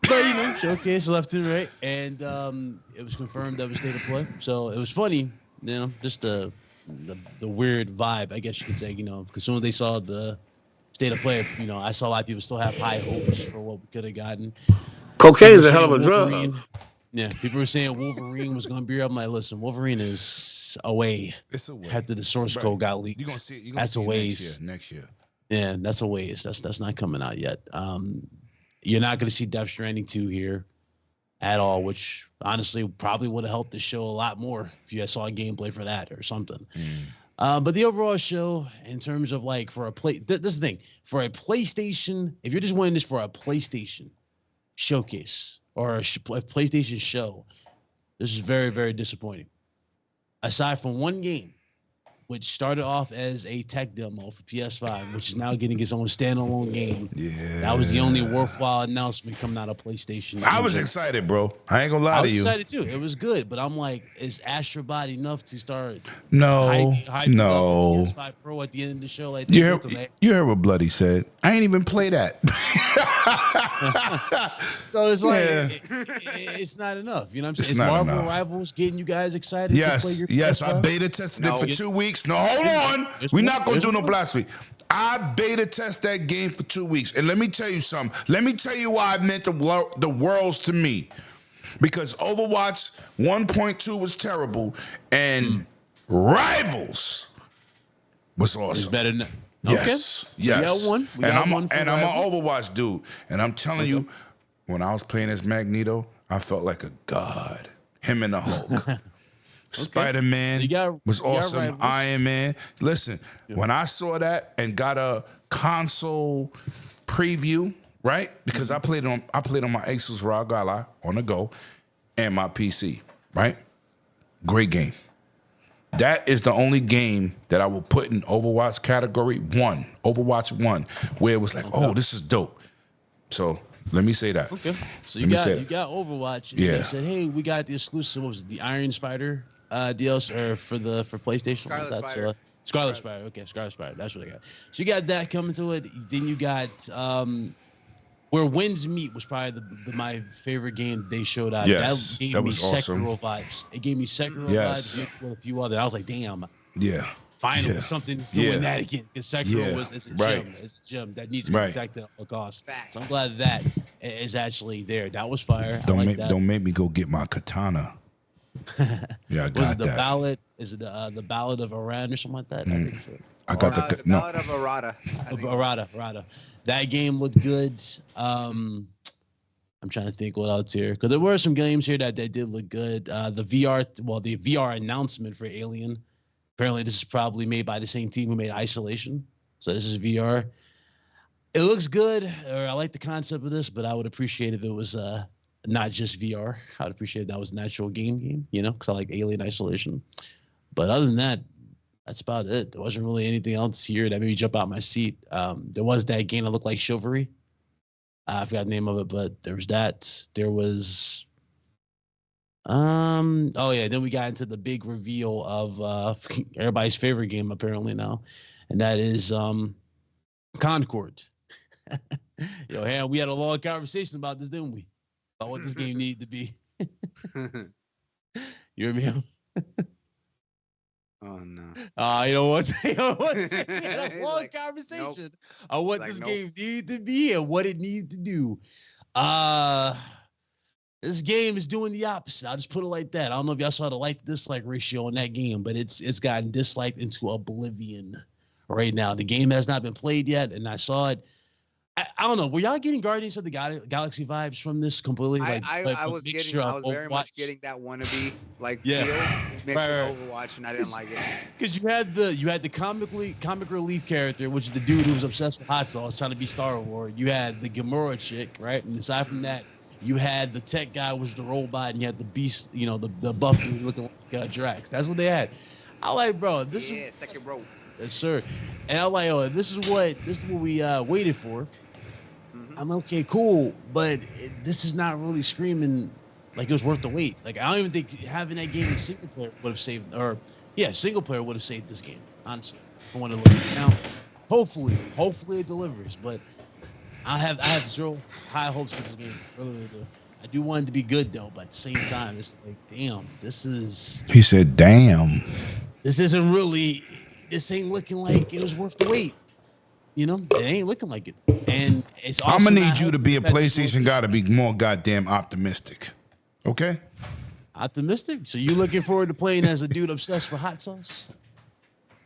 But showcase left and right, and it was confirmed that it was state of play. So it was funny, just the weird vibe, I guess you could say, because soon as they saw the state of play, I saw a lot of people still have high hopes for what we could have gotten. Cocaine's a hell of a drug. Yeah, people were saying Wolverine was going to be here. I'm like, listen, Wolverine is away. It's a way. After the source code got leaked. You're gonna see it. That's a ways. Next year. Yeah, that's a ways. That's not coming out yet. You're not going to see Death Stranding 2 here at all, which honestly probably would have helped the show a lot more if you saw a gameplay for that or something. But the overall show, in terms of like for a this is the thing, for a PlayStation, if you're just wanting this for a PlayStation showcase or a PlayStation show, this is very, very disappointing. Aside from one game, which started off as a tech demo for PS5, which is now getting its own standalone game. Yeah. That was the only worthwhile announcement coming out of PlayStation. I was excited, bro. I ain't gonna lie to you. I was excited too. It was good, but I'm like, is Astrobot enough to start? No. PS5 Pro at the end of the show, like You heard what Bloody said. I ain't even play that. So it's like Yeah. it's not enough. You know what I'm saying? It's Is not Marvel enough. Rivals getting you guys excited to play your Yes, PS5? I beta tested it No. for 2 weeks. No, hold on. There's We're more. not gonna There's do no more. blasphemy. I beta test that game for 2 weeks, and let me tell you something. Let me tell you why it meant the worlds to me. Because Overwatch 1.2 was terrible, and Rivals was awesome. It's better than. Yes, yes. We got one. We got one for I'm an Rivals. Overwatch dude, and I'm telling you, when I was playing as Magneto, I felt like a god. Him and the Hulk. Spider-Man You got awesome. Rivals. Iron Man. Listen, when I saw that and got a console preview, right? Because I played on my Asus ROG Ally on the go and my PC, right? Great game. That is the only game that I will put in Overwatch category 1, Overwatch 1, where it was like, oh, this is dope. So let me say that. Okay. So Let you me say got Overwatch. And Yeah. They said, hey, we got the exclusive. What was it, the Iron Spider DLC or for PlayStation? Scarlet That's Spider. Scarlet Spider. Okay, Scarlet Spider. That's what I got. So you got that coming to it. Then you got Where Winds Meet was probably my favorite game they showed out. Yes, That gave that me was awesome. Sekiro vibes. It gave me Sekiro Yes. vibes with a few other. I was like, damn, Yeah. finally Yeah. something's Yeah. doing that again. Because Sekiro Yeah. was a Right. gem. It's a gem that needs to be Right. protected at all costs. Fact. So I'm glad that is actually there. That was fire. I like that. Don't make me go get my katana. Yeah, I Was got it the that. ballad? Is it the Ballad of Iran or something like that? I think so. I got The the no. Ballad of Arata. I think. Arata. That game looked good. I'm trying to think what else here, because there were some games here that did look good. The VR announcement for Alien. Apparently, this is probably made by the same team who made Isolation. So this is VR. It looks good, or I like the concept of this, but I would appreciate if it was not just VR. I'd appreciate if that was an actual game, because I like Alien Isolation. But other than that, That's about it. There wasn't really anything else here that made me jump out my seat. There was that game that looked like Chivalry. I forgot the name of it, but there was that. There was oh yeah, then we got into the big reveal of everybody's favorite game apparently now. And that is Concord. Yo, Ham, we had a long conversation about this, didn't we? About what this game needed to be. You hear me? Ham? Oh no. You know what? We had a long conversation on what this game needed to be and what it needed to do. This game is doing the opposite. I'll just put it like that. I don't know if y'all saw the like-dislike ratio in that game, but it's gotten disliked into oblivion right now. The game has not been played yet, and I saw it. I don't know. Were y'all getting Guardians of the Galaxy vibes from this completely? I was very much getting that wannabe feel mixed with Overwatch, and I didn't like it. Because you had the comic relief character, which is the dude who was obsessed with hot sauce, trying to be Star-Lord. You had the Gamora chick, right? And aside from that, you had the tech guy, which was the robot, and you had the beast, the buff dude looking like Drax. That's what they had. I like, bro. This is second row. Yes, sir. And I'm like, oh, this is what we waited for. I'm like, okay, cool, but this is not really screaming like it was worth the wait. Like, I don't even think having that game in single player would have saved, single player would have saved this game. Honestly, I want to look at it now. Hopefully it delivers, but I have zero high hopes for this game. Really do. I do want it to be good though, but at the same time, it's like, damn, this is. He said, "Damn." This isn't really. This ain't looking like it was worth the wait. It ain't looking like it. And it's also I'm gonna need you to be a PlayStation guy to be more goddamn optimistic. Okay? Optimistic? So you looking forward to playing as a dude obsessed with hot sauce?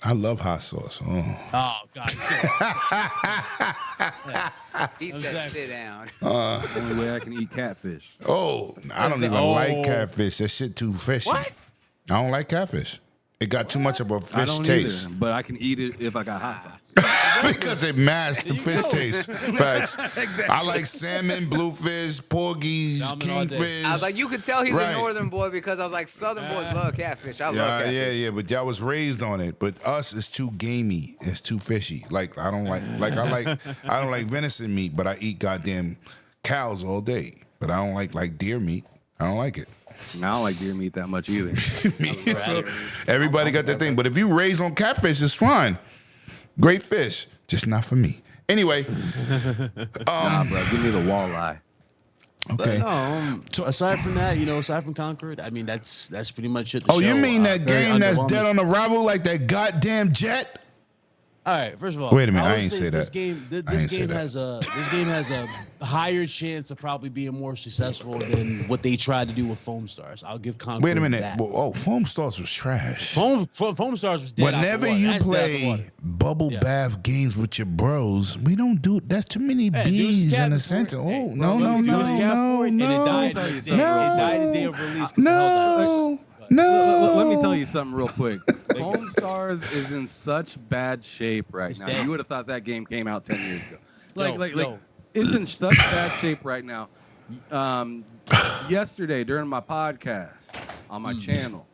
I love hot sauce. Oh God. He said sit down. The only way I can eat catfish. I don't even like catfish. That shit too fishy. What? I don't like catfish. It got too much of a I fish don't taste. either, but I can eat it if I got hot sauce. Because it masks the fish taste. Facts. Exactly. I like salmon, bluefish, porgies, kingfish. I was like, you could tell he's a northern boy because I was like, southern boys love catfish. I love catfish. Yeah, but y'all was raised on it. But us is too gamey. It's too fishy. Like I don't like I don't like venison meat, but I eat goddamn cows all day. But I don't like deer meat. I don't like it. I don't like deer meat that much either. So everybody got their thing. But if you raise on catfish, it's fine. Great fish, just not for me. Anyway. Nah, bro, give me the walleye. Okay. But no, aside from that, aside from Concord, I mean, that's pretty much it. You mean that game that's dead on arrival, like that goddamn jet? All right. First of all, wait a minute. I ain't say that. This game has a higher chance of probably being more successful than what they tried to do with Foam Stars. I'll give Concord. Wait a minute. That. Foam Stars was trash. Foam Stars was dead. Whenever you play bubble bath games with your bros, we don't do. That's too many bees in the center. No. Let me tell you something real quick. Foam Stars is in such bad shape right now. You would have thought that game came out 10 years ago. It's in such bad shape right now. Yesterday during my podcast on my channel,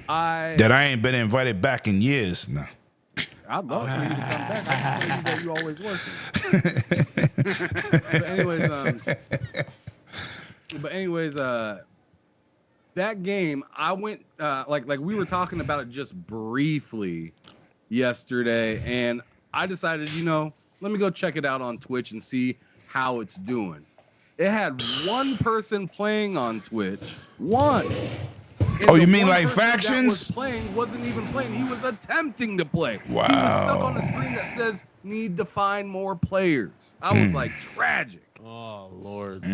I ain't been invited back in years. No. I'd love for you to come back. I know you always working. But anyways, that game, I went like we were talking about it just briefly yesterday, and I decided, let me go check it out on Twitch and see how it's doing. It had one person playing on Twitch. One. And you mean like factions? Wasn't even playing. He was attempting to play. Wow. He was stuck on a screen that says need to find more players. I was like, tragic. Oh Lord.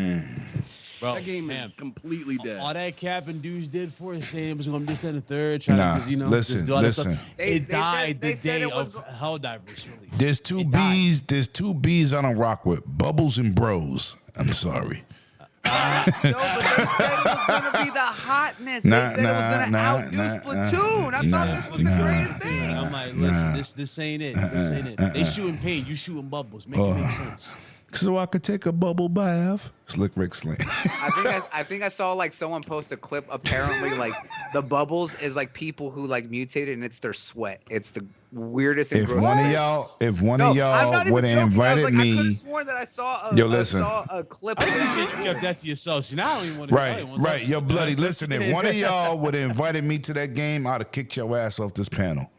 Bro, that game is completely dead. All that Cap and Dudes did for us, saying it was going to be this and the third. Trying to, listen. It died the day of Helldivers release. There's two B's. There's two B's I don't rock with. Bubbles and Bros. I'm sorry. No, but they said it was going to be the hotness. They said it was going to outdo Splatoon. I thought this was the greatest thing. I'm like, listen, this ain't it. This ain't it. They shooting paint. You shooting bubbles. Make it make sense. so I could take a bubble bath. Slick Rick Slam. I think I saw like someone post a clip. Apparently, like the bubbles is like people who like mutated, and it's their sweat. It's the weirdest. And If grossest one of thing. y'all, if one No, of I'm y'all not even would have joking. I was invited like, I could me, have sworn that I saw Yo, listen. a clip. I of appreciate that. you kept that to yourself. See, now I don't even want to. right. Yo, bloody, listen. If one of y'all would have invited me to that game, I'd have kicked your ass off this panel.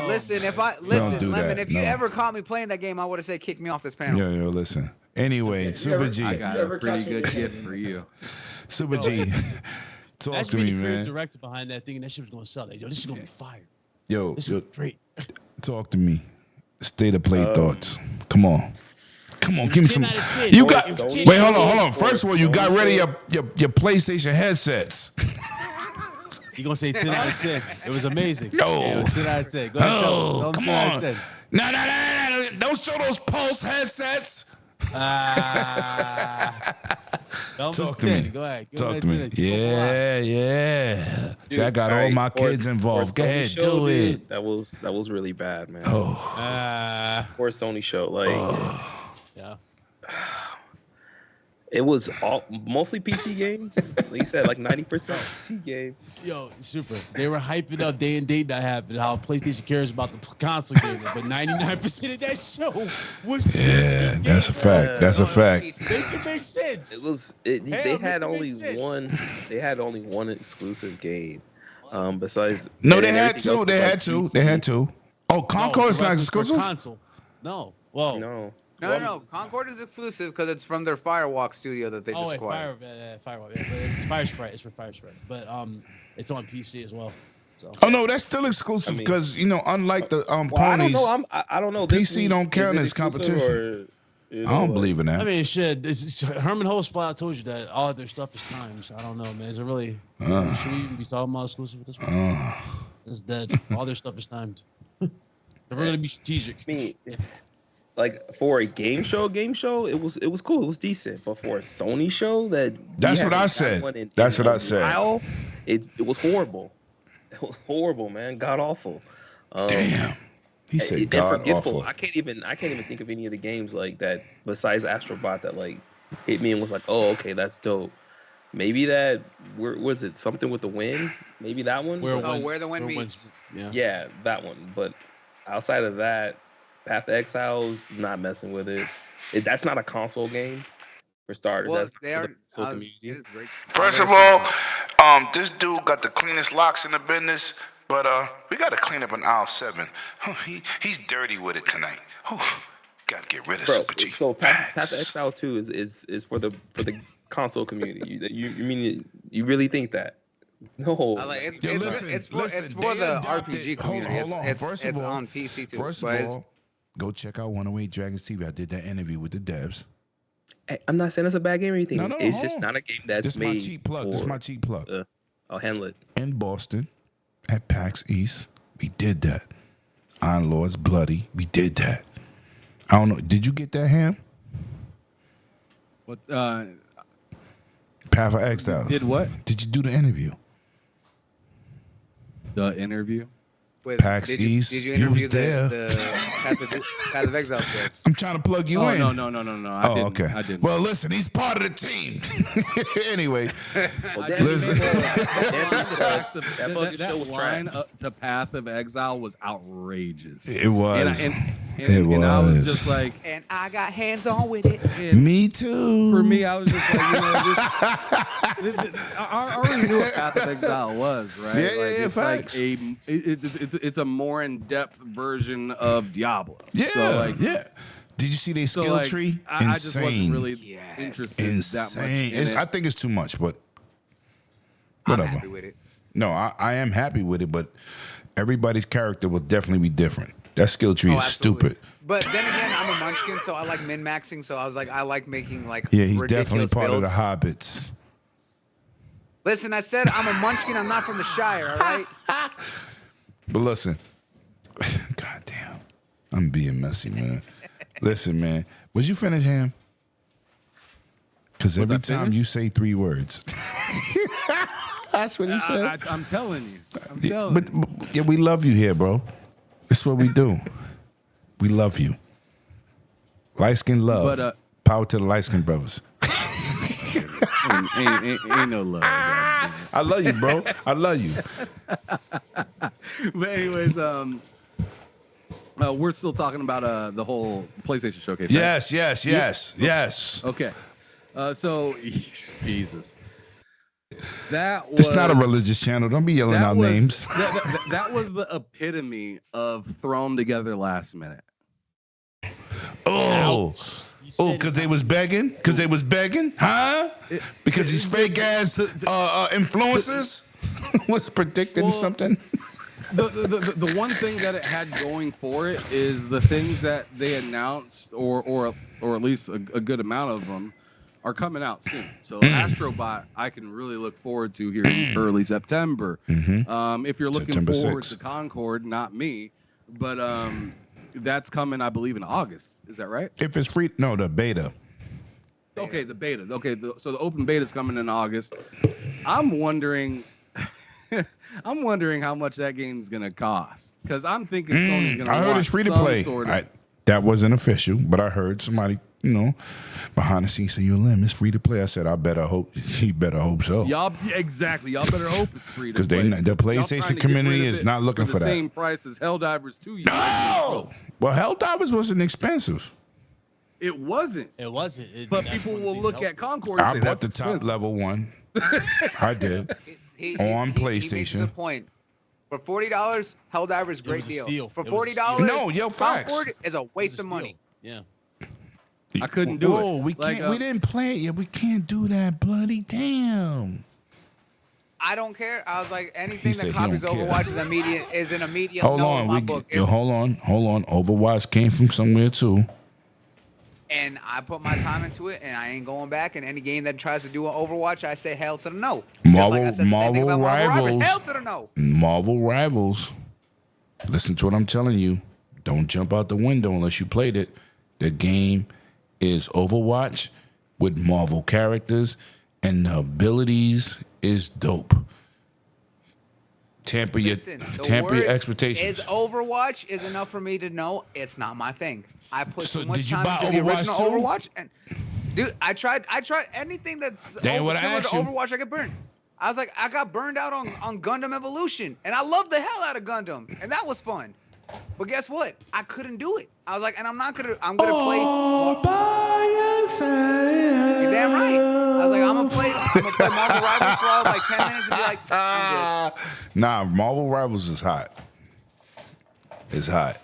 Listen, if I don't do Lemon, that, if you no. ever caught me playing that game, I would have said kick me off this panel. Yo, listen. Anyway, Super G. I got a pretty good gift for you. Super G. Talk That's to me, really creative man. director behind that thing, and that shit was gonna sell. Like, yo, this is gonna be fire. Yo, This is great. talk to me. State of play thoughts. Come on. Give me 10 some. out of 10. You Or got. if Wait, 10 hold out of on. First of all, you got rid of your PlayStation headsets. You gonna say 10 out of 10? It was amazing. No. Yeah, it was 10 out of 10. Go ahead, tell them. Come 10 out on. of 10. No. Don't show those Pulse headsets. Talk to me. Go ahead. Talk to me. Yeah. See, I got all my kids involved. Go ahead, Show, do dude, it. That was really bad, man. Oh. For a Sony show, like Yeah. it was all mostly PC games. Like you said, like 90% PC games. Yo, super. They were hyping up day and date that happened, how PlayStation cares about the console gaming, but 99% of that show was Yeah, that's a fact. That's a fact. Make it make sense. It was. Hell, They had make it only make sense. one. They had only one exclusive game. Besides. No, and they had everything else two. They was, had like, two. PC. They had two. Oh, Concord is not direct for exclusive? console. No. Well, No. No. Concord is exclusive because it's from their Firewalk studio that they just acquired. Firewall. Yeah, but it's Fire Sprite. It's for Fire Sprite. But it's on PC as well. So. Oh no, that's still exclusive because unlike the Well, ponies, I don't know. This PC week, don't count is it as exclusive competition. Or, I don't believe in that. I mean, shit. Herman Holtzplat told you that all their stuff is timed. So I don't know, man. Is it really? Should we even be talking about exclusive with this one? It's dead. All their stuff is timed. They're really be strategic. I mean, like for a game show, it was cool. It was decent. But for a Sony show, That's what I said. That's what I said. While, it was horrible. It was horrible, man. God awful. Damn. He said and God forgetful. awful. I can't even think of any of the games like that besides Astrobot that like hit me and was like, oh, okay, that's dope. Maybe that was it something with the wind? Maybe that one. Where the wind meets. Yeah, that one. But outside of that, Path of Exile's not messing with it. That's not a console game for starters. Well, That's they not are. for the console community. It is great. First of all, this dude got the cleanest locks in the business, but we got to clean up in aisle 7. He's dirty with it tonight. Got to get rid of Bro, Super G. so Path of Exile 2 is for the console community. You mean you really think that? No. It's for the RPG community. Hold on. First of it's all, on PC too. First of all, go check out 108 Dragons TV. I did that interview with the devs. I'm not saying it's a bad game or anything. No, it's hold just on. not a game that's This made. my cheap plug. This my cheap plug. I'll handle it. In Boston, at PAX East, we did that. On Lord's Bloody, we did that. I don't know. Did you get that, Ham? What? Path of Exile. Did what? Did you do the interview? The interview. Wait, PAX did East. you He was interview there. the Path of Exile folks? I'm trying to plug you in. No. I didn't. Okay. I didn't. Well, listen, he's part of the team. Anyway, Listen. That That show was line trash. up to Path of Exile was outrageous. it was. And I was just like, And I got hands on with it. Me too. for me, I was just like, I already knew what Path of Exile was, right? Yeah, like, yeah, it's facts. like it's a more in-depth version of Diablo. Yeah, So, like, yeah. Did you see their so, skill like, tree? I just wasn't really interested Insane. that much in it. I think it's too much, but I'm whatever. happy with it. No, I am happy with it, but everybody's character will definitely be different. That skill tree is Absolutely. stupid. But then again, I'm a munchkin, so I like min-maxing. So I was like, I like making like Yeah, he's ridiculous definitely part builds. of the Hobbits. Listen, I said I'm a munchkin. I'm not from the Shire, all right? But listen, God damn, I'm being messy, man. Listen, man, was you finished, Ham? Because every time you say 3 words, that's what he said. I'm telling you. But yeah, we love you here, bro. That's what we do. We love you. Light Skin Love But, Power to the light skinned brothers. ain't no love. God. I love you, bro. I love you. But anyways, we're still talking about the whole PlayStation showcase. Right? Yes. Okay. So, Jesus. That was. It's not a religious channel. Don't be yelling out names. That was the epitome of thrown together last minute. Oh, because they was begging? Because they was begging? Huh? Because these fake ass influencers was predicting something? The one thing that it had going for it is the things that they announced, or at least a good amount of them, are coming out soon. So Astrobot, I can really look forward to here in early September. If you're looking September forward 6th. to Concord, not me, but that's coming, I believe, in August. Is that right? If it's free, no, the beta. Okay, the beta. Okay, so the open beta is coming in August. I'm wondering how much that game is gonna cost, because I'm thinking Sony's gonna. I heard it's free to play. That wasn't official, but I heard somebody, behind the scenes say, "Lim, it's free to play." I said, "I better hope." You better hope so. Y'all better hope it's free to play. Because the PlayStation community is not looking for that. Same price as Helldivers 2. No. Well, Helldivers wasn't expensive. It wasn't. But people will look at Concord and I say, bought that's the top expensive. level one. I did. On He makes a PlayStation. good point. For $40, Helldivers great was a deal. steal. For It was a $40, steal. No, yo, facts. Concord is a waste of money. Yeah. I couldn't do Whoa, it. we can't. We didn't play it yet. We can't do that. Bloody damn. I don't care. I was like, anything said that he copies don't care. Overwatch is an immediate Hold no on. in my book. Hold on. Overwatch came from somewhere too. And I put my time into it, and I ain't going back. And any game that tries to do an Overwatch, I say hell to the no. Marvel Rivals. Hell to the no. Marvel Rivals. Listen to what I'm telling you. Don't jump out the window unless you played it. The game is Overwatch with Marvel characters, and the abilities is dope. Temper your expectations. Is Overwatch is enough for me to know it's not my thing. I put So too much did you time buy into the Overwatch original too? Overwatch, and dude, I tried anything that's Damn what I similar to asked you. Overwatch. I get burned. I was like, I got burned out on Gundam Evolution, and I loved the hell out of Gundam, and that was fun. But guess what? I couldn't do it. I was like, and I'm gonna play. You're damn right. I was like, I'm gonna play Marvel Rivals for like 10 minutes and be like, I'm good. Nah, Marvel Rivals is hot. It's hot.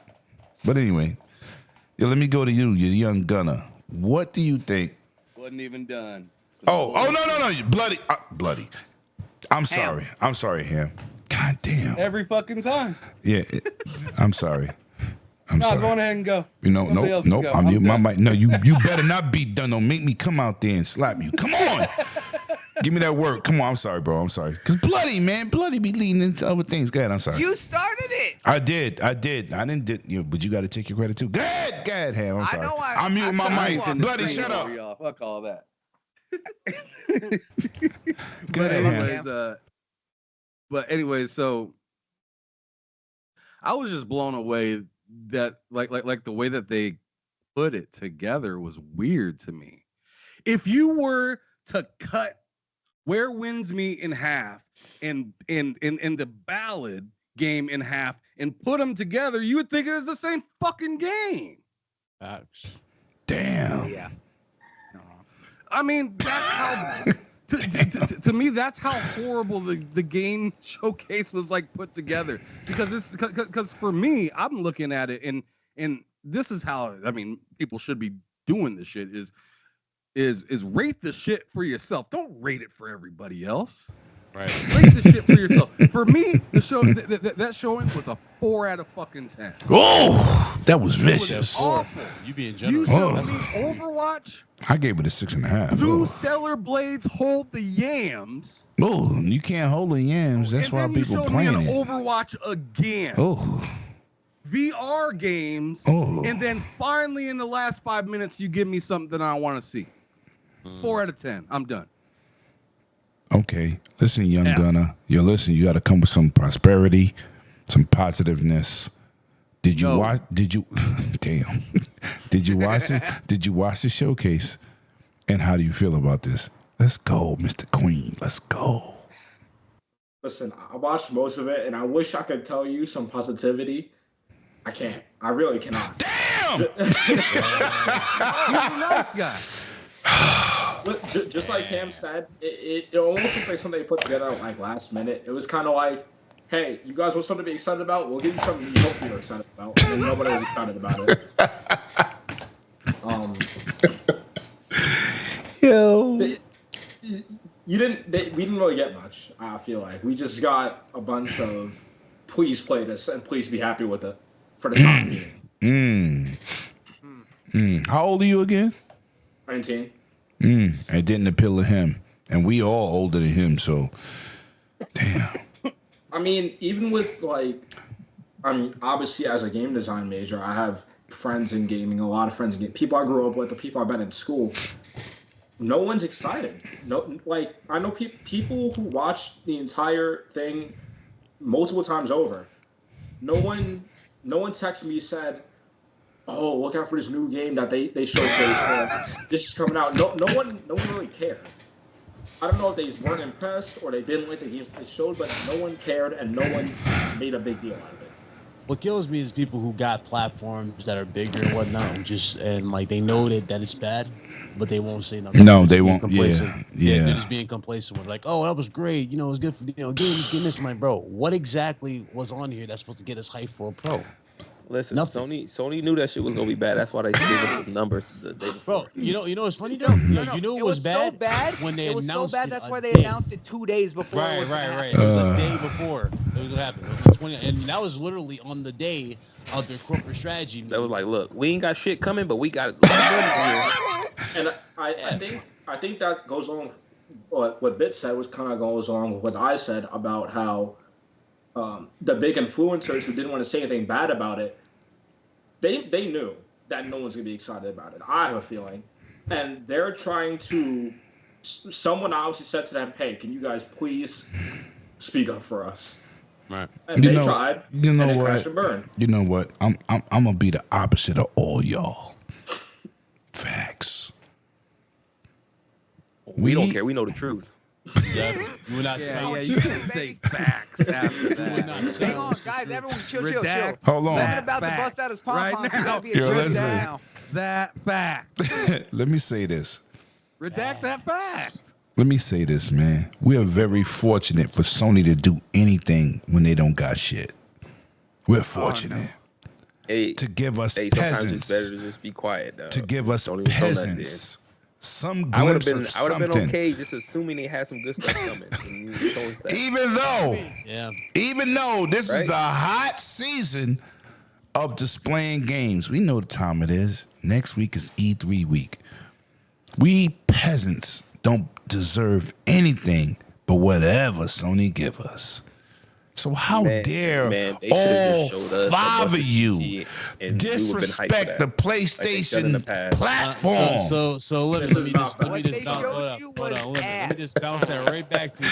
But anyway, let me go to you, you young gunner. What do you think? Wasn't even done. No, bloody. I'm sorry. I'm sorry, Ham. God damn. Every fucking time. Yeah, I'm sorry. I'm No, sorry. go ahead and go. Somebody else can go. I'm muting my done. mic. No, you better not be done. Don't make me come out there and slap you. Come on. Give me that word. Come on. I'm sorry, bro. I'm sorry. Because Bloody be leading into other things. Go ahead. I'm sorry. You started it. I did. I didn't. But you got to take your credit too. Go ahead, Ham. I'm sorry. I know I'm muting my mic. started Bloody, shut up. Y'all. Fuck all that. Go ahead, Ham. But anyways, so I was just blown away that like the way that they put it together was weird to me. If you were to cut Where Winds Meet in half and in the Ballad game in half and put them together, you would think it was the same fucking game. Damn. Yeah. I mean, that's how to me, that's how horrible the game showcase was like put together. Because for me, I'm looking at it and this is how, I mean, people should be doing this shit is rate the shit for yourself. Don't rate it for everybody else. Right. Rate the shit for yourself. For me, the show that showing was a 4 out of fucking 10. Oh, that was vicious. Awful. You being You generous. showed me Overwatch. I gave it a 6.5. Two Oh. stellar blades hold the yams. Oh, you can't hold the yams. That's and why then people you showed playing me an it. Overwatch again. Oh. VR games. Oh. And then finally in the last 5 minutes, you give me something I want to see. 4 out of 10. I'm done. Okay. Listen, young gunner. You got to come with some prosperity, some positiveness. Did you No. watch? Did you? Damn. Did you watch it? Did you watch the showcase? And how do you feel about this? Let's go, Mr. Queen. Let's go. Listen, I watched most of it, and I wish I could tell you some positivity. I can't. I really cannot. Damn! He's a nice guy. Just like Cam said, it almost looks like something they put together like last minute. It was kind of like, hey, you guys want something to be excited about? We'll give you something you hope you're excited about. And nobody was excited about it. Yo. We didn't really get much, I feel like. We just got a bunch of please play this and please be happy with it for the time being. How old are you again? 19. It didn't appeal to him. And we all older than him, so damn. I mean, even with obviously as a game design major, I have friends in gaming, a lot of friends in gaming, people I grew up with, the people I've been in school. No one's excited. No, like I know people who watched the entire thing multiple times over. No one texted me said, "Oh, look out for this new game that they showcased. This is coming out." No one really cared. I don't know if they weren't impressed or they didn't like the games they showed, but no one cared and no one made a big deal out of it. What kills me is people who got platforms that are bigger and whatnot, and like they know that it's bad, but they won't say nothing. No, they won't. Yeah. They're just being complacent with like, oh, that was great. You know, it was good for games. Getting this, I'm like, bro, what exactly was on here that's supposed to get us hyped for a pro? Listen, Nothing. Sony knew that shit was gonna be bad. That's why they gave us the numbers the day before. Bro, you know what's funny though? You know it was bad. So bad when they it was announced so bad. it That's a why they day. announced it 2 days before. Right. It It was a day before it was gonna happen. It was the 20, and that was literally on the day of their corporate strategy meeting. That was like, look, we ain't got shit coming, but we got it. And I think that goes on. What Bit said was kind of goes along with what I said about how the big influencers who didn't want to say anything bad about it, they knew that no one's gonna be excited about it. I have a feeling, and they're trying to. Someone obviously said to them, "Hey, can you guys please speak up for us?" Right. And they tried. You know and it what? crashed and burned. You know what? I'm gonna be the opposite of all y'all. Facts. We don't care. We know the truth. Yeah, we're not You can say facts after that. Hang on, guys. Everyone, chill. Redact Hold on. Talking about to fact. bust out his pom Right poms. now. You gotta be Yo, a listen. now. That fact. Let me say this. Redact that fact. Let me say this, man. We are very fortunate for Sony to do anything when they don't got shit. We're fortunate Hey, to give us hey, sometimes peasants. it's better to just be quiet. Though. To give us Don't even show nothing, peasants. Some I would glimpse have of been something. okay just assuming they had some good stuff coming. And you show us that. Even though this is Right. the hot season of displaying games, we know the time it is. Next week is E3 week. We peasants don't deserve anything but whatever Sony give us. So how dare they should've all just showed us a 5 bunch of of you shit, and we would've been hyped for disrespect that. the Like they done in the PlayStation past. platform? So let This me is just not let me What just they bounce. showed Hold up, you hold was on. Let me ass. just bounce that right back to you.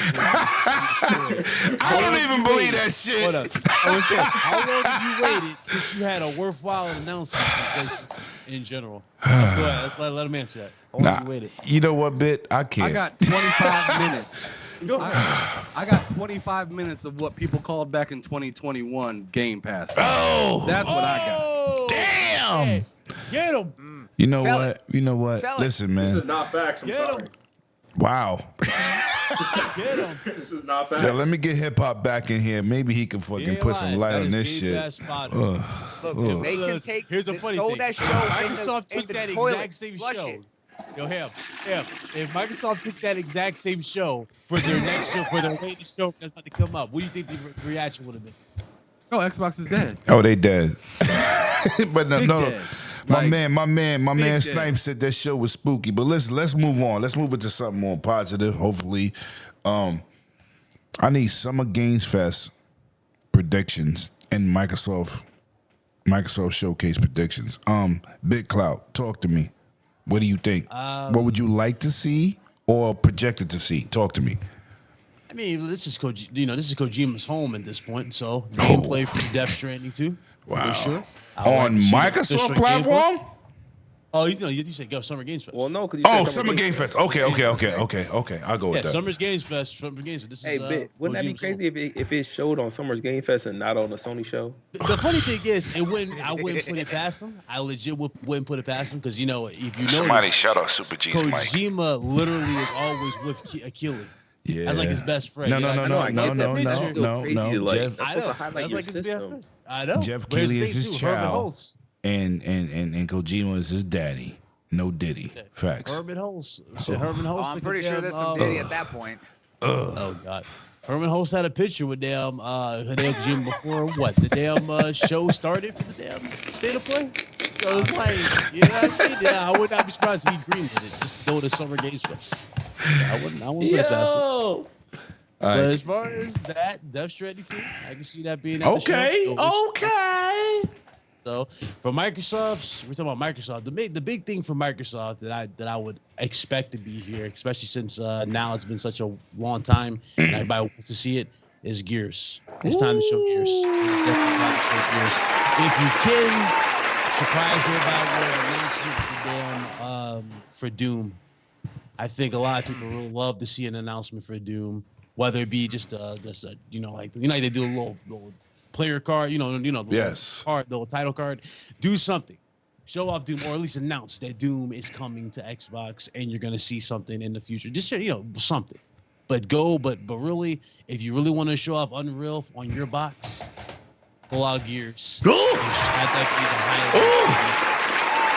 I don't even believe that shit. Hold up. How long have you waited since you had a worthwhile announcement from PlayStation in general? Let's go ahead. Let him answer that. How long have you waited? You know what, Bit? I can't. I got 25 minutes. I got 25 minutes of what people called back in 2021 Game Pass. Oh, That's what I got. damn. Hey, get him. You know Tell what? You know what? Tell it. Listen, This is man. not facts. I'm Get sorry. 'em. Wow. Get him. This is not facts. Yeah, let me get hip hop back in here. Maybe he can fucking put some light on this shit. Look, if they can take Here's the funny throw thing. that show Microsoft in took the that toilet, exact same flush show. it. Yo, him. If Microsoft took that exact same show for their next show, for their latest show that's about to come up, what do you think the reaction would have been? Oh, Xbox is dead. Oh, they dead. But Big no. dead. My Like, man dead. Snipe said that show was spooky. But let's move on. Let's move into something more positive, hopefully. I need Summer Games Fest predictions and Microsoft Showcase predictions. Big Cloud, talk to me. What do you think? What would you like to see or projected to see? Talk to me. I mean, this is Kojima's home at this point, so gameplay for Death Stranding too. Wow. For sure. I would like On to see Microsoft official platform? gameplay. Oh, you said go Summer Games Fest. Well, no, because Oh, Summer Game Fest. Okay. I'll go with that. Summer's Games Fest. Summer Games Fest. This Hey, is wouldn't that be crazy if it showed on Summer's Game Fest and not on the Sony show? The funny thing is, I wouldn't put it past him. I legit wouldn't put it past him because if you know Somebody shout out Super G's mic. Kojima literally is always with Achille. Yeah. That's like his best friend. No. Jeff, I know. That's like his BFF. I know. Jeff But his Keighley is thing his too, Herman child. Hulse. And Kojima is his daddy. No Diddy. Facts. Herman Hulse. Herman Hulse. I'm pretty sure there's some Diddy at that point. Oh God. Herman Hulse had a picture with damn Hideo Kojima before what? The damn show started for the damn State of Play. So it's like, you know what I mean? Yeah, I would not be surprised if he agreed with it. Just go to Summer Games Fest. I wouldn't put it past it. But as far as that, Death Stranding 2, I can see that being at the show. Okay. So for Microsoft, we're talking about Microsoft. The big thing for Microsoft that I would expect to be here, especially since now it's been such a long time and everybody wants to see it, is Gears. It's time to show Gears. It's definitely time to show Gears. If you can surprise everybody with an announcement for Doom, I think a lot of people really love to see an announcement for Doom, whether it be just like they do a little player card, the little title card. Do something, show off Doom, or at least announce that Doom is coming to Xbox, and you're gonna see something in the future. Just something, but really, if you really want to show off Unreal on your box, pull out Gears.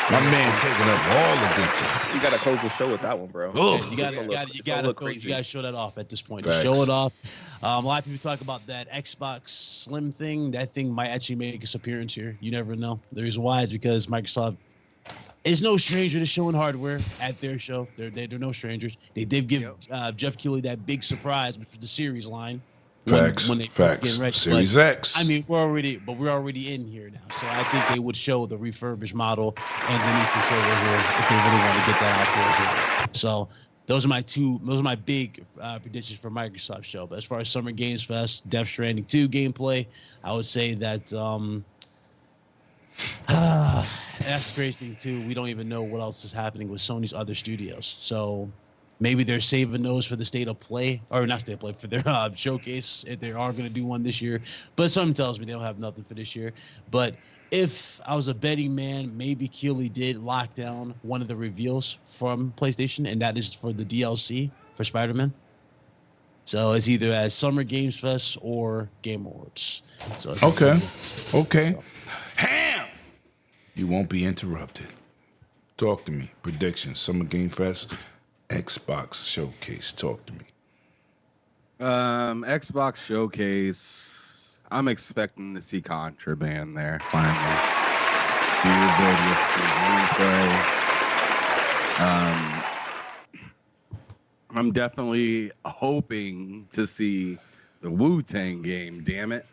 My man taking up all the good time. You gotta close the show with that one, bro. You gotta show that off at this point. Just show it off. A lot of people talk about that Xbox Slim thing. That thing might actually make its appearance here. You never know. The reason why is because Microsoft is no stranger to showing hardware at their show. They're no strangers. They did give Jeff Keighley that big surprise with the series line. Facts. When they Facts. ready. Series But, X. I mean, we're already in here now. So I think they would show the refurbished model and the new controller here if they really want to get that out there as well. So those are my big predictions for Microsoft show. But as far as Summer Games Fest, Death Stranding 2 gameplay, I would say that that's the crazy thing too. We don't even know what else is happening with Sony's other studios. So maybe they're saving those for the State of Play, or not State of Play, for their showcase, if they are going to do one this year. But something tells me they don't have nothing for this year. But if I was a betting man, maybe Keighley did lock down one of the reveals from PlayStation, and that is for the DLC for Spider-Man. So it's either at Summer Games Fest or Game Awards. So Okay. Ham! You won't be interrupted. Talk to me. Predictions. Summer Game Fest. Xbox Showcase. Talk to me. Xbox Showcase. I'm expecting to see Contraband there finally. Do your build with the gameplay. I'm definitely hoping to see the Wu-Tang game. Damn it!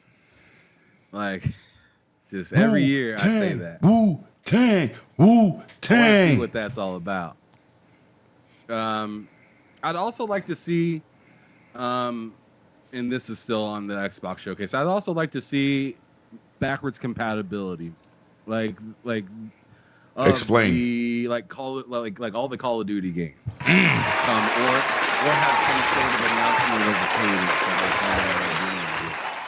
Like, just every year I say that. Wu-Tang. I want to see what that's all about. I'd also like to see, and this is still on the Xbox Showcase, I'd also like to see backwards compatibility, like explain, like all the Call of Duty games, or have some sort of announcement of the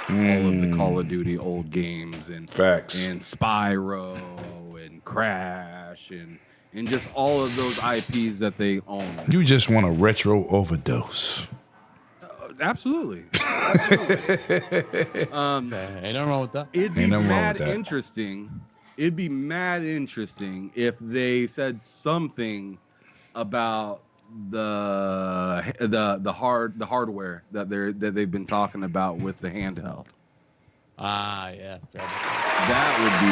all of the Call of Duty old games and Spyro and Crash and just all of those IPs that they own. You just want a retro overdose. Absolutely. Ain't nothing wrong with that. It'd be mad interesting. It'd be mad interesting if they said something about the hardware that they've been talking about with the handheld. Yeah. That would be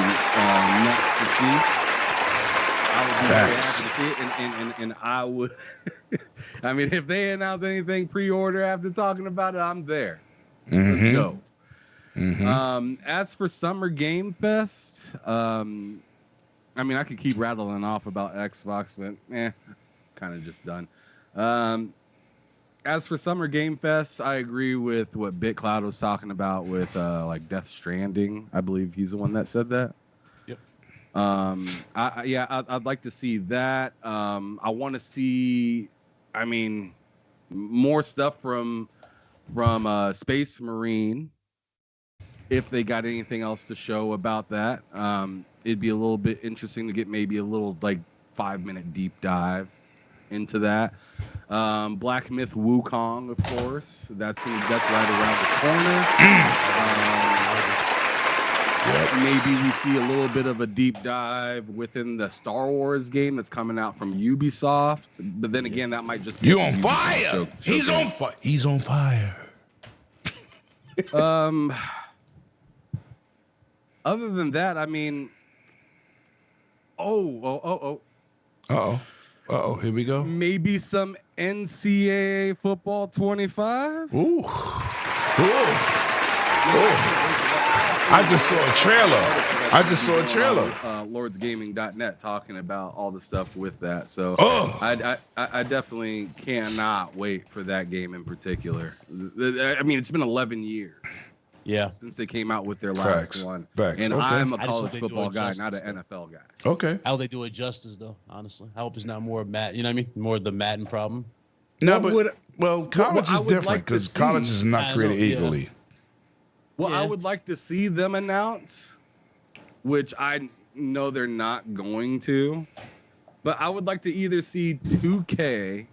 nuts to see. I would be very happy to see it, and I would. I mean, if they announce anything pre-order after talking about it, I'm there. Let's go. As for Summer Game Fest, I mean, I could keep rattling off about Xbox, but kind of just done. As for Summer Game Fest, I agree with what BitCloud was talking about with like Death Stranding. I believe he's the one that said that. I'd like to see that. I want to see, more stuff from Space Marine. If they got anything else to show about that, it'd be a little bit interesting to get maybe a little 5-minute deep dive into that. Black Myth Wukong, of course. That's right around the corner. Maybe we see a little bit of a deep dive within the Star Wars game that's coming out from Ubisoft. But then again, that might just be You on fire? He's on fire. He's on fire. Other than that, Uh-oh, here we go. maybe some NCAA football 25. Ooh. I just saw a trailer. LordsGaming.net talking about all the stuff with that. So I definitely cannot wait for that game in particular. It's been 11 years. Yeah. Since they came out with their last one. And Okay. I'm a I just hope college they do football it guy, justice, not an though. NFL guy. Okay. How they do it justice, though, honestly. I hope it's not more Madden. You know what I mean? More the Madden problem. No, What but college I is would different like to because see- college is not I know, created yeah. equally. Well, I Yeah. would like to see them announce, which I know they're not going to, but I would like to either see 2K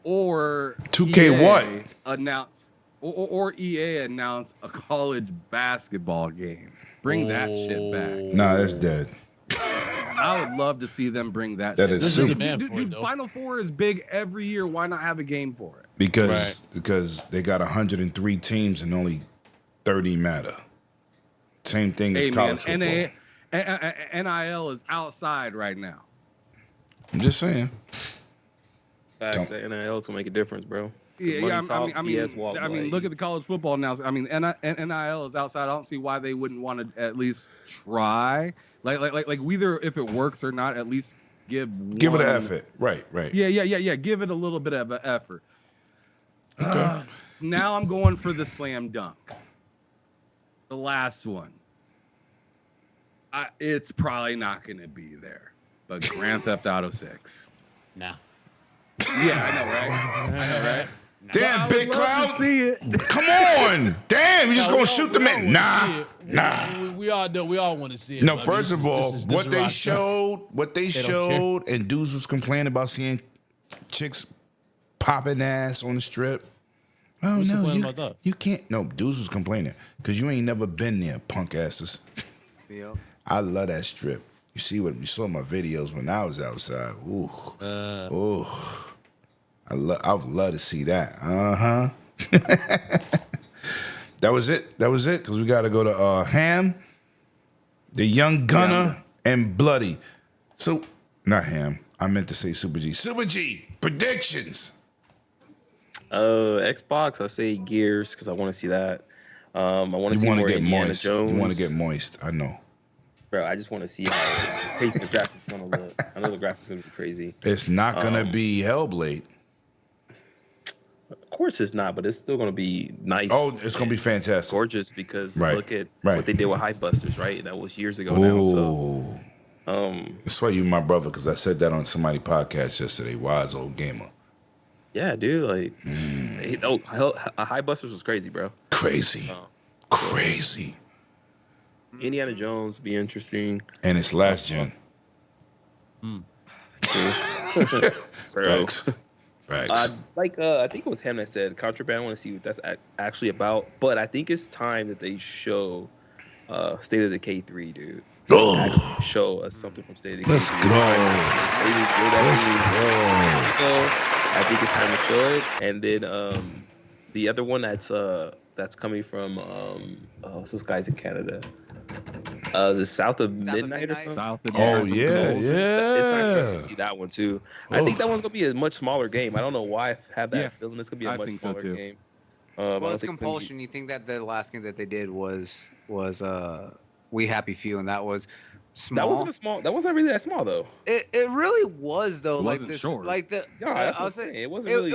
or 2K EA what? announce or EA announce a college basketball game. Bring that shit back. Nah, that's dead. I would love to see them bring that. That shit is back. super. demand for it, Dude, though. Final Four is big every year. Why not have a game for it? Because they got 103 teams and only 30 matter. Same thing as Hey college man, football. NIL is outside right now. I'm just saying. Fact that NIL to make a difference, bro. Yeah, Money talk, BS walk away. look at the college football now. NIL is outside. I don't see why they wouldn't want to at least try. Like whether if it works or not, at least give Give it one- an effort. Right. Yeah. Give it a little bit of an effort. Okay. Now I'm going for the slam dunk. The last one. It's probably not going to be there, but Grand Theft Auto 6. Nah. Yeah, I know, right? Damn, I Big would love to Cloud. see it. Come on. Damn, you just No, gonna we shoot all- the we all man? wanna see Nah. it. We all know. We all want to see it. No, but I mean, first this of is- all, this is what they rock. showed, and dudes was complaining about seeing chicks popping ass on the strip. Oh Who's no, complaining about that? you can't. No, dudes was complaining because you ain't never been there, punk asses. Yep. I love that strip. You saw my videos when I was outside. Ooh, ooh. I would love to see that. That was it. Because we got to go to Ham, the Young Gunner, and Bloody. So, not Ham. I meant to say Super G. Super G, predictions. Xbox, I say Gears because I want to see that. I want to see more Indiana Jones. You want to get moist. I know. Bro, I just want to see how the pace of the graphics is gonna look. I know the graphics is gonna be crazy. It's not gonna be Hellblade. Of course it's not, but it's still gonna be nice. Oh, it's gonna be fantastic. Gorgeous because Right, look at right. what they did with Hype Busters, right? That was years ago now. So Oh, that's why you my brother, because I said that on somebody's podcast yesterday. Wise old gamer. yeah, dude, like Hype Busters was crazy, bro. Crazy. Crazy. Indiana Jones be interesting. And it's last gen. Bro. Facts. Facts. I think it was him that said Contraband. I want to see what that's actually about. But I think it's time that they show State of Decay 3, dude. Oh. Actually show us something from State of Decay Let's 3. go. Let's Let's go. I think it's time to show it. And then the other one that's coming from what's those guys in Canada? Is it South of Midnight or something? South of Oh, Midnight. yeah, It's time for us to yeah. see that one too. I think that one's gonna be a much smaller game. I don't know why I have that Yeah, feeling. It's gonna be a I much think so, smaller too. game. I Well, don't it's think it's gonna be- compulsion. You think that the last game that they did was We Happy Few, and that was small. That wasn't really that small though. It really was though. It like wasn't this, short. like the. No, that's I what was I'm saying. saying, It wasn't really.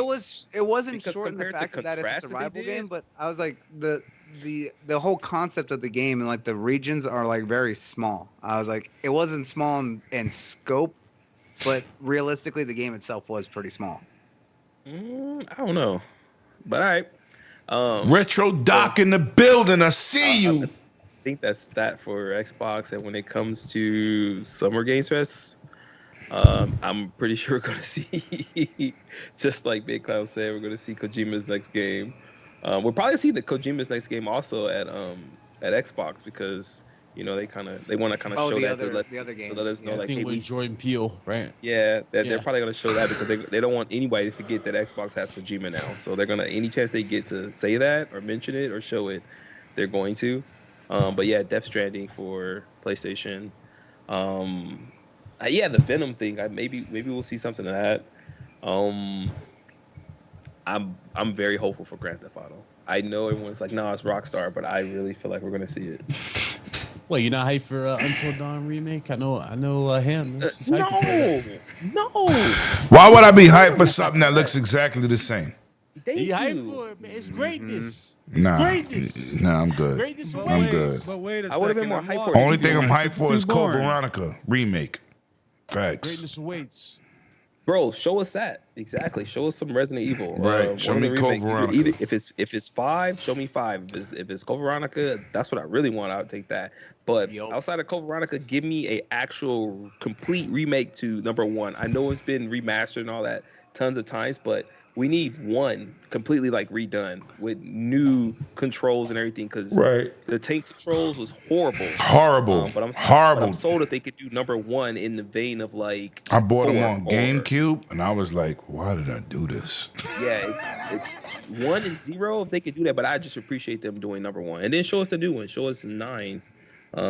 It wasn't because short in the compared to fact that it's a contrast that they survival did- game, but I was like the whole concept of the game and like the regions are like very small. I was like, it wasn't small in scope, but realistically, the game itself was pretty small. I don't know, but all right. Retro Doc in the building. I see you. I think that's that for Xbox. And when it comes to Summer Games Fest, I'm pretty sure we're going to see, just like Big Cloud said, we're going to see Kojima's next game. We'll probably see the Kojima's next game also at Xbox because they want to kind of show that the other game. to let us know I like think hey, with Jordan Peele, right? yeah, they're Yeah. probably going to show that because they don't want anybody to forget that Xbox has Kojima now. So they're going to any chance they get to say that or mention it or show it, they're going to. But yeah, Death Stranding for PlayStation. Yeah, the Venom thing. Maybe we'll see something of that. I'm very hopeful for Grand Theft Auto. I know everyone's like, no, it's Rockstar, but I really feel like we're gonna see it. Wait, you're not hyped for Until Dawn remake? I know him. No. Why would I be hyped for something that looks exactly the same? He hyped for it, man. It's greatness. Nah, Greatness. nah, I'm good. Greatness But I'm wait, good. But wait a second. I would've been more hyped for it. Only thing I'm hyped for is Too Code boring. Veronica remake. Facts. Greatness awaits. Bro, show us that exactly. Show us some Resident Evil. Right. Show one of me the Code remakes. Veronica. Either, if it's 5, show me 5. If it's Code Veronica, that's what I really want. I'll take that. But outside of Code Veronica, give me a actual complete remake to number 1. I know it's been remastered and all that tons of times, but we need one completely like redone with new controls and everything because the tank controls was horrible. Horrible. But I'm Horrible. sold that they could do number 1 in the vein of like. I bought them 4 on or- GameCube, and I was like, why did I do this? Yeah, it's 1 and 0 if they could do that, but I just appreciate them doing number 1 and then show us the new one. Show us 9,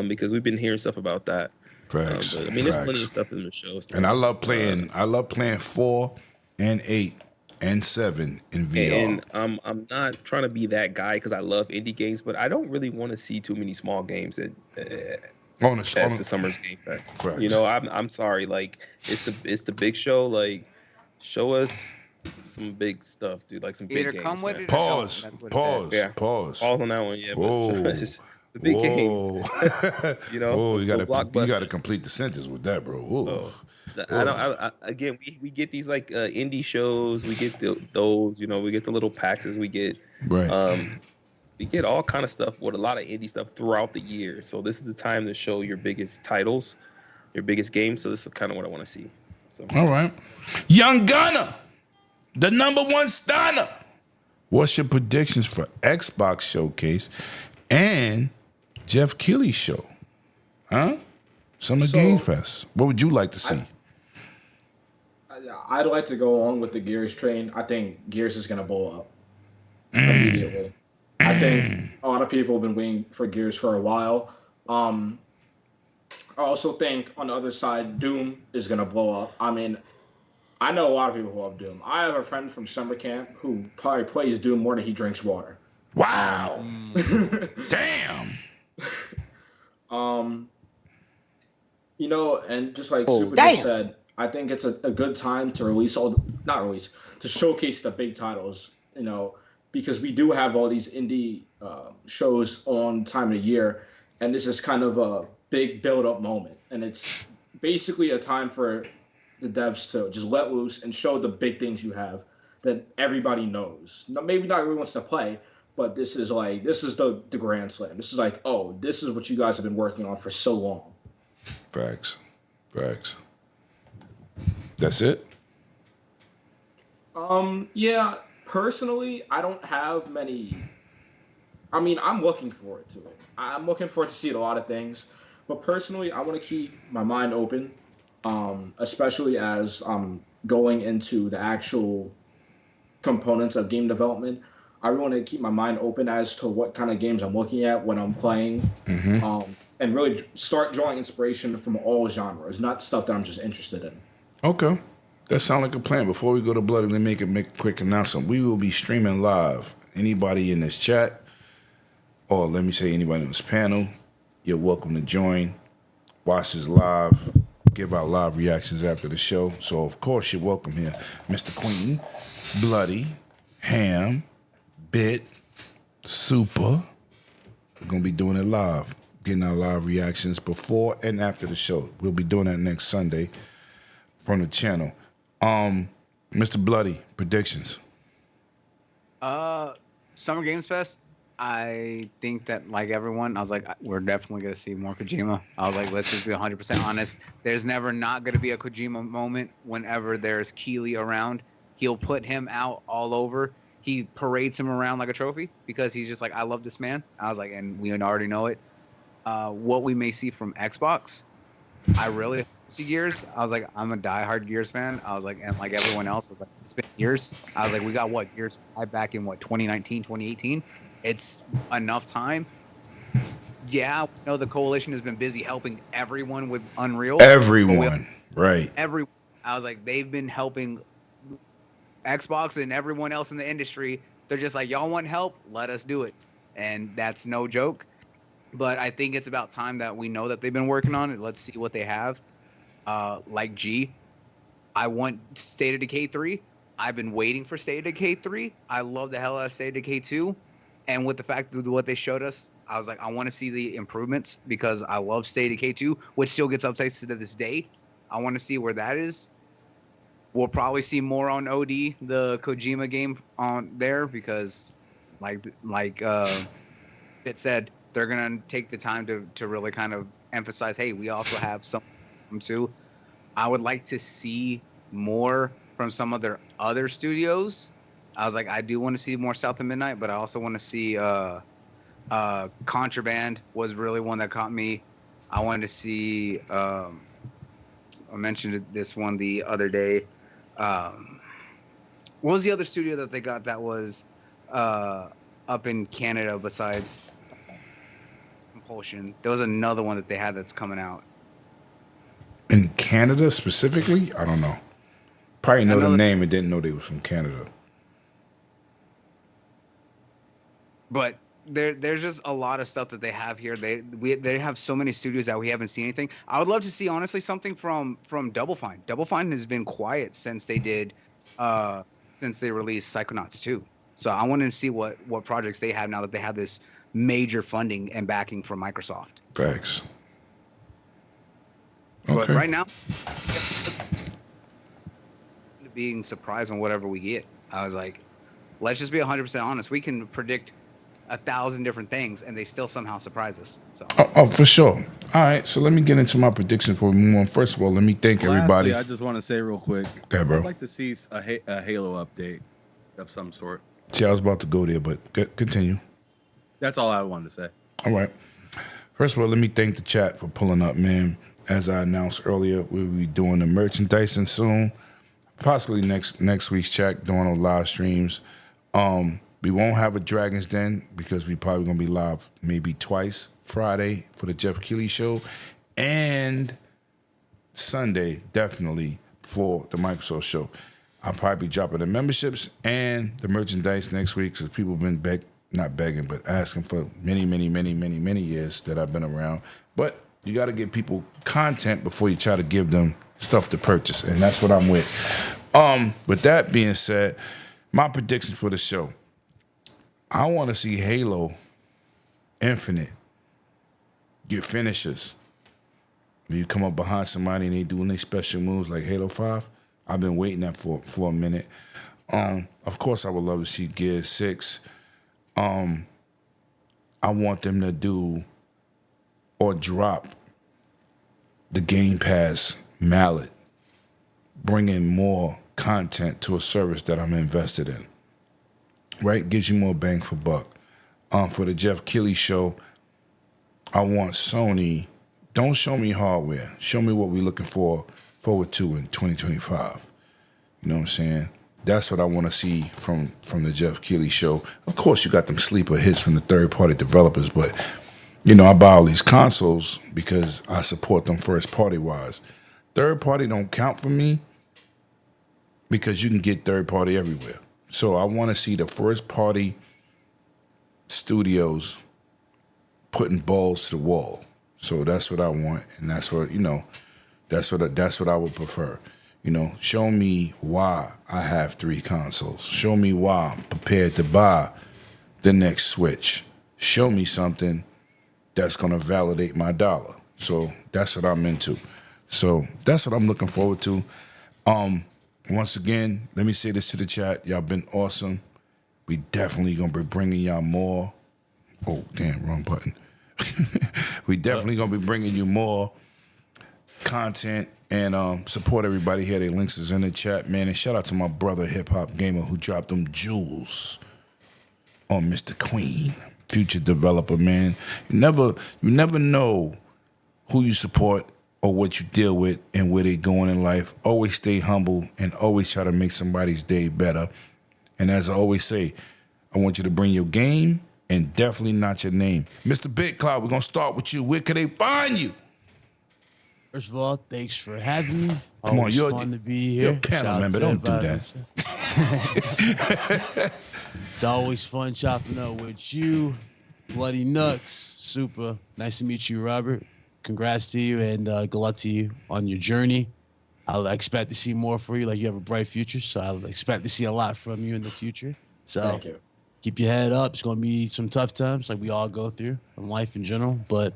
because we've been hearing stuff about that. Facts. But, I mean, there's plenty Facts. of stuff in the shows. And I love playing. I love playing 4 and 8 and 7 in VR. And I'm not trying to be that guy because I love indie games, but I don't really want to see too many small games at the Summer's Game Fest. Facts. You know, I'm sorry. Like it's the big show. Like show us some big stuff, dude. Like some big Either games. come with man. it or don't. Pause. That's what it Pause. Yeah. Pause. Pause on that one, yeah. Whoa. But the big games. You know, Oh, you the gotta blockbusters. complete the sentence with that, bro. Ooh. Again, we get these like indie shows. We get those, you know, we get the little packs. We get we get all kind of stuff with a lot of indie stuff throughout the year. So this is the time to show your biggest titles, your biggest games. So this is kind of what I want to see. So All right. Young Gunner, the #1 stunner. What's your predictions for Xbox Showcase and Jeff Keighley's show? Huh? Summer Game Fest. What would you like to see? I'd like to go on with the Gears train. I think Gears is gonna blow up immediately. I think a lot of people have been waiting for Gears for a while. I also think on the other side, Doom is gonna blow up. I mean, I know a lot of people who love Doom. I have a friend from summer camp who probably plays Doom more than he drinks water. Wow. Damn. You know, and just like Super just said, I think it's a good time to to showcase the big titles, you know, because we do have all these indie shows on time of the year, and this is kind of a big build-up moment, and it's basically a time for the devs to just let loose and show the big things you have that everybody knows. Now, maybe not everyone wants to play, but this is the grand slam. This is like, oh, this is what you guys have been working on for so long. Facts. That's it? Yeah, personally, I don't have many. I mean, I'm looking forward to it. I'm looking forward to see a lot of things. But personally, I want to keep my mind open, especially as I'm going into the actual components of game development. I really want to keep my mind open as to what kind of games I'm looking at when I'm playing, and really start drawing inspiration from all genres, not stuff that I'm just interested in. Okay. That sounds like a plan. Before we go to Blood, let me make a quick announcement. We will be streaming live. Anybody in this chat, or let me say anybody on this panel, you're welcome to join. Watch this live. Give out live reactions after the show. So, of course, you're welcome here. Mr. Queen, Bloody, Ham, Bit, Super, We're going to be doing it live, getting our live reactions before and after the show. We'll be doing that next Sunday from the channel. Mr. Bloody, predictions. Summer Games Fest. I think that, like everyone, I was like, we're definitely gonna see more Kojima. I was like, let's just be 100% honest. There's never not gonna be a Kojima moment whenever there's Keeley around. He'll put him out all over. He parades him around like a trophy because he's just like, I love this man. I was like, and we already know it. What we may see from Xbox, I really see Gears. I was like, I'm a diehard Gears fan. I was like, and like everyone else, I was like, it's been years. I was like, we got what, Gears back in what, 2019, 2018? It's enough time. Yeah, I know the coalition has been busy helping everyone with Unreal. Everyone, right. Everyone. I was like, they've been helping Xbox and everyone else in the industry. They're just like, y'all want help? Let us do it. And that's no joke. But I think it's about time that we know that they've been working on it. Let's see what they have. Like G, I want State of Decay 3. I've been waiting for State of Decay 3. I love the hell out of State of Decay 2. And with the fact that what they showed us, I was like, I want to see the improvements because I love State of Decay 2, which still gets updates to this day. I want to see where that is. We'll probably see more on OD, the Kojima game on there because, like it said, they're gonna take the time to really kind of emphasize, hey, we also have something too. I would like to see more from some of their other studios. I was like, I do want to see more South of Midnight, but I also want to see Contraband was really one that caught me. I wanted to see I mentioned this one the other day. What was the other studio that they got that was up in Canada besides Compulsion? There was another one that they had that's coming out. In Canada specifically? I don't know. Probably know the name and didn't know they was from Canada. But there's just a lot of stuff that they have here. They have so many studios that we haven't seen anything. I would love to see, honestly, something from Double Fine. Double Fine has been quiet since they did since they released Psychonauts 2. So I want to see what projects they have now that they have this major funding and backing from Microsoft. Thanks. But Okay. right now, being surprised on whatever we get. I was like, let's just be 100% honest. We can predict 1,000 different things, and they still somehow surprise us. So. Oh, for sure. All right, so let me get into my prediction for more. First of all, let me thank everybody. Lastly, I just want to say real quick. Okay, bro. I'd like to see a Halo update of some sort. See, I was about to go there, but continue. That's all I wanted to say. All right. First of all, let me thank the chat for pulling up, man. As I announced earlier, we'll be doing the merchandising soon. Possibly next week's chat, doing on live streams. We won't have a Dragon's Den because we probably gonna be live maybe twice. Friday for the Jeff Keighley show, and Sunday definitely for the Microsoft show. I'll probably be dropping the memberships and the merchandise next week because people have been not begging, but asking for many years that I've been around. But you got to give people content before you try to give them stuff to purchase, and that's what I'm with. With that being said, my predictions for the show. I want to see Halo Infinite get finishers. When you come up behind somebody and they doing their special moves like Halo 5, I've been waiting that for a minute. Of course, I would love to see Gears 6. I want them to do or drop the Game Pass mallet, bringing more content to a service that I'm invested in. Right? Gives you more bang for buck. For the Jeff Keighley show, I want Sony, don't show me hardware. Show me what we're looking forward to in 2025. You know what I'm saying? That's what I want to see from the Jeff Keighley show. Of course, you got them sleeper hits from the third-party developers, but, you know, I buy all these consoles because I support them first-party-wise. Third-party don't count for me because you can get third-party everywhere. So I want to see the first-party studios putting balls to the wall. So that's what I want, and that's what, you know, that's what I would prefer. You know, show me why I have 3 consoles. Show me why I'm prepared to buy the next Switch. Show me something that's going to validate my dollar. So that's what I'm into. So that's what I'm looking forward to. Once again, let me say this to the chat. Y'all been awesome. We definitely going to be bringing y'all more. Oh, damn, wrong button. We definitely going to be bringing you more content and support everybody here. Their links is in the chat, man. And shout out to my brother, Hip Hop Gamer, who dropped them jewels on Mr. Queen, future developer, man. You never know who you support or what you deal with and where they going in life. Always stay humble and always try to make somebody's day better. And as I always say, I want you to bring your game and definitely not your name. Mr. Big Cloud, we're going to start with you. Where can they find you? First of all, thanks for having me. Come on, you're fun to be here. You're a panel member. Don't do that. It's always fun chopping up with you. Bloody Nux. Super. Nice to meet you, Robert. Congrats to you and good luck to you on your journey. I'll expect to see more for you. Like, you have a bright future, so I'll expect to see a lot from you in the future. So Thank you. Keep your head up. It's going to be some tough times like we all go through in life in general. But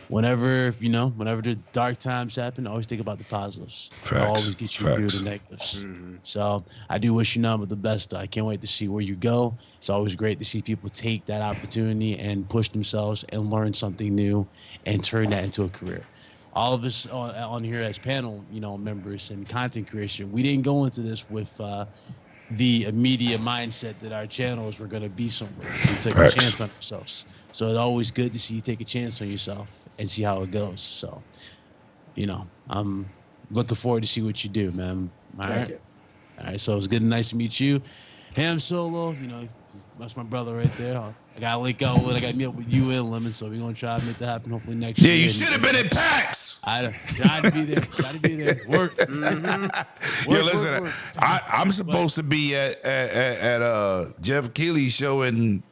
whenever the dark times happen, always think about the positives. It'll always get you through the negatives. Mm-hmm. So I do wish you nothing but the best. I can't wait to see where you go. It's always great to see people take that opportunity and push themselves and learn something new and turn that into a career. All of us on here as panel, members and content creation, we didn't go into this with the immediate mindset that our channels were going to be somewhere. We took a chance on ourselves. So it's always good to see you take a chance on yourself and see how it goes. So, I'm looking forward to see what you do, man. All right. All right. So it's good and nice to meet you. Ham Solo, that's my brother right there. I got to link out with, I got to meet up with you and Lemon, so we're going to try to make that happen hopefully next year. Yeah, you should have been at PAX. I got to be there. Got to be there. Work. Mm-hmm. Yo, listen, I'm supposed to be at Jeff Keighley's show, and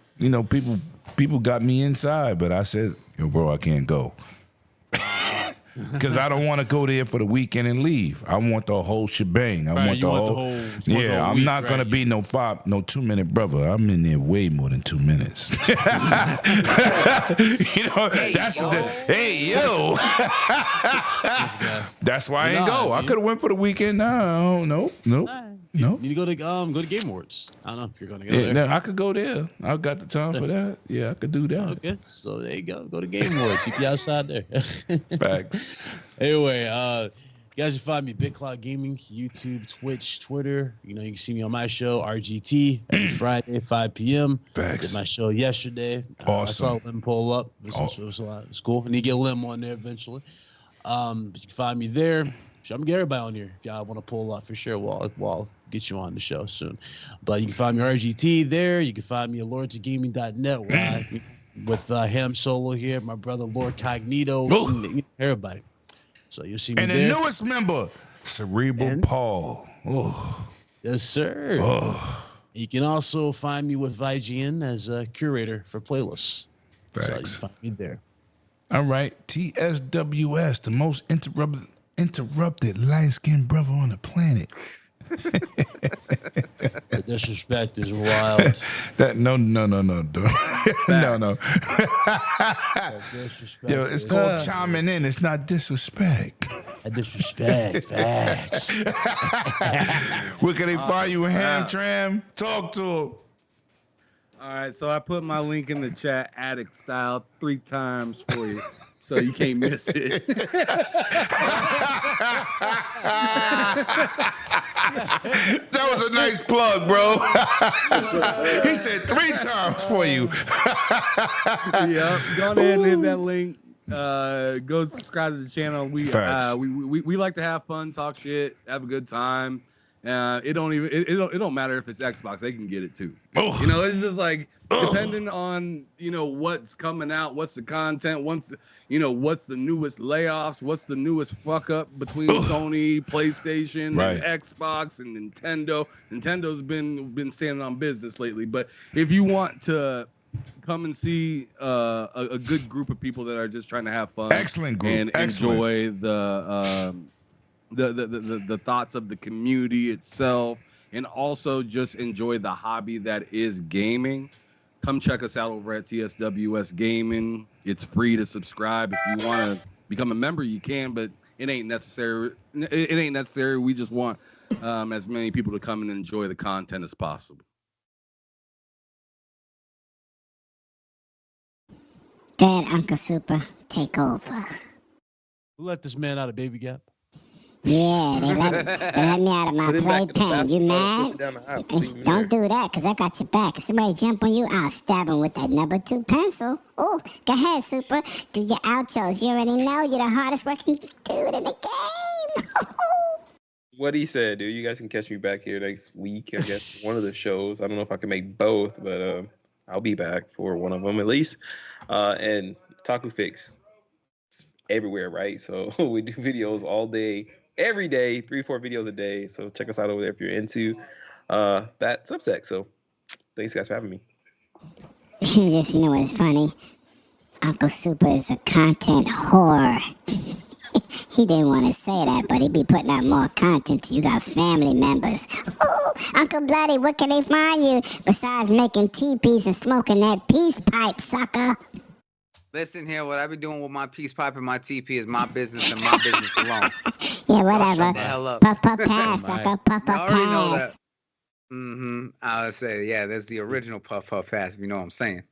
people got me inside, but I said, yo, bro, I can't go. Because I don't want to go there for the weekend and leave. I want the whole shebang. I want the whole yeah, I'm not going to be no 2-minute brother. I'm in there way more than 2 minutes. That's hey, yo. That's why I ain't go. I could have went for the weekend. No. You need to go to Game Awards. I don't know if you're going to go there. No, I could go there. I got the time for that. Yeah, I could do that. Okay, so there you go. Go to Game Awards. Keep you outside there. Facts. Anyway, you guys can find me Big Cloud Gaming, YouTube, Twitch, Twitter. You can see me on my show, RGT, every Friday, 5 p.m. Facts. Did my show yesterday. Awesome. I saw Lim pull up. It was cool. I need to get Lim on there eventually. But you can find me there. I'm gonna get everybody on here if y'all want to pull up for sure. We'll get you on the show soon. But you can find me RGT there. You can find me at lordsofgaming.net with Ham Solo here, my brother Lord Cognito, everybody. So you'll see me there. And the newest member, Cerebral Paul. Oh. Yes, sir. Oh. You can also find me with IGN as a curator for playlists. Facts. So you can find me there. All right, TSWS, the most interrupted light-skinned brother on the planet. The disrespect is wild. No. Yo, it's called chiming in. It's not disrespect. Disrespect. Facts. Where can they find you, Ham Tram? Talk to him. All right, so I put my link in the chat, addict style, 3 times for you. So you can't miss it. That was a nice plug, bro. He said 3 times for you. Yep. Go ahead and hit that link. Go subscribe to the channel. We like to have fun, talk shit, have a good time. It don't matter if it's Xbox, they can get it too. Oh. It's just like depending on what's coming out, what's the content, what's the newest layoffs, what's the newest fuck up between Sony, PlayStation, and Xbox and Nintendo. Nintendo's been standing on business lately, but if you want to come and see a good group of people that are just trying to have fun, excellent group, and enjoy the thoughts of the community itself, and also just enjoy the hobby that is gaming, come check us out over at TSWS Gaming. It's free to subscribe. If you want to become a member, you can, but it ain't necessary. It ain't necessary. We just want as many people to come and enjoy the content as possible. Dad, Uncle Super, take over. Who let this man out of Baby Gap? Yeah, they let me out of my Put it back in the playpen. You basketball, push mad? it down the aisle. Hey, Leave him don't there. do that, because I got your back. If somebody jump on you, I'll stab him with that number 2 pencil. Oh, go ahead, Super. Do your outros. You already know you're the hardest working dude in the game. What he said, dude. You guys can catch me back here next week. I guess one of the shows. I don't know if I can make both, but I'll be back for one of them at least. And Taku Fix, it's everywhere, right? So we do videos all day, every day, 3-4 videos a day. So check us out over there if you're into that subset. So thanks guys for having me. Yes, you know what's funny? Uncle Super is a content whore. He didn't want to say that, but he be putting out more content. You got family members. Oh, Uncle Bloody, what can they find you besides making teepees and smoking that peace pipe, sucker? Listen here, what I be doing with my peace pipe and my TP is my business and my business alone. Yeah, whatever. Shut the hell up. Puff pass, sucker. Puff You already know that. pass. I would say, yeah, that's the original puff pass, if you know what I'm saying.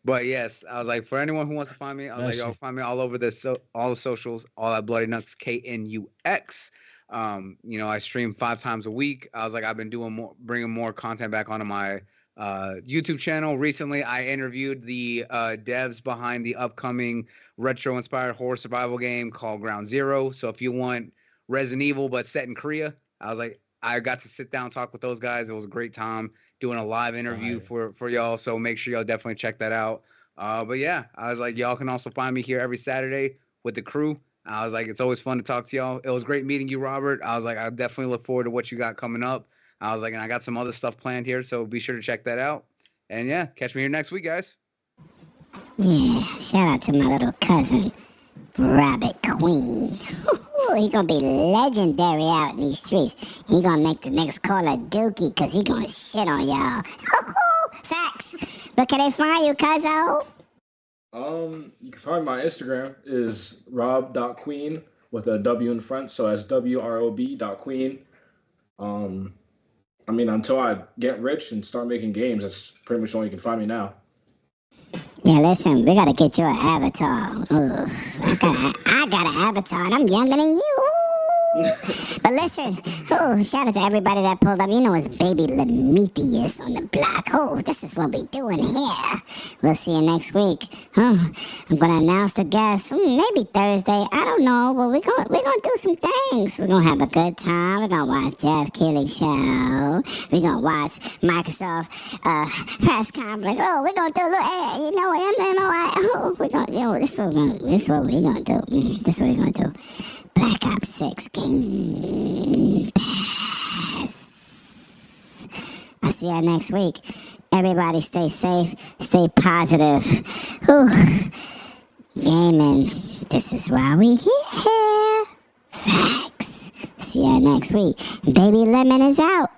But yes, I was like, for anyone who wants to find me, I was like, y'all find me all over all the socials, all at Bloody Nuts, KNUX. I stream 5 times a week. I was like, I've been bringing more content back onto my YouTube channel. Recently, I interviewed the devs behind the upcoming retro-inspired horror survival game called Ground Zero. So if you want Resident Evil but set in Korea, I was like, I got to sit down and talk with those guys. It was a great time doing a live interview for y'all. So make sure y'all definitely check that out. But yeah, I was like, y'all can also find me here every Saturday with the crew. I was like, it's always fun to talk to y'all. It was great meeting you, Robert. I was like, I definitely look forward to what you got coming up. I was like, and I got some other stuff planned here, so be sure to check that out. And yeah, catch me here next week, guys. Yeah, shout out to my little cousin, Rabbit Queen. He gonna be legendary out in these streets. He gonna make the next call a dookie, cause he gonna shit on y'all. Facts. Where can they find you, cuzzo? You can find my Instagram is rob.queen with a W in front, so that's WROB.queen. Until I get rich and start making games, that's pretty much all you can find me now. Yeah, listen, we gotta get you an avatar. Ooh, I got an avatar, and I'm younger than you. But listen, shout out to everybody that pulled up. You know it's Baby Lemetius on the block. This is what we doing here. We'll see you next week. I'm gonna announce the guests. Maybe Thursday. I don't know, but we're gonna do some things. We're gonna have a good time. We're gonna watch Jeff Keighley's show. We're gonna watch Microsoft press conference. We're gonna do a little. This is what we're gonna do. This is what we're gonna do. Black Ops 6 Game Pass. I'll see y'all next week. Everybody stay safe, stay positive. Gaming, this is why we here. Facts. See y'all next week. Baby Lemon is out.